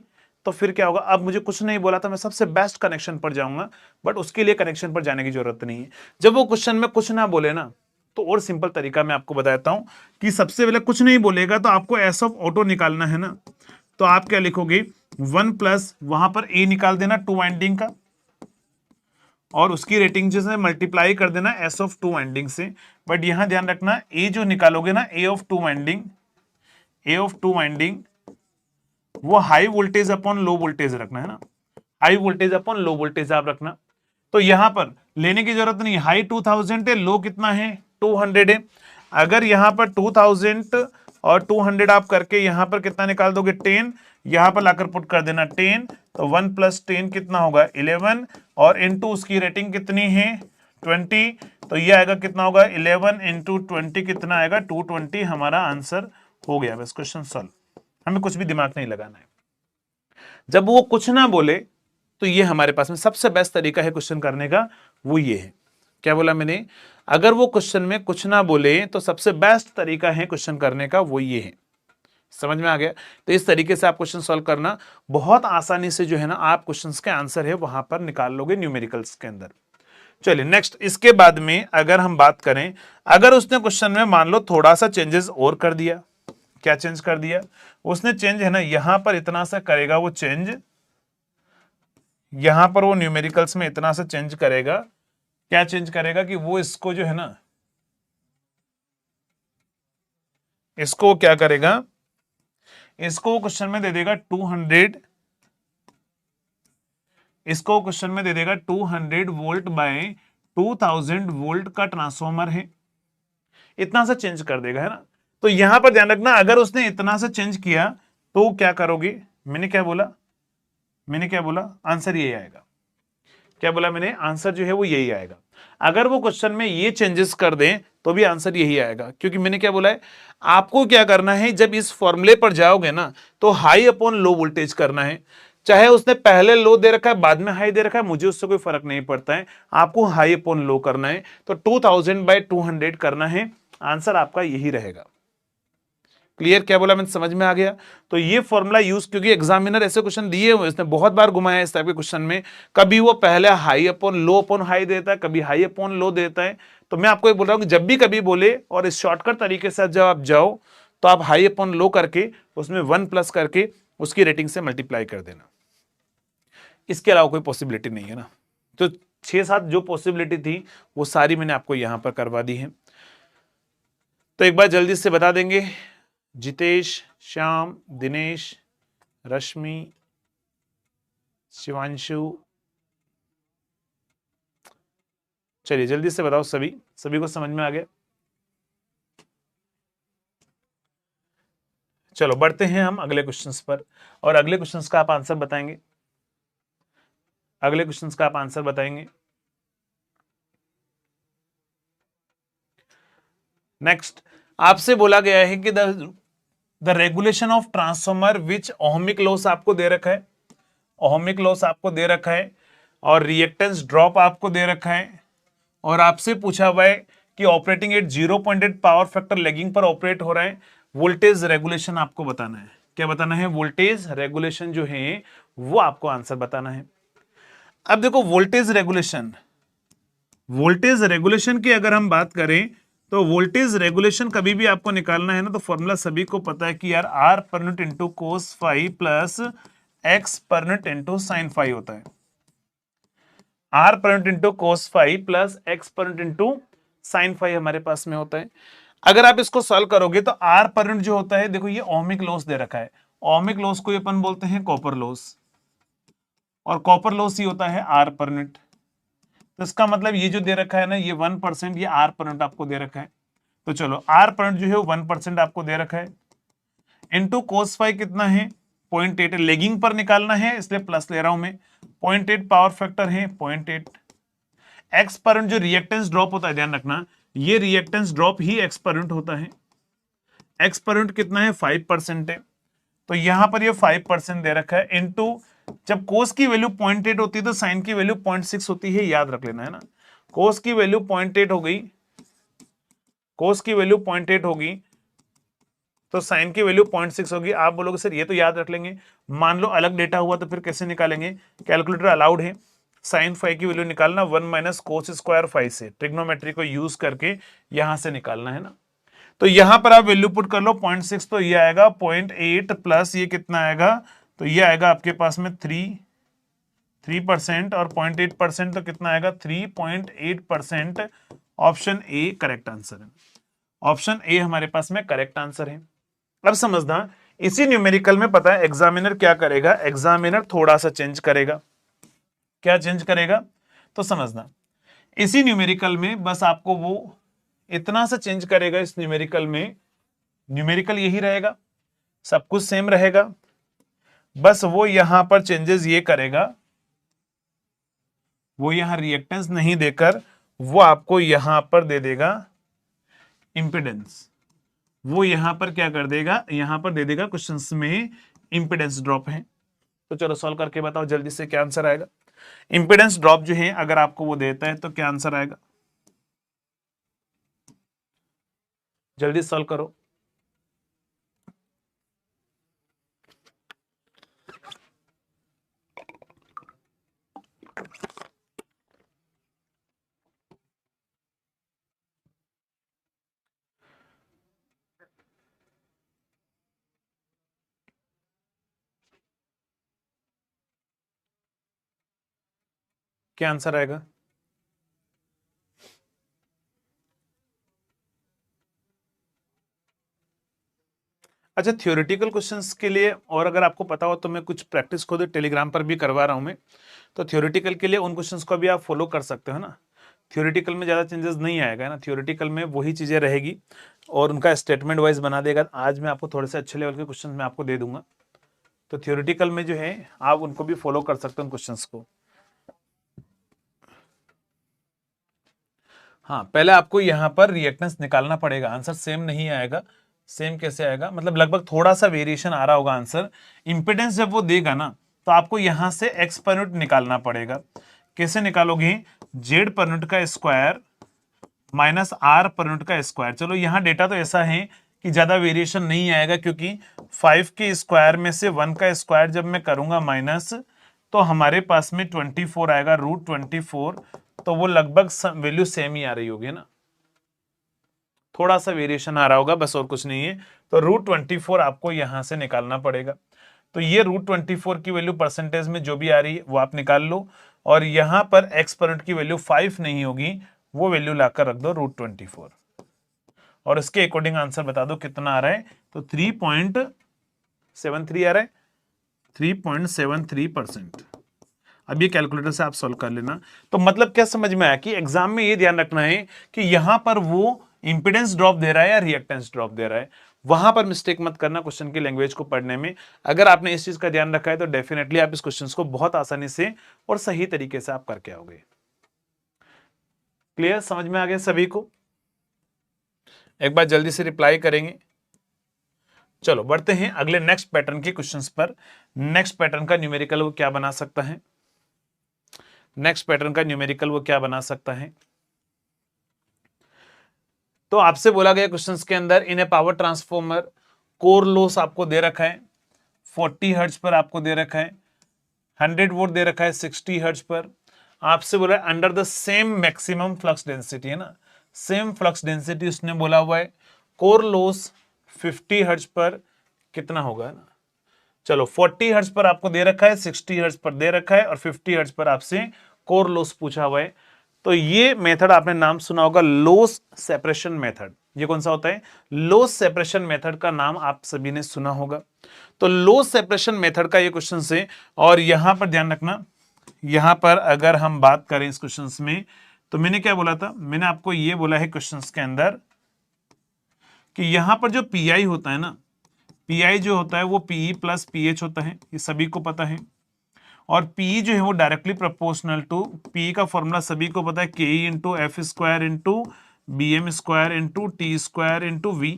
तो फिर क्या होगा, अब मुझे कुछ नहीं बोला तो मैं सबसे बेस्ट कनेक्शन पर जाऊंगा, बट उसके लिए कनेक्शन पर जाने की जरूरत नहीं है। जब वो क्वेश्चन में कुछ ना बोले ना, तो और सिंपल तरीका मैं आपको बताता हूं कि सबसे पहले कुछ नहीं बोलेगा तो आपको एस ऑफ ऑटो निकालना है ना, तो आप क्या लिखोगे 1 प्लस वहां पर ए निकाल देना टू वाइंडिंग का, और उसकी रेटिंग से मल्टीप्लाई कर देना एस ऑफ टू वाइंडिंग से। बट यहां ध्यान रखना ए जो निकालोगे ना, A of two winding, A of two winding वो high voltage upon low voltage रखना है ना, high voltage upon low voltage आप रखना। तो यहां पर लेने की जरूरत नहीं, हाई 2000 है, लो कितना है 200 है। अगर यहां पर 2000 और 200 आप करके यहां पर कितना निकाल दोगे 10, यहां पर लाकर पुट कर देना 10, तो 1 प्लस 10 कितना होगा 11, और इनटू उसकी रेटिंग कितनी है 20, तो ये आएगा कितना होगा 11 इंटू 20 कितना आएगा 220, हमारा आंसर हो गया। बस क्वेश्चन सॉल्व, हमें कुछ भी दिमाग नहीं लगाना है। जब वो कुछ ना बोले तो ये हमारे पास में सबसे बेस्ट तरीका है क्वेश्चन करने का, वो ये है। क्या बोला मैंने, अगर वो क्वेश्चन में कुछ ना बोले तो सबसे बेस्ट तरीका है क्वेश्चन करने का, वो ये है। समझ में आ गया? तो इस तरीके से आप क्वेश्चन सॉल्व करना, बहुत आसानी से जो है ना आप क्वेश्चंस के आंसर है वहां पर निकाल लोगे न्यूमेरिकल्स के अंदर। चलिए नेक्स्ट, इसके बाद में अगर हम बात करें, अगर उसने क्वेश्चन में मान लो थोड़ा सा चेंजेस और कर दिया, क्या चेंज कर दिया उसने, चेंज है ना यहां पर इतना सा करेगा वो चेंज, यहां पर वो न्यूमेरिकल्स में इतना सा चेंज करेगा, क्या चेंज करेगा कि वो इसको जो है ना, इसको क्या करेगा, इसको क्वेश्चन में दे देगा 200, इसको क्वेश्चन में दे देगा 200 वोल्ट बाय 2000 वोल्ट का ट्रांसफॉर्मर है, इतना सा चेंज कर देगा, है ना। तो यहां पर ध्यान रखना, अगर उसने इतना सा चेंज किया तो क्या करोगे, मैंने क्या बोला, मैंने क्या बोला, आंसर यही आएगा। क्या बोला मैंने, आंसर जो है वो यही आएगा। अगर वो क्वेश्चन में ये चेंजेस कर दें तो भी आंसर यही आएगा, क्योंकि मैंने क्या बोला है, आपको क्या करना है, जब इस फॉर्मूले पर जाओगे ना तो हाई अपॉन लो वोल्टेज करना है। चाहे उसने पहले लो दे रखा है बाद में हाई दे रखा है, मुझे उससे कोई फर्क नहीं पड़ता है, आपको हाई अपॉन लो करना है। तो 2000/200 करना है, आंसर आपका यही रहेगा। क्लियर, क्या बोला मैंने, समझ में आ गया। तो ये फॉर्मूला यूज, क्योंकि एग्जामिनर ऐसे क्वेश्चन दिए हुए, इसने बहुत बार घुमाया इस टाइप के क्वेश्चन में, कभी वो पहले हाई अपॉन लो अपॉन हाई देता है, कभी हाई अपॉन लो देता है। तो मैं आपको ये बोल रहा हूं कि जब भी कभी बोले और इस शॉर्टकट तरीके से जब आप जाओ तो आप हाई अपॉन लो करके उसमें 1 प्लस करके उसकी रेटिंग से मल्टीप्लाई कर देना, इसके अलावा कोई पॉसिबिलिटी नहीं है ना। तो 6-7 जो पॉसिबिलिटी थी वो सारी मैंने आपको यहां पर करवा दी है। तो एक बार जल्दी से बता देंगे, जितेश, श्याम, दिनेश, रश्मि, शिवांशु, चलिए जल्दी से बताओ, सभी सभी को समझ में आ गया। चलो बढ़ते हैं हम अगले क्वेश्चंस पर, और अगले क्वेश्चंस का आप आंसर बताएंगे, अगले क्वेश्चंस का आप आंसर बताएंगे। नेक्स्ट, आपसे बोला गया है कि the regulation of transformer which ohmic loss आपको दे रखा है, ओहमिक लॉस आपको दे रखा है, और रिएक्टेंस ड्रॉप आपको दे रखा है, और आपसे पूछा हुआ है कि operating eight 0.8 power factor lagging पर ऑपरेट हो रहा है, वोल्टेज रेगुलेशन आपको बताना है। क्या बताना है, वोल्टेज रेगुलेशन जो है वो आपको आंसर बताना है। अब देखो वोल्टेज रेगुलेशन, वोल्टेज रेगुलेशन की अगर हम बात करें तो वोल्टेज रेगुलेशन कभी भी आपको निकालना है ना, तो फॉर्मूला सभी को पता है कि यार R per unit into cos phi plus X per unit into sine phi होता है, R per unit into cos phi plus X per unit into sine phi हमारे पास में होता है। अगर आप इसको सॉल्व करोगे तो आर पर यूनिट जो होता है, देखो ये ओमिक लॉस दे रखा है, ओमिक लॉस को अपन बोलते हैं कॉपर लॉस, और कॉपर लॉस ही होता है आर पर यूनिट। तो इसका मतलब ये जो दे रखा है ना, ये 1%, ये आर पर यूनिट आपको दे रखा है। तो चलो आर पर यूनिट जो है 1% आपको दे रखा है, इंटू कोस फाई कितना है 0.8, लेगिंग पर निकालना है इसलिए प्लस ले रहा हूं मैं, 0.8 पावर फैक्टर है 0.8, एक्स पर यूनिट जो रिएक्टेंस ड्रॉप होता है, ध्यान रखना ये रिएक्टेंस ड्रॉप ही एक्स पर यूनिट होता है, एक्स पर यूनिट कितना है 5% है, तो यहां पर ये 5% दे रखा है, इंटू जब कोस की वैल्यू 0.8 होती है तो साइन की वैल्यू 0.6 होती है, याद रख लेना है ना। कोस की वैल्यू 0.8 हो गई, कोस की वैल्यू 0.8 होगी तो साइन की वैल्यू 0.6 होगी। आप बोलोगे सर ये तो याद रख लेंगे, मान लो अलग डेटा हुआ तो फिर कैसे निकालेंगे, कैलकुलेटर अलाउड है, साइन फाई की वैल्यू निकालना 1 माइनस कोस स्क्वायर फाई से, ट्रिग्नोमेट्री को यूज करके यहां से निकालना है ना। तो यहां पर आप वैल्यू पुट कर लो 0.6, तो ये आएगा 0.8 प्लस ये कितना आएगा, तो ये आएगा आपके पास में 3% और 0.8% तो कितना आएगा 3.8%। ऑप्शन ए करेक्ट आंसर है, ऑप्शन ए हमारे पास में करेक्ट आंसर है। अब समझना, इसी न्यूमेरिकल में पता है एग्जामिनर क्या करेगा, एग्जामिनर थोड़ा सा चेंज करेगा, क्या चेंज करेगा, तो समझना इसी न्यूमेरिकल में बस आपको वो इतना सा चेंज करेगा, इस न्यूमेरिकल में न्यूमेरिकल यही रहेगा, सब कुछ सेम रहेगा, बस वो यहां पर चेंजेस ये करेगा, वो यहां रिएक्टेंस नहीं देकर वो आपको यहां पर दे देगा इंपेडेंस, वो यहां पर क्या कर देगा, यहां पर दे देगा क्वेश्चंस में इंपेडेंस ड्रॉप है। तो चलो सॉल्व करके बताओ जल्दी से क्या आंसर आएगा, इंपेडेंस ड्रॉप जो है अगर आपको वो देता है तो क्या आंसर आएगा, जल्दी सॉल्व करो। क्या आंसर आएगा? अच्छा, थ्योरेटिकल क्वेश्चंस के लिए, और अगर आपको पता हो तो मैं कुछ प्रैक्टिस खुद टेलीग्राम पर भी करवा रहा हूं मैं, तो थ्योरेटिकल के लिए उन क्वेश्चंस को भी आप फॉलो कर सकते हो ना। थ्योरेटिकल में ज़्यादा चेंजेस नहीं आएगा ना, थ्योरेटिकल में वही चीज़ें रहेगी और उनका स्टेटमेंट वाइज बना देगा। आज मैं आपको थोड़े से अच्छे लेवल के क्वेश्चन मैं आपको दे दूंगा, तो थ्योरेटिकल में जो है आप उनको भी फॉलो कर सकते हो उन क्वेश्चंस को। हाँ, पहले आपको यहाँ पर रिएक्टेंस निकालना पड़ेगा, आंसर सेम नहीं आएगा। सेम कैसे आएगा, मतलब लगभग थोड़ा सा वेरिएशन आ रहा होगा आंसर। इंपेडेंस जब वो देगा ना, तो आपको यहां से एक्स पर यूनिट निकालना पड़ेगा। कैसे निकालोगे? जेड पर यूनिट का square minus R per unit का स्क्वायर। चलो यहाँ डेटा तो ऐसा है कि ज्यादा वेरिएशन नहीं आएगा, क्योंकि 5 के स्क्वायर में से 1 का स्क्वायर जब मैं करूंगा माइनस, तो हमारे पास में 24 आएगा, √24। तो वो लगभग वैल्यू सेम ही आ रही होगी ना, थोड़ा सा वेरिएशन आ रहा होगा बस, और कुछ नहीं है। तो √24 आपको यहां से निकालना पड़ेगा। तो ये √24 की वैल्यू परसेंटेज में जो भी आ रही है वो आप निकाल लो, और यहां पर एक्स पर यूनिट की वैल्यू 5 नहीं होगी, वो वैल्यू लाकर रख दो √24, और इसके अकॉर्डिंग आंसर बता दो कितना आ रहा है। तो 3.73 आ रहा है, 3.73%। अब ये कैलकुलेटर से आप सॉल्व कर लेना। तो मतलब क्या समझ में आया कि एग्जाम में ये ध्यान रखना है कि यहां पर वो इंपिडेंस ड्रॉप दे रहा है या रिएक्टेंस ड्रॉप दे रहा है, वहां पर मिस्टेक मत करना क्वेश्चन की लैंग्वेज को पढ़ने में। अगर आपने इस चीज का ध्यान रखा है तो डेफिनेटली आप इस क्वेश्चन को बहुत आसानी से और सही तरीके से आप करके आओगे। क्लियर, समझ में आ गया सभी को? एक बार जल्दी से रिप्लाई करेंगे। चलो बढ़ते हैं अगले नेक्स्ट पैटर्न के क्वेश्चंस पर। नेक्स्ट पैटर्न का न्यूमेरिकल वो क्या बना सकता है? नेक्स्ट पैटर्न का न्यूमेरिकल वो क्या बना सकता है? तो आपसे बोला गया क्वेश्चंस के अंदर, इन ए पावर ट्रांसफॉर्मर कोर लॉस आपको दे रखा है 40 हर्ट्ज पर, आपको दे रखा है 100 वोल्ट दे रखा है 60 हर्ट्ज पर। आपसे बोला है under the same maximum flux density, है ना, सेम फ्लक्स डेंसिटी उसने बोला हुआ है। कोर लॉस 50 हर्ट्ज पर कितना होगा ना। चलो 40 हर्ट्ज पर आपको दे रखा है, 60 हर्ट्ज पर दे रखा है, और 50 हर्ट्ज पर आपसे कोर लॉस पूछा हुआ है। तो ये मेथड आपने नाम सुना होगा, लॉस सेपरेशन मेथड। ये कौन सा होता है? लॉस सेपरेशन मेथड का नाम आप सभी ने सुना होगा। तो लॉस सेपरेशन मेथड का ये क्वेश्चन है, और यहां पर ध्यान रखना, यहां पर अगर हम बात करें इस क्वेश्चन में, तो मैंने क्या बोला था? मैंने आपको ये बोला है क्वेश्चन के अंदर कि यहां पर जो पीआई होता है ना, पीआई जो होता है वो पीई प्लस पीएच होता है, ये सभी को पता है। और पी जो है वो डायरेक्टली प्रोपोर्शनल टू, पी का फॉर्मूला सभी को पता है, K into F square into B M square into T square into V.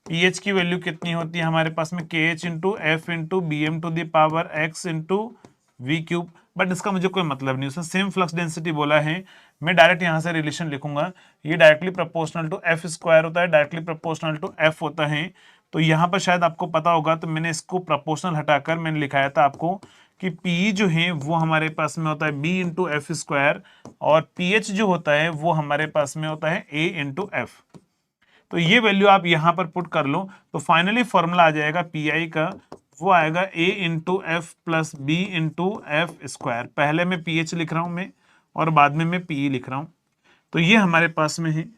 PH की वैल्यू कितनी होती है हमारे पास में? K H into F into B M to the power X into V cube. But इसका मुझे कोई मतलब नहीं, उसने सेम फ्लक्स डेंसिटी बोला है, मैं डायरेक्ट यहां से रिलेशन लिखूंगा। ये directly proportional to F square होता है, डायरेक्टली प्रोपोर्शनल टू एफ होता है। तो यहां पर शायद आपको पता होगा, तो मैंने इसको प्रोपोर्शनल हटाकर मैंने लिखाया था आपको कि पी जो है वो हमारे पास में होता है बी इंटू एफ स्क्वायर, और पी एच जो होता है वो हमारे पास में होता है ए इंटू एफ। तो ये वैल्यू आप यहां पर पुट कर लो, तो फाइनली फॉर्मूला आ जाएगा पी आई का, वो आएगा A into F plus B into F square. पहले मैं पी एच लिख रहा हूं मैं, और बाद में मैं पी लिख रहा हूं। तो ये हमारे पास में है।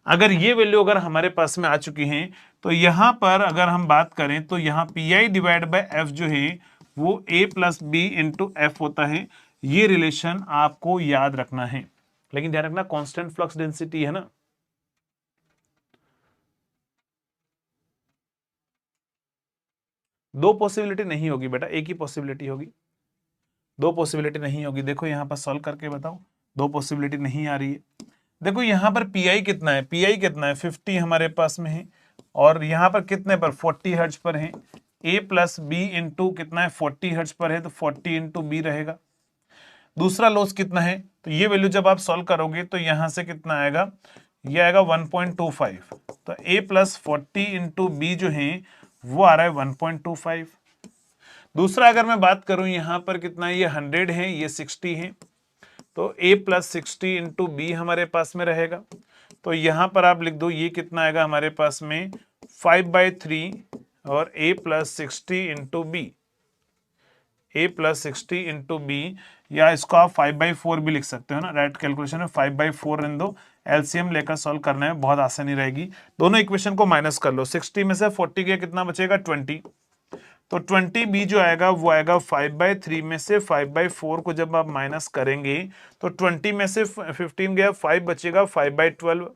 अगर ये वैल्यू अगर हमारे पास में आ चुकी है, तो यहां पर अगर हम बात करें तो यहां P I divide by F जो है वो ए प्लस बी इंटू एफ होता है। ये रिलेशन आपको याद रखना है, लेकिन ध्यान रखना कांस्टेंट फ्लक्स डेंसिटी है ना। दो पॉसिबिलिटी नहीं होगी बेटा, एक ही पॉसिबिलिटी होगी, दो पॉसिबिलिटी नहीं होगी। देखो यहां पर सॉल्व करके बताओ, दो पॉसिबिलिटी नहीं आ रही है। देखो यहां पर पीआई कितना है, पीआई कितना है 50 हमारे पास में है, और यहां पर कितने पर 40 हर्ट्ज पर है। ए प्लस बी इंटू कितना है 40 हर्ट्ज पर है, तो 40 इंटू बी रहेगा। दूसरा लॉस कितना है, तो ये वैल्यू जब आप सॉल्व करोगे तो यहां से कितना आएगा, ये आएगा 1.25। तो ए प्लस 40 इंटू बी जो है वो आ रहा है 1.25। दूसरा अगर मैं बात करूं यहां पर कितना है, ये 100 है, ये 60 है, तो a प्लस 60 इंटू बी हमारे पास में रहेगा। तो यहां पर आप लिख दो ये कितना आएगा हमारे पास में 5/3, और a plus 60 into B, A plus 60 into B, या इसको आप 5/4 भी लिख सकते हो ना, राइट कैलकुलेशन में 5/4 रन दो, एलसीएम लेकर सॉल्व करने में बहुत आसानी रहेगी। दोनों इक्वेशन को माइनस कर लो, 60 में से 40 के कितना बचेगा 20, तो 20 बी जो आएगा वो आएगा 5/3 में से 5/4 को जब आप माइनस करेंगे तो 20 में से 15 गया, 5 बचेगा 5/12,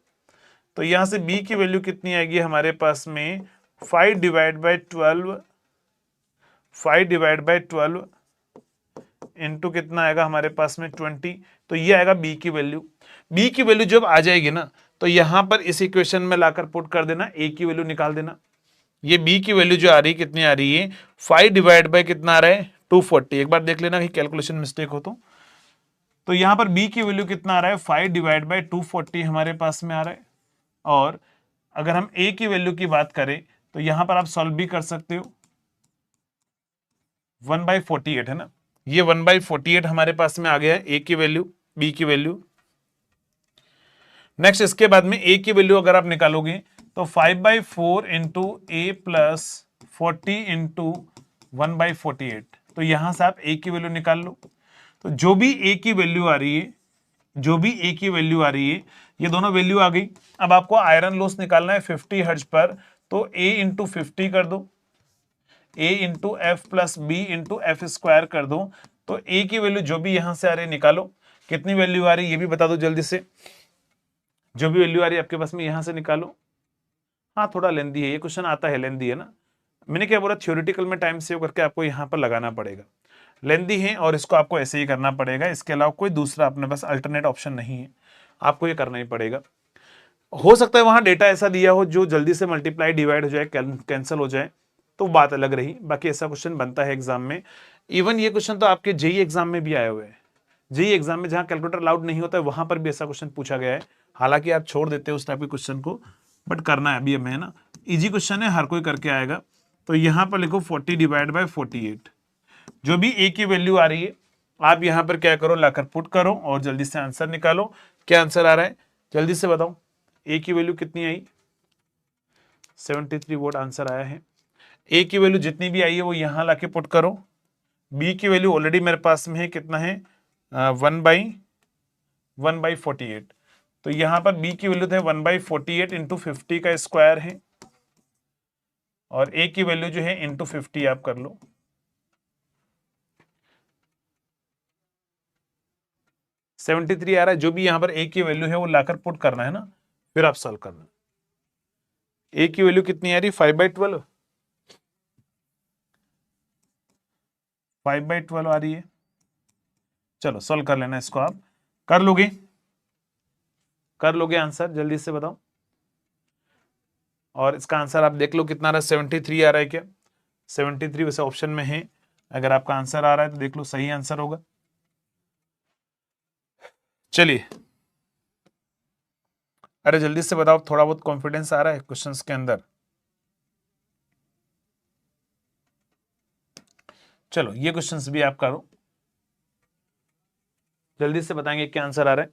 तो यहां से बी की वैल्यू कितनी आएगी हमारे पास में 5/12, 5/12 इंटू कितना आएगा हमारे पास में 20, तो ये आएगा बी की वैल्यू। बी की वैल्यू जब आ जाएगी ना तो यहां पर इस इक्वेशन में लाकर पुट कर देना, ए की वैल्यू निकाल देना। ये बी की वैल्यू जो आ रही है कितनी आ रही है 5 डिवाइड बाय कितना आ रहा है 240, एक बार देख लेना कि कैलकुलेशन मिस्टेक हो तो यहां पर बी की वैल्यू कितना आ रहा है 5 डिवाइड बाय 240 हमारे पास में आ रहा है। और अगर हम ए की वैल्यू की बात करें तो यहां पर आप सॉल्व भी कर सकते हो, 1/48 है ना, ये 1/48 हमारे पास में आ गया है ए की वैल्यू, बी की वैल्यू। नेक्स्ट इसके बाद में ए की वैल्यू अगर आप निकालोगे तो 5/4 इंटू ए प्लस 40 इंटू 1/48, तो यहां से आप ए की वैल्यू निकाल लो। तो जो भी ए की वैल्यू आ रही है, जो भी ए की वैल्यू आ रही है, ये दोनों वैल्यू आ गई। अब आपको आयरन लॉस निकालना है 50 हर्ट्ज पर, तो ए इंटू 50 कर दो, A into F plus B into F square कर दो, तो ए की वैल्यू जो भी यहां से आ रही है निकालो, कितनी वैल्यू आ रही है ये भी बता दो जल्दी से, जो भी वैल्यू आ रही है आपके पास में यहां से निकालो। हाँ थोड़ा लेंदी है ये क्वेश्चन, आता है लेंदी है ना, मैंने क्या बोला थ्योरेटिकल में टाइम सेव करके आपको यहाँ पर लगाना पड़ेगा, लेंदी है और इसको आपको ऐसे ही करना पड़ेगा, इसके अलावा कोई दूसरा अपने पास अल्टरनेट ऑप्शन नहीं है, आपको ये करना ही पड़ेगा। हो सकता है वहां डेटा ऐसा दिया हो जो जल्दी से मल्टीप्लाई डिवाइड हो जाए, कैंसिल हो जाए, तो बात अलग रही, बाकी ऐसा क्वेश्चन बनता है एग्जाम में। इवन ये क्वेश्चन तो आपके जेई एग्जाम में भी आए हुए हैं, जेई एग्जाम में जहां कैलकुलेटर अलाउड नहीं होता है वहां पर भी ऐसा क्वेश्चन पूछा गया है, हालांकि आप छोड़ देते हो उस टाइप के क्वेश्चन को, बट करना है अभी हमें ना, इजी क्वेश्चन है, हर कोई करके आएगा। तो यहां पर लिखो 40 डिवाइड बाय 48, जो भी ए की वैल्यू आ रही है आप यहां पर क्या करो लाकर पुट करो और जल्दी से आंसर निकालो। क्या आंसर आ रहा है जल्दी से बताओ, ए की वैल्यू कितनी आई 73 वोट आंसर आया है। ए की वैल्यू जितनी भी आई है वो यहां लाके पुट करो। बी की वैल्यू ऑलरेडी मेरे पास में है, कितना है 1/48, तो यहां पर बी की वैल्यू थे 1/48 इंटू 50 का स्क्वायर है, और ए की वैल्यू जो है इंटू 50 आप कर लो। सेवेंटी थ्री आ रहा है, जो भी यहां पर ए की वैल्यू है वो लाकर पुट करना है ना, फिर आप सॉल्व करना। ए की वैल्यू कितनी आ रही 5/12, 5/12 आ रही है, चलो सॉल्व कर लेना इसको, आप कर लोगे, कर लोगे आंसर जल्दी से बताओ। और इसका आंसर आप देख लो कितना आ रहा है 73 आ रहा है क्या, 73 वैसे ऑप्शन में है, अगर आपका आंसर आ रहा है तो देख लो सही आंसर होगा। चलिए अरे जल्दी से बताओ, थोड़ा बहुत कॉन्फिडेंस आ रहा है क्वेश्चंस के अंदर। चलो ये क्वेश्चंस भी आप करो, जल्दी से बताएंगे क्या आंसर आ रहा है।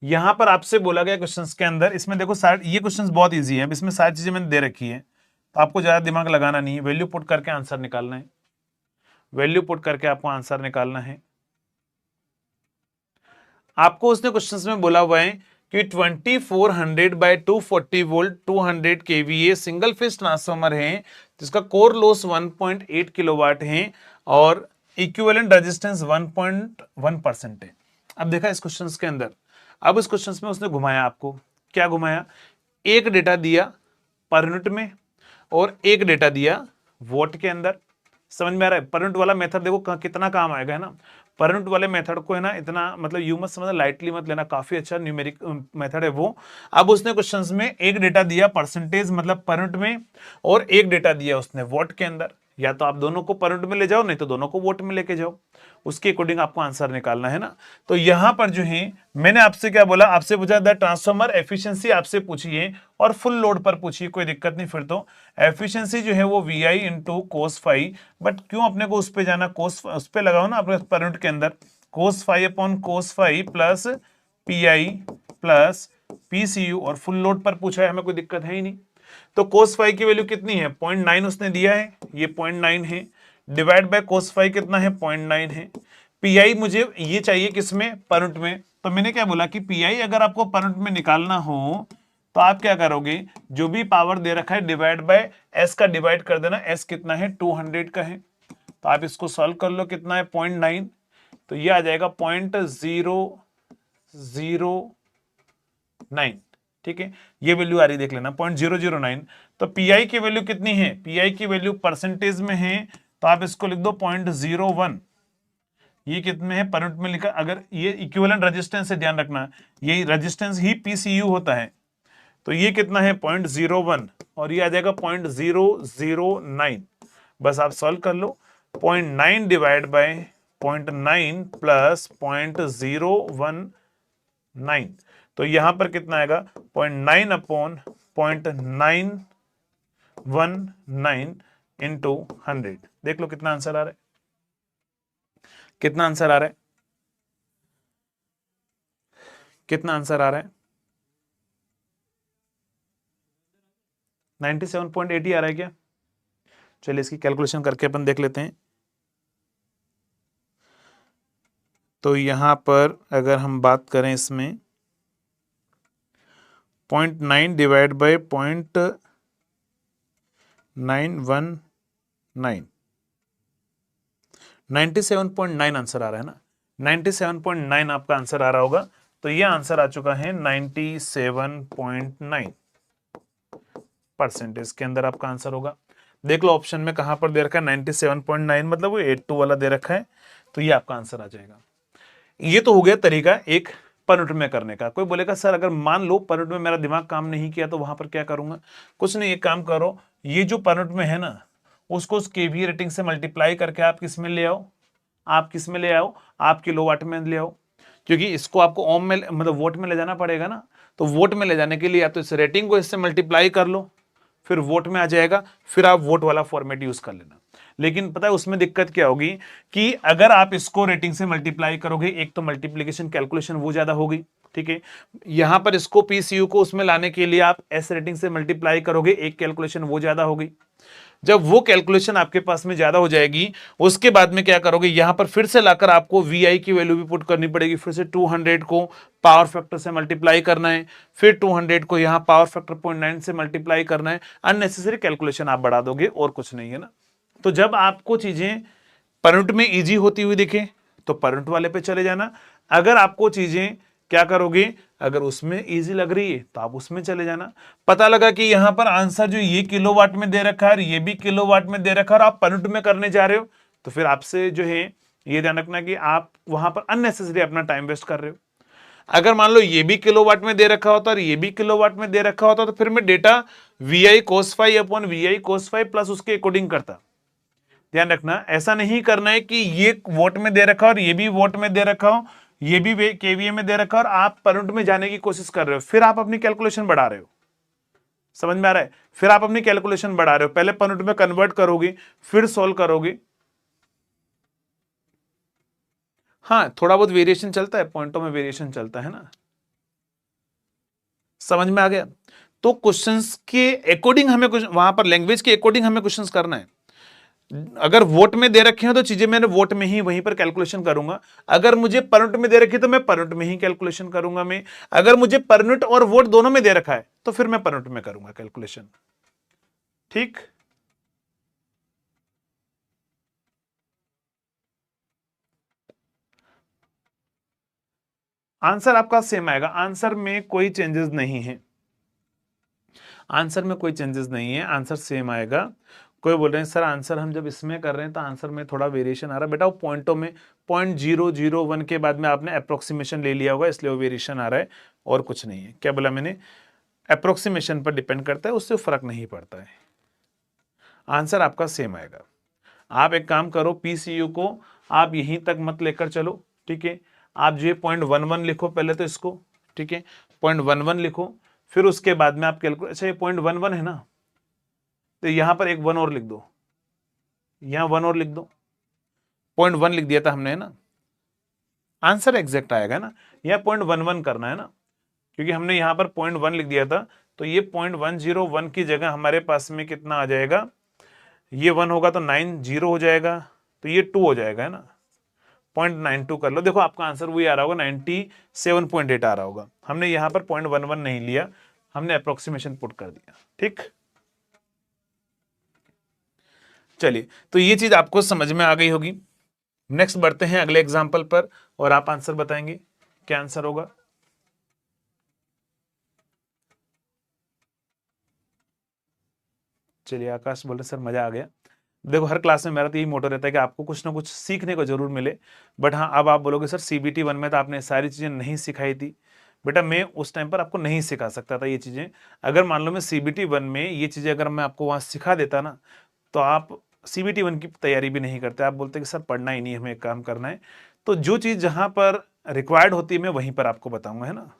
यहां पर आपसे बोला गया क्वेश्चंस के अंदर, इसमें देखो सारे ये क्वेश्चंस बहुत इजी है, अब इसमें सारी चीजें मैंने दे रखी है, तो आपको ज्यादा दिमाग लगाना नहीं है, वैल्यू पुट करके आंसर निकालना है, वैल्यू पुट करके आपको आंसर निकालना है। आपको उसने क्वेश्चंस में बोला हुआ है कि 2400/240 volt 200 kVA single phase transformer है जिसका कोर लॉस 1.8 किलोवाट है और इक्विवेलेंट रेजिस्टेंस 1.1% है। अब देखा इस क्वेश्चंस के अंदर, अब इस क्वेश्चंस में उसने घुमाया, आपको क्या घुमाया, एक डेटा दिया पर यूनिट में और एक डेटा दिया वोट के अंदर, समझ में आ रहा है। पर यूनिट वाला मेथड देखो कितना काम आएगा है ना, पर यूनिट वाले मेथड को है ना इतना मतलब यू मत समझना, लाइटली मत लेना, काफी अच्छा न्यूमेरिक मेथड है वो। अब उसने क्वेश्चंस में एक डेटा दिया परसेंटेज मतलब पर यूनिट में, और एक डेटा दिया उसने वोट के अंदर, या तो आप दोनों को पर यूनिट में ले जाओ, नहीं तो दोनों को वोट में लेके जाओ, उसके अकॉर्डिंग आपको आंसर निकालना है ना। तो यहां पर जो है मैंने आपसे क्या बोला, आपसे पूछा द ट्रांसफार्मर एफिशिएंसी आपसे पूछी है और फुल लोड पर पूछी, कोई दिक्कत नहीं, फिर तो एफिशिएंसी जो है वो VI into cos phi, but क्यों अपने को उस पर जाना, कोस उस पर लगाओ ना अपने पर यूनिट के अंदर, cos phi upon cos phi plus PI plus PCU, और फुल लोड पर पूछा है, हमें कोई दिक्कत है ही नहीं। तो कोस फाई की वैल्यू कितनी है 0.9 उसने दिया है, ये 0.9 है, डिवाइड बाय कोस फाई कितना है 0.9 है। पीआई मुझे ये चाहिए किसमें, पर यूनिट में। तो मैंने क्या बोला कि पीआई अगर आपको पर यूनिट में निकालना हो तो आप क्या करोगे, जो भी पावर दे रखा है डिवाइड बाय एस का डिवाइड कर देना। एस कितना है 200 का है, तो आप इसको सॉल्व कर लो, कितना है 0.9, तो ये आ जाएगा 0.009। ठीक है, ये वैल्यू आ रही देख लेना 0.009। तो पीआई की वैल्यू कितनी है, पीआई की वैल्यू परसेंटेज में है, तो आप इसको लिख दो 0.01। ये कितने है पर यूनिट में लिखा, अगर ये इक्विवेलेंट रेजिस्टेंस से ध्यान रखना, ये रेजिस्टेंस ही पीसीयू होता है, तो ये कितना है 0.01 और ये आ जाएगा 0.009। बस आप सॉल्व कर लो, 0.9 डिवाइड बाय 0.9 प्लस 0.019, तो यहां पर कितना आएगा 0.9 अपॉन 0.919 इंटू 100। देख लो कितना आंसर आ रहा है, कितना आंसर आ रहा है, कितना आंसर आ रहा है, 97.80 आ रहा है क्या। चलिए इसकी कैलकुलेशन करके अपन देख लेते हैं। तो यहां पर अगर हम बात करें इसमें 0.9 डिवाइड बाय 0.919, 97.9 आंसर आ रहा है ना, 97.9 आपका आंसर आ रहा होगा। तो ये आंसर आ चुका है 97.9 परसेंटेज के अंदर आपका आंसर होगा। देख लो ऑप्शन में कहां पर दे रखा है 97.9, मतलब वो 82 वाला दे रखा है, तो ये आपका आंसर आ जाएगा। ये तो हो गया तरीका एक पर यूनिट में करने का। कोई बोलेगा सर अगर मान लो पर यूनिट में मेरा दिमाग काम नहीं किया तो वहां पर क्या करूंगा, कुछ नहीं, एक काम करो, ये जो पर यूनिट में है ना उसको उस केवीए रेटिंग से मल्टीप्लाई करके आप किस में ले आओ, आप किस में ले आओ, आप किलोवाट में ले आओ, क्योंकि इसको आपको ओम में मतलब वोट में ले जाना पड़ेगा ना। तो वोट में ले जाने के लिए या तो इस रेटिंग को इससे मल्टीप्लाई कर लो, फिर वोट में आ जाएगा, फिर आप वोट वाला फॉर्मेट यूज कर लेना। लेकिन पता है उसमें दिक्कत क्या होगी कि अगर आप इसको रेटिंग से मल्टीप्लाई करोगे, एक तो मल्टीप्लीकेशन कैलकुलेशन वो ज्यादा होगी, ठीक है। यहां पर इसको पीसीयू को उसमें लाने के लिए आप एस रेटिंग से मल्टीप्लाई करोगे, एक कैलकुलेशन वो ज्यादा होगी। जब वो कैलकुलेशन आपके पास में ज्यादा हो जाएगी, उसके बाद में क्या करोगे, यहां पर फिर से लाकर आपको वी की वैल्यू भी पुट करनी पड़ेगी। फिर से 200 को पावर फैक्टर से मल्टीप्लाई करना है, फिर 200 को यहां पावर फैक्टर 0.9 से मल्टीप्लाई करना है। अननेसेसरी कैलकुलेशन आप बढ़ा दोगे और कुछ नहीं है ना। तो जब आपको चीजें पर यूनिट में इजी होती हुई दिखे तो पर यूनिट वाले पे चले जाना। अगर आपको चीजें क्या करोगे, अगर उसमें इजी लग रही है तो आप उसमें चले जाना। पता लगा कि यहां पर आंसर जो ये किलोवाट में दे रखा है और ये भी किलोवाट में दे रखा है और आप पर यूनिट में करने जा रहे हो, तो फिर आपसे जो है ये ध्यान रखना कि आप वहां पर अननेसेसरी अपना टाइम वेस्ट कर रहे हो। अगर मान लो ये भी किलोवाट में दे रखा होता और ये भी किलोवाट में दे रखा होता तो फिर मैं data V cos phi upon V cos phi plus उसके अकॉर्डिंग करता। ध्यान रखना, ऐसा नहीं करना है कि ये वोट में दे रखा और ये भी वोट में दे रखा हो, ये भी केवीए में दे रखा और आप पर यूनिट में जाने की कोशिश कर रहे हो, फिर आप अपनी कैलकुलेशन बढ़ा रहे हो। समझ में आ रहा है, फिर आप अपनी कैलकुलेशन बढ़ा रहे हो, पहले पर यूनिट में कन्वर्ट करोगे फिर सोल्व करोगे। हाँ थोड़ा बहुत वेरिएशन चलता है, पॉइंटों में वेरिएशन चलता है ना। समझ में आ गया। तो क्वेश्चंस के अकॉर्डिंग हमें कुछ वहां पर लैंग्वेज के अकॉर्डिंग हमें क्वेश्चंस करना है। अगर वोट में दे रखे हो तो चीजें मैंने वोट में ही वहीं पर कैलकुलेशन करूंगा। अगर मुझे पर यूनिट में दे रखी तो मैं पर यूनिट में ही कैलकुलेशन करूंगा। मैं अगर मुझे पर यूनिट और वोट दोनों में दे रखा है तो फिर मैं पर यूनिट में करूंगा कैलकुलेशन। ठीक, आंसर आपका सेम आएगा, आंसर में कोई चेंजेस नहीं है, आंसर में कोई चेंजेस नहीं है, आंसर सेम आएगा। कोई बोल रहे हैं सर आंसर हम जब इसमें कर रहे हैं तो आंसर में थोड़ा वेरिएशन आ रहा है। बेटा वो पॉइंटों में 0.001 के बाद में आपने अप्रोक्सीमेशन ले लिया होगा, इसलिए वो वेरिएशन आ रहा है और कुछ नहीं है। क्या बोला मैंने, अप्रोक्सीमेशन पर डिपेंड करता है, उससे फर्क नहीं पड़ता है, आंसर आपका सेम आएगा। आप एक काम करो, पीसीयू को आप यहीं तक मत लेकर चलो, ठीक है। आप जो 0.11 लिखो पहले तो इसको, ठीक है, 0.11 लिखो, फिर उसके बाद में आप कैलकुलेट, अच्छा ये 0.11 है ना, तो यहां पर एक 1 और लिख दो, यहां 1 और लिख दो, 0.1 लिख दिया था हमने है ना, आंसर एग्जैक्ट आएगा ना। यह 0.11 करना है ना, क्योंकि हमने यहां पर 0.1 लिख दिया था, तो ये 0.101 की जगह हमारे पास में कितना आ जाएगा, ये 1 होगा तो 9 0 हो जाएगा, तो ये 2 हो जाएगा, है ना, 0.92 कर लो। देखो आपका आंसर वही आ रहा होगा, 97.8 आ रहा होगा। हमने यहाँ पर 0.11 नहीं लिया, हमने अप्रोक्सीमेशन पुट कर दिया। ठीक, चलिए, तो ये चीज आपको समझ में आ गई होगी। नेक्स्ट बढ़ते हैं अगले एग्जाम्पल पर और आप आंसर बताएंगे, क्या आंसर होगा। चलिए, आकाश बोले सर मजा आ गया। देखो हर क्लास में मेरा तो यही मोटो रहता है कि आपको कुछ ना कुछ सीखने को जरूर मिले। बट हाँ, अब आप बोलोगे सर CBT 1 में तो आपने सारी चीजें नहीं सिखाई थी। बेटा मैं उस टाइम पर आपको नहीं सिखा सकता था ये चीजें। अगर मान लो मैं CBT 1 में ये चीजें अगर मैं आपको वहां सिखा देता ना, तो आप CBT 1 की तैयारी भी नहीं करते। आप बोलते कि सर पढ़ना ही नहीं, हमें एक काम करना है। तो जो चीज जहां पर रिक्वायर्ड होती है मैं वहीं पर आपको बताऊंगा, है ना।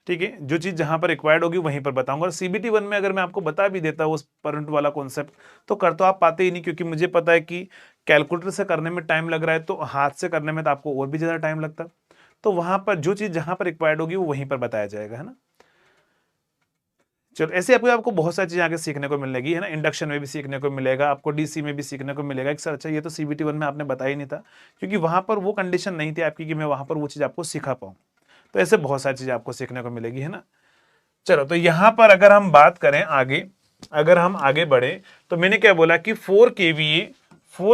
ठीक है, जो चीज जहां पर रिक्वायर्ड होगी वहीं पर बताऊंगा। और CBT 1 में अगर मैं आपको बता भी देता उस परंट वाला कॉन्सेप्ट, तो कर तो आप पाते ही नहीं, क्योंकि मुझे पता है कि कैलकुलेटर से करने में टाइम लग रहा है, तो हाथ से करने में तो आपको और भी ज्यादा टाइम लगता। तो वहां पर जो चीज जहां पर रिक्वायर्ड होगी वो वहीं पर बताया जाएगा, है ना। चलो, ऐसे आपको बहुत सारी चीजें आगे सीखने को मिलेगी, है ना। इंडक्शन में भी सीखने को मिलेगा, आपको DC में भी सीखने को मिलेगा कि सर अच्छा ये तो CBT 1 में आपने बताया ही नहीं था, क्योंकि वहां पर वो कंडीशन नहीं थी आपकी कि मैं वहां पर वो चीज आपको सिखा पाऊँ। तो ऐसे बहुत सारी चीजें आपको सीखने को मिलेगी, है ना। चलो, तो यहां पर अगर हम बात करें आगे, अगर हम आगे बढ़े, तो मैंने क्या बोला कि 4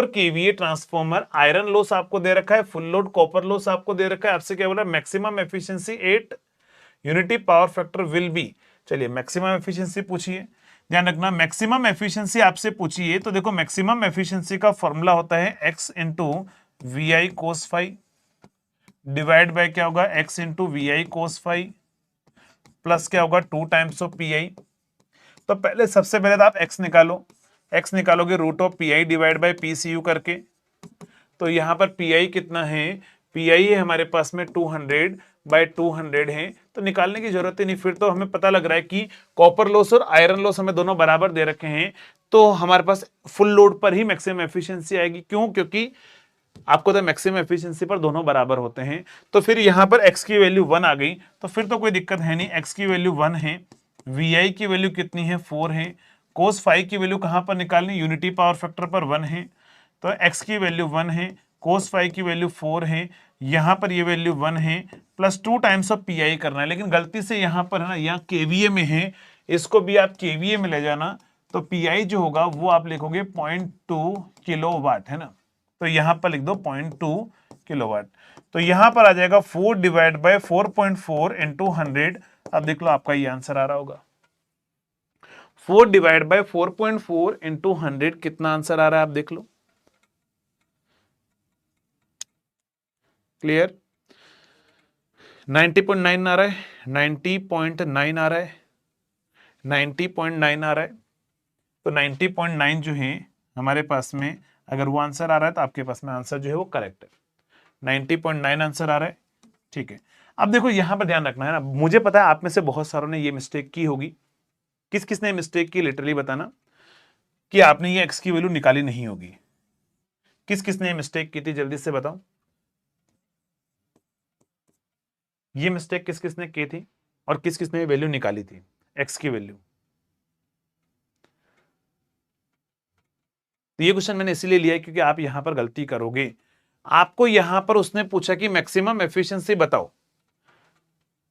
kVA ट्रांसफॉर्मर, आयरन लॉस आपको दे रखा है, फुल लोड कॉपर लॉस आपको दे रखा है। आपसे क्या बोला, maximum efficiency 8, unity power factor will be. चलिए, मैक्सिमम एफिशिएंसी पूछिए, ध्यान रखना मैक्सिमम एफिशिएंसी आपसे पूछिए, तो देखो मैक्सिमम एफिशिएंसी का फॉर्मूला होता है x into VI cos phi divide by क्या होगा, x into VI cos phi plus क्या होगा 2 टाइम्स ऑफ PI। तो पहले सबसे पहले तो आप x निकालो, x निकालोगे root of PI divide by PCU करके। तो यहां पर PI कितना है, PI है हमारे पास में 200/200 है, तो निकालने की जरूरत ही नहीं। फिर तो हमें पता लग रहा है कि कॉपर लॉस और आयरन लॉस हमें दोनों बराबर दे रखे हैं, तो हमारे पास फुल लोड पर ही मैक्सिमम एफिशिएंसी आएगी। क्यों, क्योंकि आपको तो मैक्सिमम एफिशिएंसी पर दोनों बराबर होते हैं। तो फिर यहां पर x की वैल्यू 1 आ गई, तो फिर तो कोई दिक्कत है नहीं, x की वैल्यू 1 है, VI की वैल्यू कितनी है 4 है, cos फाई की वैल्यू कहां पर निकालनी, यूनिटी पावर फैक्टर पर 1 है, तो x की वैल्यू 1 है, cos फाई की वैल्यू 4 है, यहां पर ये वैल्यू 1 है, प्लस 2 टाइम्स ऑफ PI करना है। लेकिन गलती से यहां पर है ना, यहाँ KVA में है, इसको भी आप KVA में ले जाना, तो PI जो होगा वो आप लिखोगे 0.2 किलोवाट, है ना। तो यहां पर लिख दो 0.2 किलोवाट। तो यहां पर आ जाएगा 4 डिवाइड बाय 4.4 इंटू 100। अब देख लो आपका ये आंसर आ रहा होगा, 4 डिवाइड बाय 4.4 इंटू 100 कितना आंसर आ रहा है, आप देख लो। क्लियर, 90.9 आ रहा है, 90.9 आ रहा है, 90.9 आ रहा है। तो 90.9 जो है हमारे पास में, अगर वो आंसर आ रहा है तो आपके पास में आंसर जो है वो करेक्ट है, 90.9 आंसर आ रहा है। ठीक है, अब देखो यहां पर ध्यान रखना है ना, मुझे पता है आप में से बहुत सारों ने ये मिस्टेक की होगी। किस किस ने मिस्टेक की, लिटरली बताना कि आपने ये x की वैल्यू निकाली नहीं होगी। किस किस ने मिस्टेक की थी, जल्दी से बताओ, ये मिस्टेक किस किस ने की थी और किस किस ने वैल्यू निकाली थी, x की वैल्यू। तो ये क्वेश्चन मैंने इसीलिए लिया है क्योंकि आप यहां पर गलती करोगे। आपको यहां पर उसने पूछा कि मैक्सिमम एफिशिएंसी बताओ,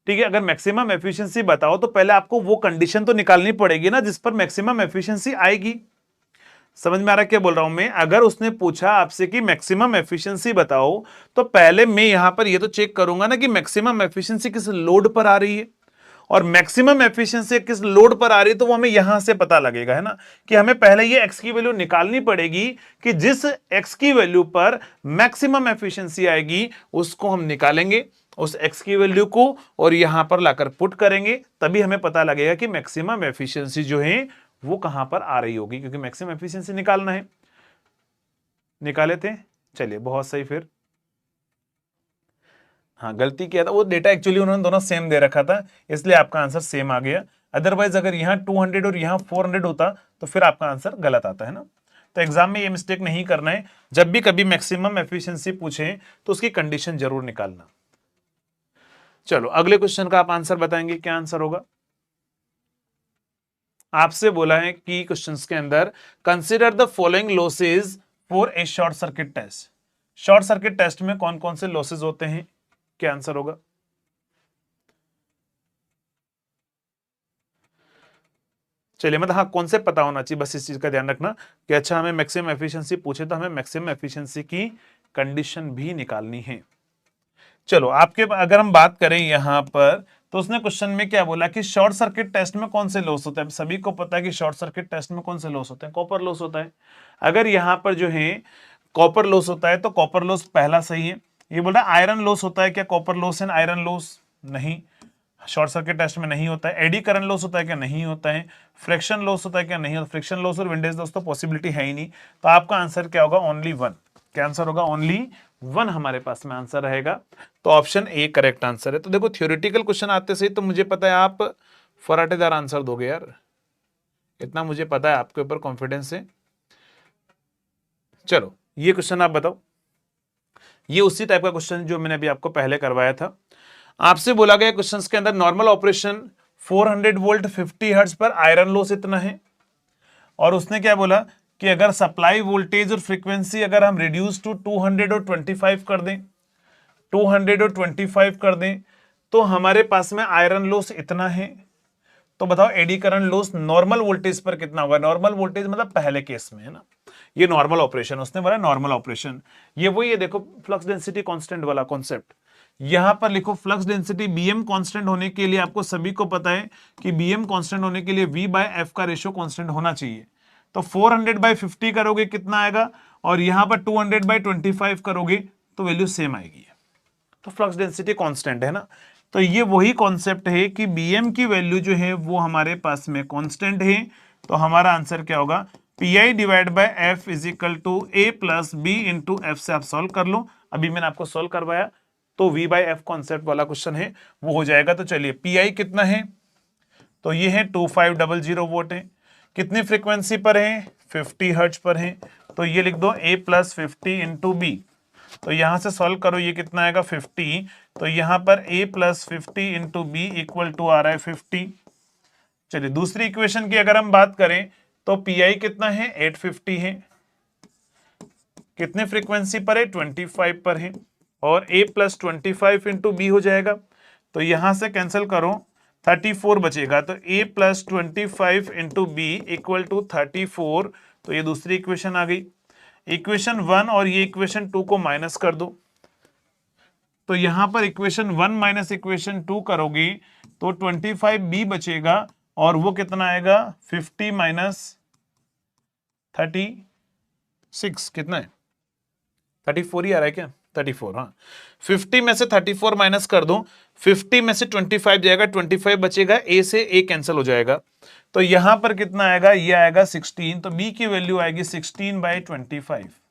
ठीक है। अगर मैक्सिमम एफिशिएंसी बताओ तो पहले आपको वो कंडीशन तो निकालनी पड़ेगी ना जिस पर मैक्सिमम एफिशिएंसी आएगी। समझ में आ रहा है क्या बोल रहा हूं मैं। अगर उसने पूछा आपसे कि मैक्सिमम एफिशिएंसी बताओ, तो पहले मैं यहां पर ये तो चेक करूंगा ना कि मैक्सिमम एफिशिएंसी किस लोड पर आ रही है, और मैक्सिमम एफिशिएंसी किस लोड पर आ रही है, तो वो हमें यहां से पता लगेगा, है ना, कि हमें पहले ये x की वैल्यू निकालनी पड़ेगी कि जिस x की वैल्यू पर मैक्सिमम एफिशिएंसी आएगी उसको हम निकालेंगे, उस x की वैल्यू को, और यहां पर लाकर पुट करेंगे, तभी हमें पता लगेगा कि मैक्सिमम एफिशिएंसी जो है वो कहां पर आ रही होगी, क्योंकि मैक्सिमम एफिशिएंसी निकालना है। निकाले थे, चलिए बहुत सही। फिर हाँ, गलती किया था, वो डेटा एक्चुअली उन्होंने दोनों सेम दे रखा था, इसलिए आपका आंसर सेम आ गया। अदरवाइज अगर यहाँ 200 और यहाँ 400 होता तो फिर आपका आंसर गलत आता, है ना। तो एग्जाम में ये मिस्टेक नहीं करना है, जब भी कभी मैक्सिमम एफिशिएंसी पूछे तो उसकी कंडीशन जरूर निकालना। चलो, अगले क्वेश्चन का आप आंसर बताएंगे, क्या आंसर होगा। आपसे बोला है कि क्वेश्चंस के अंदर consider the following losses for a short circuit test. Short circuit test में कौन कौन से लॉसेज होते हैं, क्या आंसर होगा? चलिए, मतलब हाँ कॉन्सेप्ट पता होना चाहिए, बस इस चीज का ध्यान रखना कि अच्छा हमें मैक्सिमम एफिशिएंसी पूछे तो हमें मैक्सिमम एफिशिएंसी की कंडीशन भी निकालनी है। चलो आपके अगर हम बात करें यहां पर, तो उसने क्वेश्चन में क्या बोला कि शॉर्ट सर्किट टेस्ट में कौन से लॉस होते हैं। सभी को पता है कि शॉर्ट सर्किट टेस्ट में कौन से लॉस होते हैं, कॉपर लॉस होता है। अगर यहां पर जो है कॉपर लॉस होता है तो कॉपर लॉस पहला सही है। ये बोल रहा है आयरन लॉस होता है क्या, copper loss and iron loss नहीं, शॉर्ट सर्किट टेस्ट में नहीं होता है। एडी करंट लॉस होता है क्या, नहीं होता है। फ्रिक्शन लॉस होता है क्या, नहीं होता। फ्रिक्शन लॉस और विंडेज लॉस तो पॉसिबिलिटी है ही नहीं। तो आपका आंसर क्या होगा, ओनली वन। क्या आंसर होगा, ओनली वन हमारे पास में आंसर रहेगा। तो ऑप्शन ए करेक्ट आंसर है। तो देखो थ्योरेटिकल क्वेश्चन आते सही तो मुझे पता है आप फराटेदार आंसर दोगे यार, इतना मुझे पता है, आपके ऊपर कॉन्फिडेंस है। चलो ये क्वेश्चन आप बताओ। ये उसी टाइप का क्वेश्चन जो मैंने अभी आपको पहले करवाया था। आपसे बोला गया क्वेश्चंस के अंदर नॉर्मल ऑपरेशन 400 वोल्ट 50 हर्ट्ज पर आयरन लॉस इतना है, और उसने क्या बोला कि अगर सप्लाई वोल्टेज और फ्रीक्वेंसी अगर हम रिड्यूस टू 200 और 25 कर दें, 200 और 25 कर दें, तो हमारे पास में आयरन लॉस इतना है। तो बताओ eddy current loss normal voltage पर कितना होगा। नॉर्मल वोल्टेज मतलब पहले केस में है ना, ये नॉर्मल ऑपरेशन, उसने बोला नॉर्मल ऑपरेशन। ये वही है, देखो फ्लक्स डेंसिटी कांस्टेंट वाला कॉन्सेप्ट। यहां पर लिखो फ्लक्स डेंसिटी बीएम कांस्टेंट होने के लिए आपको सभी को पता है कि बीएम कांस्टेंट होने के लिए वी बाय एफ का रेशियो कांस्टेंट होना चाहिए। तो 400 बाय 50 करोगे कितना आएगा, और यहां पर 200 बाय 25 करोगे तो वैल्यू सेम आएगी। तो फ्लक्स डेंसिटी कांस्टेंट है ना। तो ये वही कॉन्सेप्ट है कि बीएम की वैल्यू जो है वो हमारे पास में कांस्टेंट है। तो हमारा आंसर क्या होगा, P divide by F is equal to A plus B into F से आप सॉल्व कर लो। अभी मैंने आपको सॉल्व करवाया तो वी बाय एफ कॉन्सेप्ट वाला क्वेश्चन है वो हो जाएगा। तो चलिए पी कितना है, तो ये है 2500 वोट है। कितनी फ्रीक्वेंसी पर है, 50 हर्ट्ज पर है। तो ये लिख दो a प्लस 50 इंटू बी। तो यहां से सॉल्व करो, ये कितना आएगा 50। तो यहां पर a plus 50 into B equal to आ रहा है 50। चलिए दूसरी इक्वेशन की अगर हम बात करें तो पी कितना है 850 है। कितने फ्रीक्वेंसी पर है, 25 पर है। और a प्लस 25 इंटू बी हो जाएगा। तो यहां से कैंसिल करो, 34 बचेगा। तो a plus 25 into B equal to 34। तो ये दूसरी इक्वेशन आ गई। इक्वेशन 1 और ये इक्वेशन 2 को माइनस कर दो। तो यहां पर इक्वेशन 1 माइनस इक्वेशन 2 करोगी तो 25b बचेगा, और वो कितना आएगा 50 माइनस 36 कितना है, 34 ही आ रहा है क्या, 34। हाँ 50 में से 34 माइनस कर दो, 50 में से 25 जाएगा, 25 बचेगा, a से a कैंसिल हो जाएगा। तो यहां पर कितना आएगा, ये आएगा 16। तो b की वैल्यू आएगी 16/25।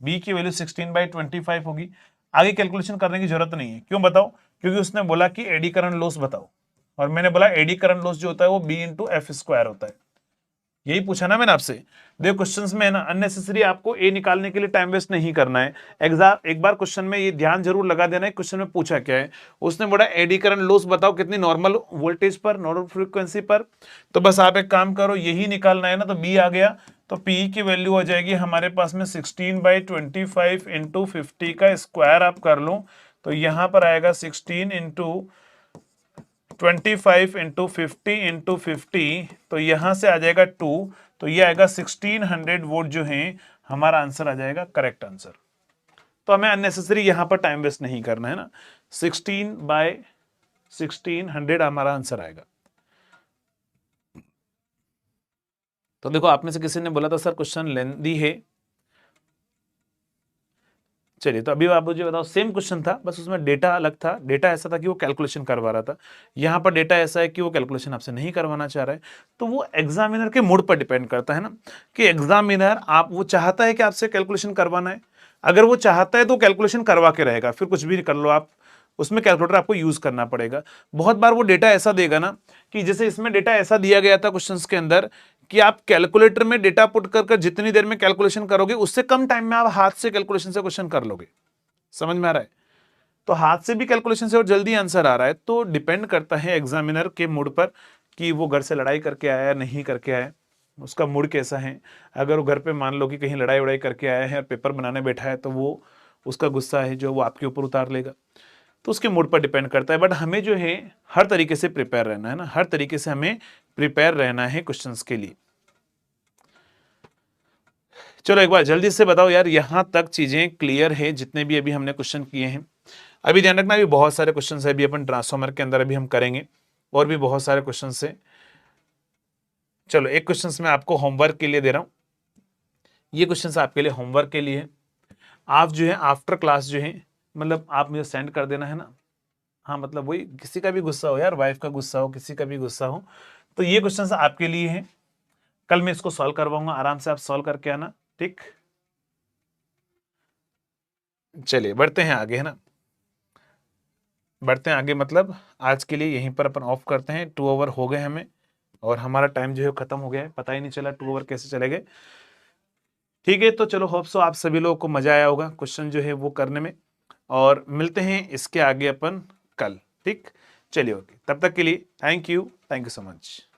b की वैल्यू 16/25 होगी। आगे कैलकुलेशन करने की जरूरत नहीं है, क्यों बताओ, क्योंकि उसने बोला कि एडी करंट लॉस बताओ, और मैंने बोला एडी करंट लॉस जो होता है वो b इंटू एफ स्क्वायर होता है। यही पूछा ना मैंने आपसे। देखो क्वेश्चंस में है ना अननेसेसरी आपको ए निकालने के लिए टाइम वेस्ट नहीं करना है। एग्जाम एक बार क्वेश्चन में ये ध्यान जरूर लगा देना है, क्वेश्चन में पूछा क्या है। उसने बोला एडी करंट लॉस बताओ कितनी नॉर्मल वोल्टेज पर, नॉर्मल फ्रीक्वेंसी पर। तो बस आप एक काम करो, यही निकालना है ना। तो बी आ गया, तो पी की वैल्यू आ जाएगी हमारे पास में 16/25 इंटू 50 का स्क्वायर आप कर लो। तो यहां पर आएगा 16 इंटू 25 इंटू 50 इंटू 50। तो यहां से आ जाएगा 2। तो ये आएगा 1600 वोट जो है हमारा आंसर आ जाएगा करेक्ट आंसर। तो हमें अननेसेसरी यहां पर टाइम वेस्ट नहीं करना है ना। 16/1600 हमारा आंसर आएगा। तो देखो आप में से किसी ने बोला था सर क्वेश्चन लेंदी है। चलिए तो अभी आप मुझे बताओ, सेम क्वेश्चन था बस उसमें डेटा अलग था। डेटा ऐसा था कि वो कैलकुलेशन करवा रहा था, यहाँ पर डेटा ऐसा है कि वो कैलकुलेशन आपसे नहीं करवाना चाह रहा है। तो वो एग्जामिनर के मूड पर डिपेंड करता है ना, कि एग्जामिनर आप वो चाहता है कि आपसे कैलकुलेशन करवाना है। अगर वो चाहता है तो कैलकुलेशन करवा के रहेगा, फिर कुछ भी कर लो आप, उसमें कैलकुलेटर आपको यूज करना पड़ेगा। बहुत बार वो डेटा ऐसा देगा ना, कि जैसे इसमें डेटा ऐसा दिया गया था क्वेश्चंस के अंदर कि आप कैलकुलेटर में डेटा पुट कर जितनी देर में कैलकुलेशन करोगे उससे कम टाइम में आप हाथ से कैलकुलेशन से क्वेश्चन कर लोगे। समझ में आ रहा है? तो हाथ से भी कैलकुलेशन से और जल्दी आंसर आ रहा है। तो डिपेंड करता है एग्जामिनर के मूड पर कि वो घर से लड़ाई करके आया नहीं करके आया, उसका मूड कैसा है। अगर वो घर पे मान लो कि कहीं लड़ाई वड़ाई करके आया है और पेपर बनाने बैठा है, तो वो उसका गुस्सा है जो वो आपके ऊपर उतार लेगा। तो उसके मूड पर डिपेंड करता है। बट हमें जो है हर तरीके से प्रिपेयर रहना है ना, हर तरीके से हमें प्रिपेयर रहना है क्वेश्चंस के लिए। चलो एक बार जल्दी से बताओ यार, यहां तक चीजें क्लियर है जितने भी अभी हमने क्वेश्चन किए हैं? अभी ध्यान रखना, अभी बहुत सारे क्वेश्चन है अभी अपन ट्रांसफॉर्मर के अंदर अभी हम करेंगे, और भी बहुत सारे क्वेश्चन है। चलो एक क्वेश्चन मैं आपको होमवर्क के लिए दे रहा हूं, ये क्वेश्चन आपके लिए होमवर्क के लिए है। आप जो है आफ्टर क्लास जो है, मतलब आप मुझे सेंड कर देना है ना। हाँ मतलब वही, किसी का भी गुस्सा हो यार, वाइफ का गुस्सा हो, किसी का भी गुस्सा हो, तो ये क्वेश्चन आपके लिए है। कल मैं इसको सॉल्व करवाऊंगा, आराम से आप सॉल्व करके आना, ठीक। चलिए बढ़ते हैं आगे, है ना, बढ़ते हैं आगे। मतलब आज के लिए यहीं पर अपन ऑफ करते हैं, 2 ओवर हो गए हमें, और हमारा टाइम जो है खत्म हो गया है, पता ही नहीं चला 2 ओवर कैसे चले गए। ठीक है, तो चलो होप सो आप सभी लोगों को मजा आया होगा क्वेश्चन जो है वो करने में, और मिलते हैं इसके आगे अपन कल, ठीक। चलिए ओके, तब तक के लिए थैंक यू सो मच।